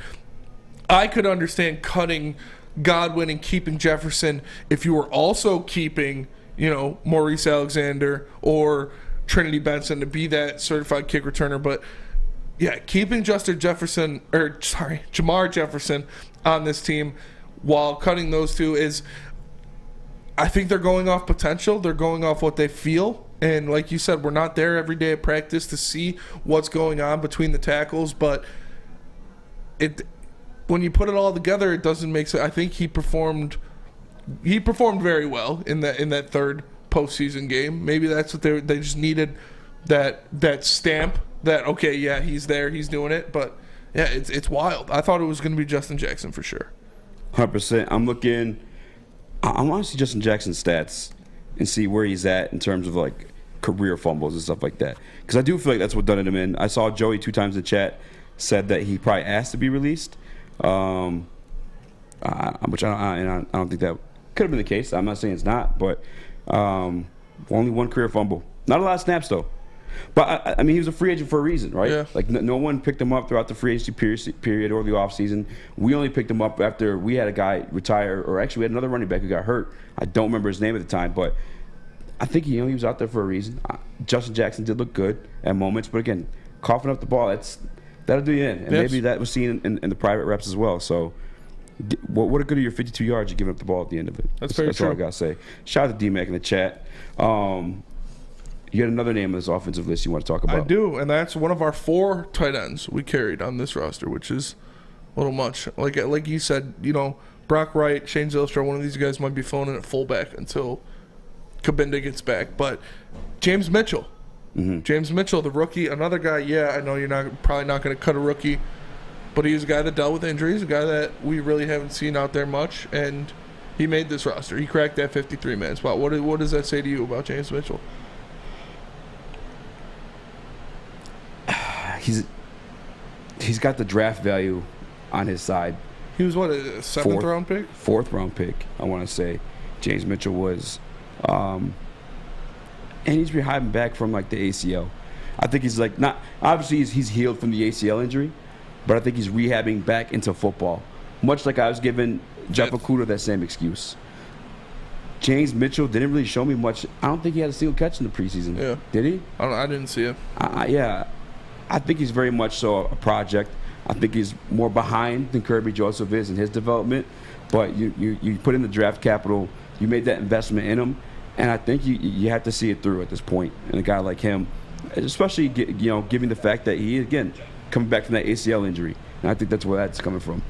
I could understand cutting Godwin and keeping Jefferson if you were also keeping, Maurice Alexander or Trinity Benson to be that certified kick returner. But yeah, keeping Jamar Jefferson on this team while cutting those two is, I think they're going off potential. They're going off what they feel. And like you said, we're not there every day at practice to see what's going on between the tackles, but when you put it all together, it doesn't make sense. I think he performed very well in that third postseason game. Maybe that's what they just needed, that stamp that, okay, yeah, he's there, he's doing it. But yeah, it's wild. I thought it was going to be Justin Jackson for sure. 100%. I want to see Justin Jackson's stats and see where he's at in terms of like career fumbles and stuff like that. Because I do feel like that's what done him in. I saw Joey 2 times in the chat said that he probably asked to be released, which I don't think that could have been the case. I'm not saying it's not, but only 1 career fumble. Not a lot of snaps though. But I mean, he was a free agent for a reason, right? Yeah. Like no one picked him up throughout the free agency period or the offseason. We only picked him up after we had a guy retire, or actually we had another running back who got hurt. I don't remember his name at the time, but I think he was out there for a reason. Justin Jackson did look good at moments, but again, coughing up the ball, that'll do you in. And maybe that was seen in the private reps as well. So what a good of your 52 yards you're giving up the ball at the end of it. That's all I got to say. Shout out to D-Mac in the chat. You got another name on this offensive list you want to talk about? I do, and that's one of our 4 tight ends we carried on this roster, which is a little much. Like you said, Brock Wright, Shane Zylstra, one of these guys might be filling in at fullback until Kabinda gets back. But James Mitchell. Mm-hmm. James Mitchell, the rookie, another guy, I know you're probably not going to cut a rookie, but he's a guy that dealt with injuries, a guy that we really haven't seen out there much, and he made this roster. He cracked that 53-man spot. What does that say to you about James Mitchell? He's got the draft value on his side. He was a 7th round pick? 4th round pick, I want to say. James Mitchell was. And he's rehabbing back from like the ACL. I think he's like not obviously he's healed from the ACL injury, but I think he's rehabbing back into football. Much like I was giving Jeff Okudah that same excuse. James Mitchell didn't really show me much. I don't think he had a single catch in the preseason. Yeah. Did he? I didn't see it. I think he's very much so a project. I think he's more behind than Kirby Joseph is in his development. But you put in the draft capital, you made that investment in him, and I think you have to see it through at this point. And a guy like him, especially given the fact that he again coming back from that ACL injury, and I think that's where that's coming from.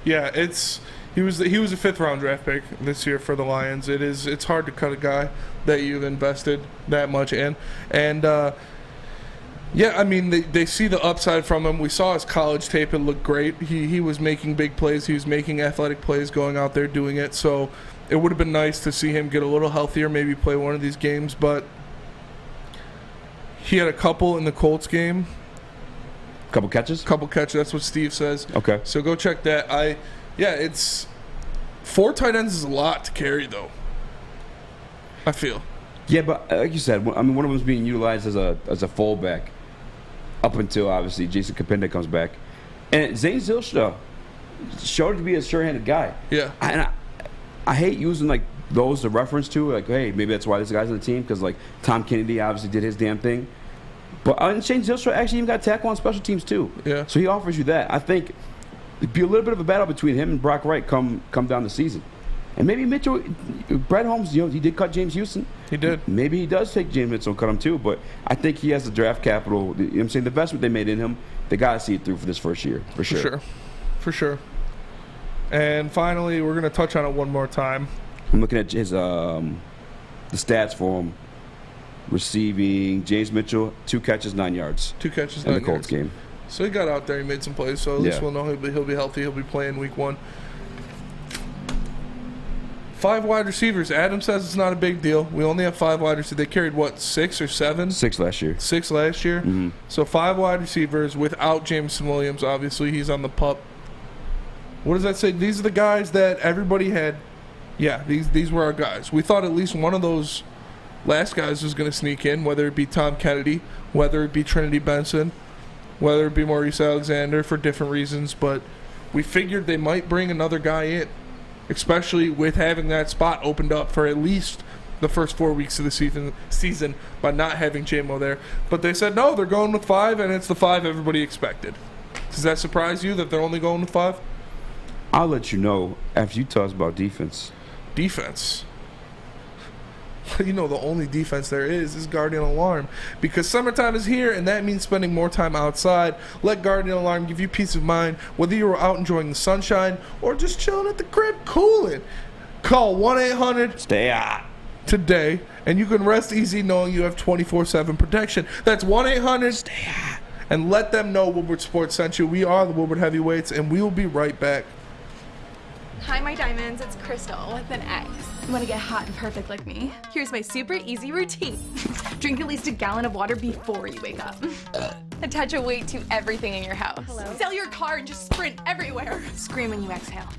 Yeah, he was a 5th round draft pick this year for the Lions. It's hard to cut a guy that you've invested that much in, and. Yeah, I mean, they see the upside from him. We saw his college tape. It looked great. He was making big plays. He was making athletic plays going out there doing it. So it would have been nice to see him get a little healthier, maybe play one of these games. But he had a couple in the Colts game. Couple catches? Couple catches. That's what Steve says. Okay. So go check that. It's 4 tight ends is a lot to carry, though, I feel. Yeah, but like you said, I mean, one of them is being utilized as a fullback. Up until, obviously, Jason Kapinda comes back. And Zane Zylstra showed to be a sure-handed guy. Yeah. And I hate using, like, those to reference to. Like, hey, maybe that's why this guy's on the team. Because, like, Tom Kennedy obviously did his damn thing. But Shane Zylstra actually even got tackle on special teams, too. Yeah. So he offers you that. I think it'd be a little bit of a battle between him and Brock Wright come down the season. And maybe Mitchell, Brett Holmes, he did cut James Houston. He did. Maybe he does take James Mitchell and cut him too, but I think he has the draft capital. You know what I'm saying? The investment they made in him, they got to see it through for this first year, for sure. For sure. And finally, we're going to touch on it one more time. I'm looking at his the stats for him. Receiving, James Mitchell, 2 catches, 9 yards. 2 catches, 9 in yards. the Colts game. So he got out there, he made some plays, so at least we'll know he'll be healthy. He'll be playing week 1. 5 wide receivers. Adham says it's not a big deal. We only have 5 wide receivers. They carried, 6 or 7? 6 last year. 6 last year. Mm-hmm. So 5 wide receivers without Jameson Williams. Obviously, he's on the pup. What does that say? These are the guys that everybody had. Yeah, these were our guys. We thought at least one of those last guys was going to sneak in, whether it be Tom Kennedy, whether it be Trinity Benson, whether it be Maurice Alexander for different reasons. But we figured they might bring another guy in, especially with having that spot opened up for at least the first 4 weeks of the season by not having J-Mo there. But they said, no, they're going with 5, and it's the 5 everybody expected. Does that surprise you that they're only going with 5? I'll let you know after you tell us about defense. Defense? You know, the only defense there is Guardian Alarm. Because summertime is here, and that means spending more time outside. Let Guardian Alarm give you peace of mind, whether you were out enjoying the sunshine or just chilling at the crib cooling. Call 1-800-STAY-HOT today, and you can rest easy knowing you have 24/7 protection. That's 1-800-STAY-HOT. And let them know Woodward Sports sent you. We are the Woodward Heavyweights, and we will be right back. Hi, my diamonds. It's Crystal with an X. You want to get hot and perfect like me? Here's my super easy routine. Drink at least a gallon of water before you wake up. Attach a weight to everything in your house. Hello? Sell your car and just sprint everywhere. Scream when you exhale.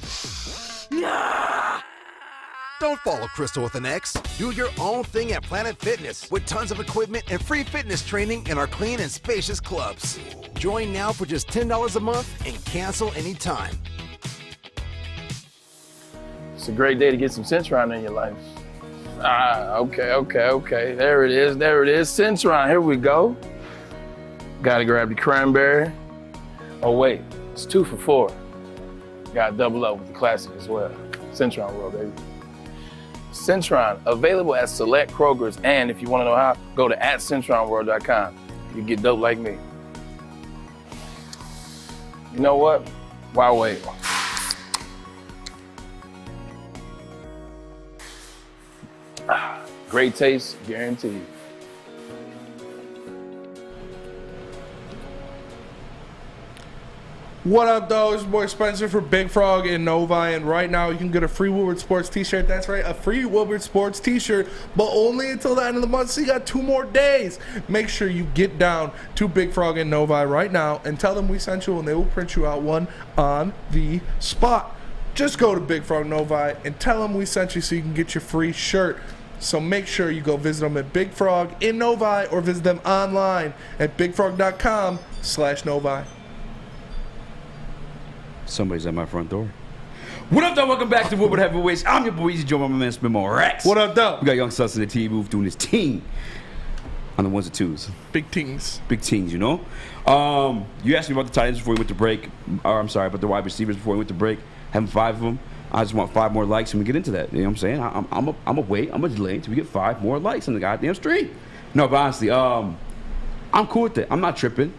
Don't follow Crystal with an X. Do your own thing at Planet Fitness with tons of equipment and free fitness training in our clean and spacious clubs. Join now for just $10 a month and cancel anytime. It's a great day to get some Centron in your life. Okay. There it is. Centron, here we go. Gotta grab the cranberry. Oh wait, it's 2 for $4. Gotta double up with the classic as well. Centron World, baby. Centron, available at select Krogers, and if you want to know how, go to @CentronWorld.com. You get dope like me. You know what? Why wait? Great taste, guaranteed. What up, though? It's your boy Spencer for Big Frog in Novi, and right now you can get a free Woodward Sports t-shirt. That's right, a free Woodward Sports t-shirt, but only until the end of the month, so you got 2 more days. Make sure you get down to Big Frog in Novi right now and tell them we sent you, and they will print you out one on the spot. Just go to Big Frog Novi and tell them we sent you so you can get your free shirt. So make sure you go visit them at Big Frog in Novi or visit them online at bigfrog.com/Novi. Somebody's at my front door. What up, though? Welcome back to Woodward Heavyweights. I'm your boy Eazy, joined by my man Spin More Rex. What up, though? We got Young Sus in the team move doing his team on the 1s and 2s. Big teams. Big teams, you know. You asked me about the tight ends before we went to break. Or I'm sorry, about the wide receivers before we went to break. Having 5 of them. I just want 5 more likes and we get into that. You know what I'm saying? I'm a wait. I'm a delay until we get 5 more likes on the goddamn stream. No, but honestly, I'm cool with it. I'm not tripping.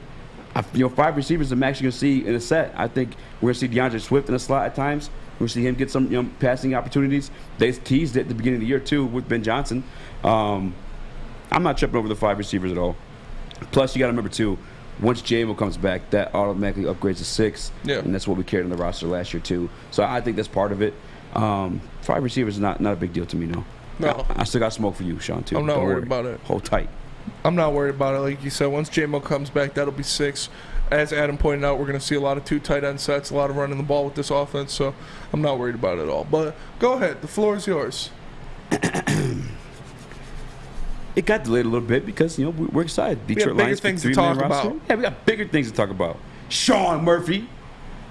5 receivers I'm actually going to see in a set. I think we're going to see DeAndre Swift in a slot at times. We're going to see him get some passing opportunities. They teased it at the beginning of the year, too, with Ben Johnson. I'm not tripping over the 5 receivers at all. Plus, you got to remember, too, once J-Mo comes back, that automatically upgrades to 6. Yeah. And that's what we carried on the roster last year, too. So I think that's part of it. 5 receivers is not a big deal to me, no. No. I still got smoke for you, Sean, too. I'm not worried about it. Hold tight. I'm not worried about it. Like you said, once J-Mo comes back, that'll be 6. As Adam pointed out, we're going to see a lot of 2 tight end sets, a lot of running the ball with this offense, so I'm not worried about it at all. But go ahead. The floor is yours. It got delayed a little bit because, we're excited. Detroit Lions things to talk about. Yeah, we got bigger things to talk about. Sean Murphy.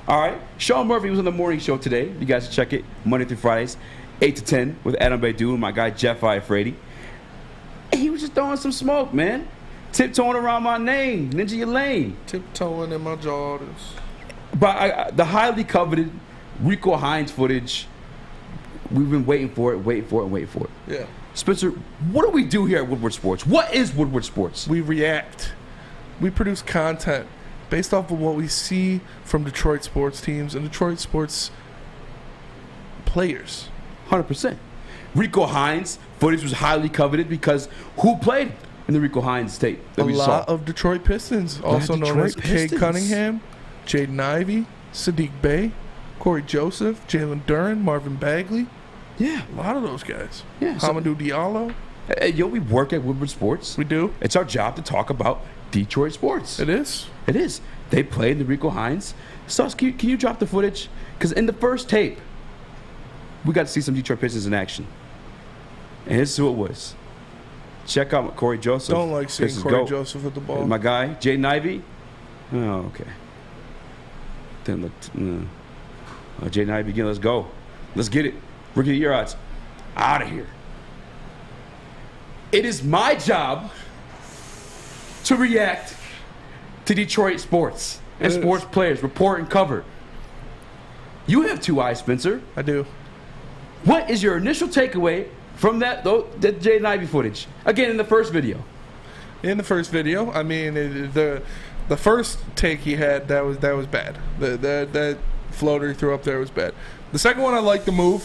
All right. Sean Murphy was on the morning show today. You guys can check it Monday through Fridays, 8 to 10 with Adham Beydoun and my guy Jeff Iafrady. And he was just throwing some smoke, man. Tiptoeing around my name, Ninja Lane. Tiptoeing in my Jordans. But the highly coveted Rico Hines footage, we've been waiting for it. Yeah. Spencer, what do we do here at Woodward Sports? What is Woodward Sports? We react. We produce content based off of what we see from Detroit sports teams and Detroit sports players. 100%. Rico Hines footage was highly coveted because who played in the Rico Hines tape that we saw? A lot of Detroit Pistons, also known as Cade Cunningham, Jaden Ivey, Sadiq Bey, Corey Joseph, Jalen Duren, Marvin Bagley. Yeah. A lot of those guys. Yeah. Hamidou Diallo. We work at Woodward Sports. We do. It's our job to talk about Detroit sports. It is. It is. They played in the Rico Hines. Sus, can you drop the footage? Because in the first tape, we got to see some Detroit Pistons in action. And here's who it was. Check out Corey Joseph. Don't like seeing Chris's Corey goat. Joseph with the ball. My guy, Jaden Ivey. Oh, okay. Didn't look. Jaden Ivey again. Let's go. Let's get it. Rookie of the year odds. Out of here. It is my job to react to Detroit sports and sports players, report and cover. You have 2 eyes, Spencer. I do. What is your initial takeaway from that Jaden Ivey footage? Again, in the first video. In the first video, I mean, the first take he had, that was bad. That floater he threw up there was bad. The second one, I liked the move.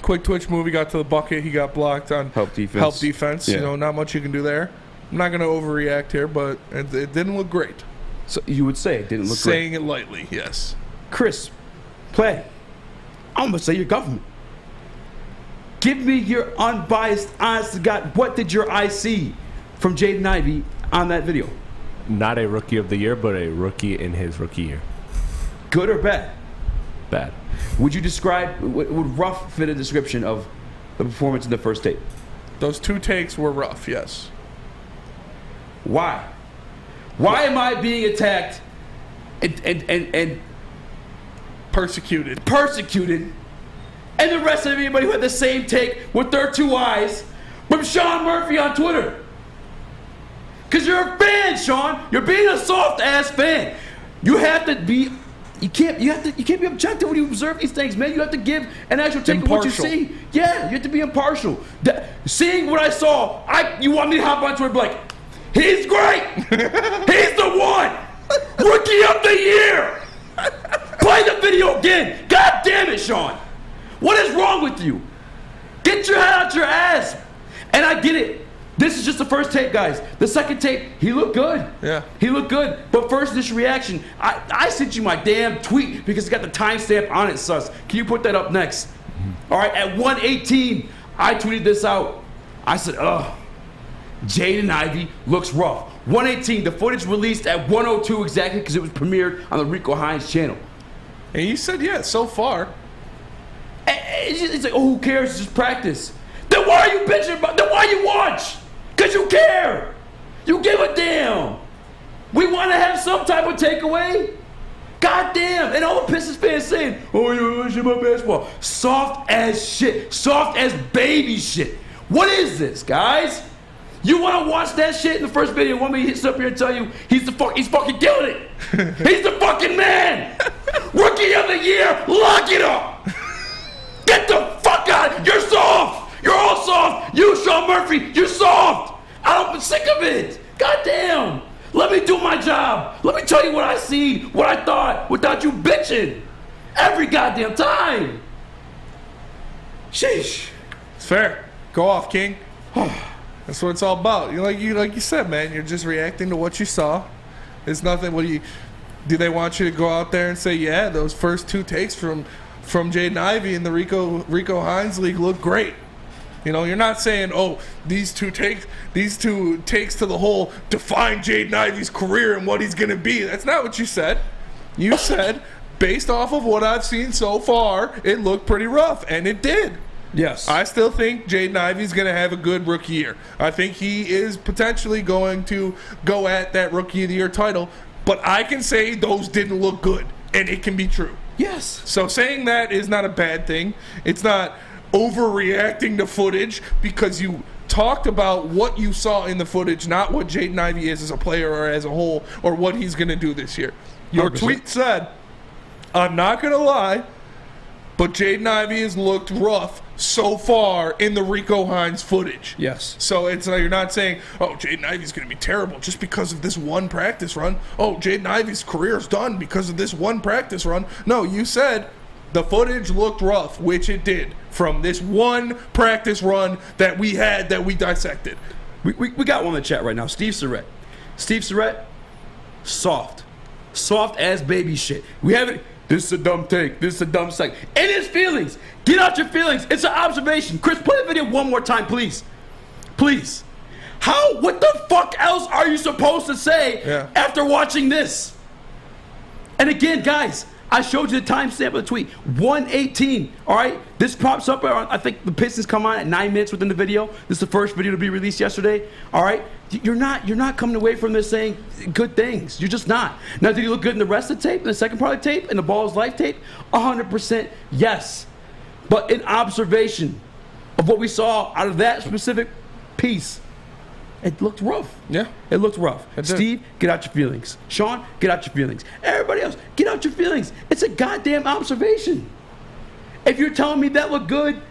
Quick twitch move. He got to the bucket. He got blocked on help defense. Yeah. You know, not much you can do there. I'm not going to overreact here, but it didn't look great. So you would say it didn't look Saying great. it lightly, yes. Chris, play. I'm going to say your government. Give me your unbiased, honest to God, what did your eye see from Jaden Ivey on that video? Not a rookie of the year, but a rookie in his rookie year. Good or bad? Bad. Would you describe, would rough fit a description of the performance in the first tape? Those 2 takes were rough, yes. Why? Why am I being attacked and persecuted? And the rest of everybody who had the same take with their 2 eyes from Sean Murphy on Twitter. Because you're a fan, Sean. You're being a soft-ass fan. You have to be... You can't be objective when you observe these things, man. You have to give an actual take of what you see. Yeah, you have to be impartial. Seeing what I saw, you want me to hop on Twitter and be like, he's great. He's the one. Rookie of the year. Play the video again. God damn it, Sean. What is wrong with you? Get your head out your ass. And I get it. This is just the first tape, guys. The second tape, he looked good. Yeah. He looked good. But first, this reaction, I sent you my damn tweet because it's got the timestamp on it, sus. Can you put that up next? All right, at 1:18, I tweeted this out. I said, Jaden Ivey looks rough. 1:18, the footage released at 1:02 exactly because it was premiered on the Rico Hines channel. And you said, yeah, so far. It's like, who cares? It's just practice. Then why are you bitching about? Then why you watch? Because you care. You give a damn. We want to have some type of takeaway. God damn. And all the Pistons fans saying, oh, you're watching about basketball. Soft as shit. Soft as baby shit. What is this, guys? You want to watch that shit in the first video? Want me to sit up here and tell you he's fucking killing it. He's the fucking man. Rookie of the year. Lock it up. Get the fuck out. You're soft. You're all soft. You, Sean Murphy, you're soft. I'm sick of it. God damn. Let me do my job. Let me tell you what I seen, what I thought, without you bitching. Every goddamn time. Sheesh. It's fair. Go off, King. That's what it's all about. Like you said, man, you're just reacting to what you saw. It's nothing. Do they want you to go out there and say, yeah, those first 2 takes from Jaden Ivey in the Rico Hines league look great. You know, you're not saying, oh, these two takes to the hole define Jaden Ivey's career and what he's going to be. That's not what you said. You said, based off of what I've seen so far, it looked pretty rough, and it did. Yes. I still think Jaden Ivey's going to have a good rookie year. I think he is potentially going to go at that rookie of the year title, but I can say those didn't look good, and it can be true. Yes. So saying that is not a bad thing. It's not overreacting to footage because you talked about what you saw in the footage, not what Jaden Ivey is as a player or as a whole or what he's going to do this year. Your 100%. tweet said, I'm not going to lie, but Jaden Ivey has looked rough so far in the Rico Hines footage. Yes. So it's you're not saying, oh, Jaden Ivey's going to be terrible just because of this one practice run. Oh, Jaden Ivey's career's done because of this one practice run. No, you said the footage looked rough, which it did, from this one practice run that we had that we dissected. We got one in the chat right now. Steve Surratt, soft as baby shit. We haven't. This is a dumb take. This is a dumb sec. And his feelings. Get out your feelings. It's an observation. Chris, play the video one more time, please. Please. What the fuck else are you supposed to say after watching this? And again, guys, I showed you the timestamp of the tweet. 1:18. All right. This pops up. I think the Pistons come on at 9 minutes within the video. This is the first video to be released yesterday. All right. You're not coming away from this saying good things. You're just not. Now, did he look good in the rest of the tape, in the second part of the tape, in the Ball's Life tape? 100% yes. But in observation of what we saw out of that specific piece, it looked rough. Yeah. It looked rough. Steve, get out your feelings. Sean, get out your feelings. Everybody else, get out your feelings. It's a goddamn observation. If you're telling me that looked good,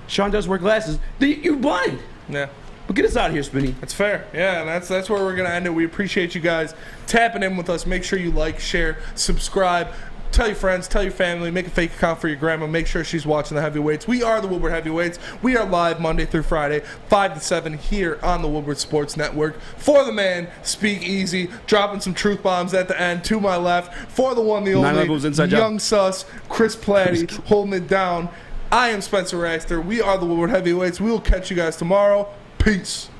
Sean does wear glasses, then you're blind. Yeah. But get us out of here, Spinny. That's fair. Yeah, and that's where we're going to end it. We appreciate you guys tapping in with us. Make sure you like, share, subscribe. Tell your friends, tell your family, make a fake account for your grandma. Make sure she's watching the Heavyweights. We are the Woodward Heavyweights. We are live Monday through Friday, 5 to 7 here on the Woodward Sports Network. For the man, Speak Easy, dropping some truth bombs at the end to my left. For the one, the only, young sus, Chris Platty, holding it down. I am Spencer Raster. We are the Woodward Heavyweights. We will catch you guys tomorrow. Peace.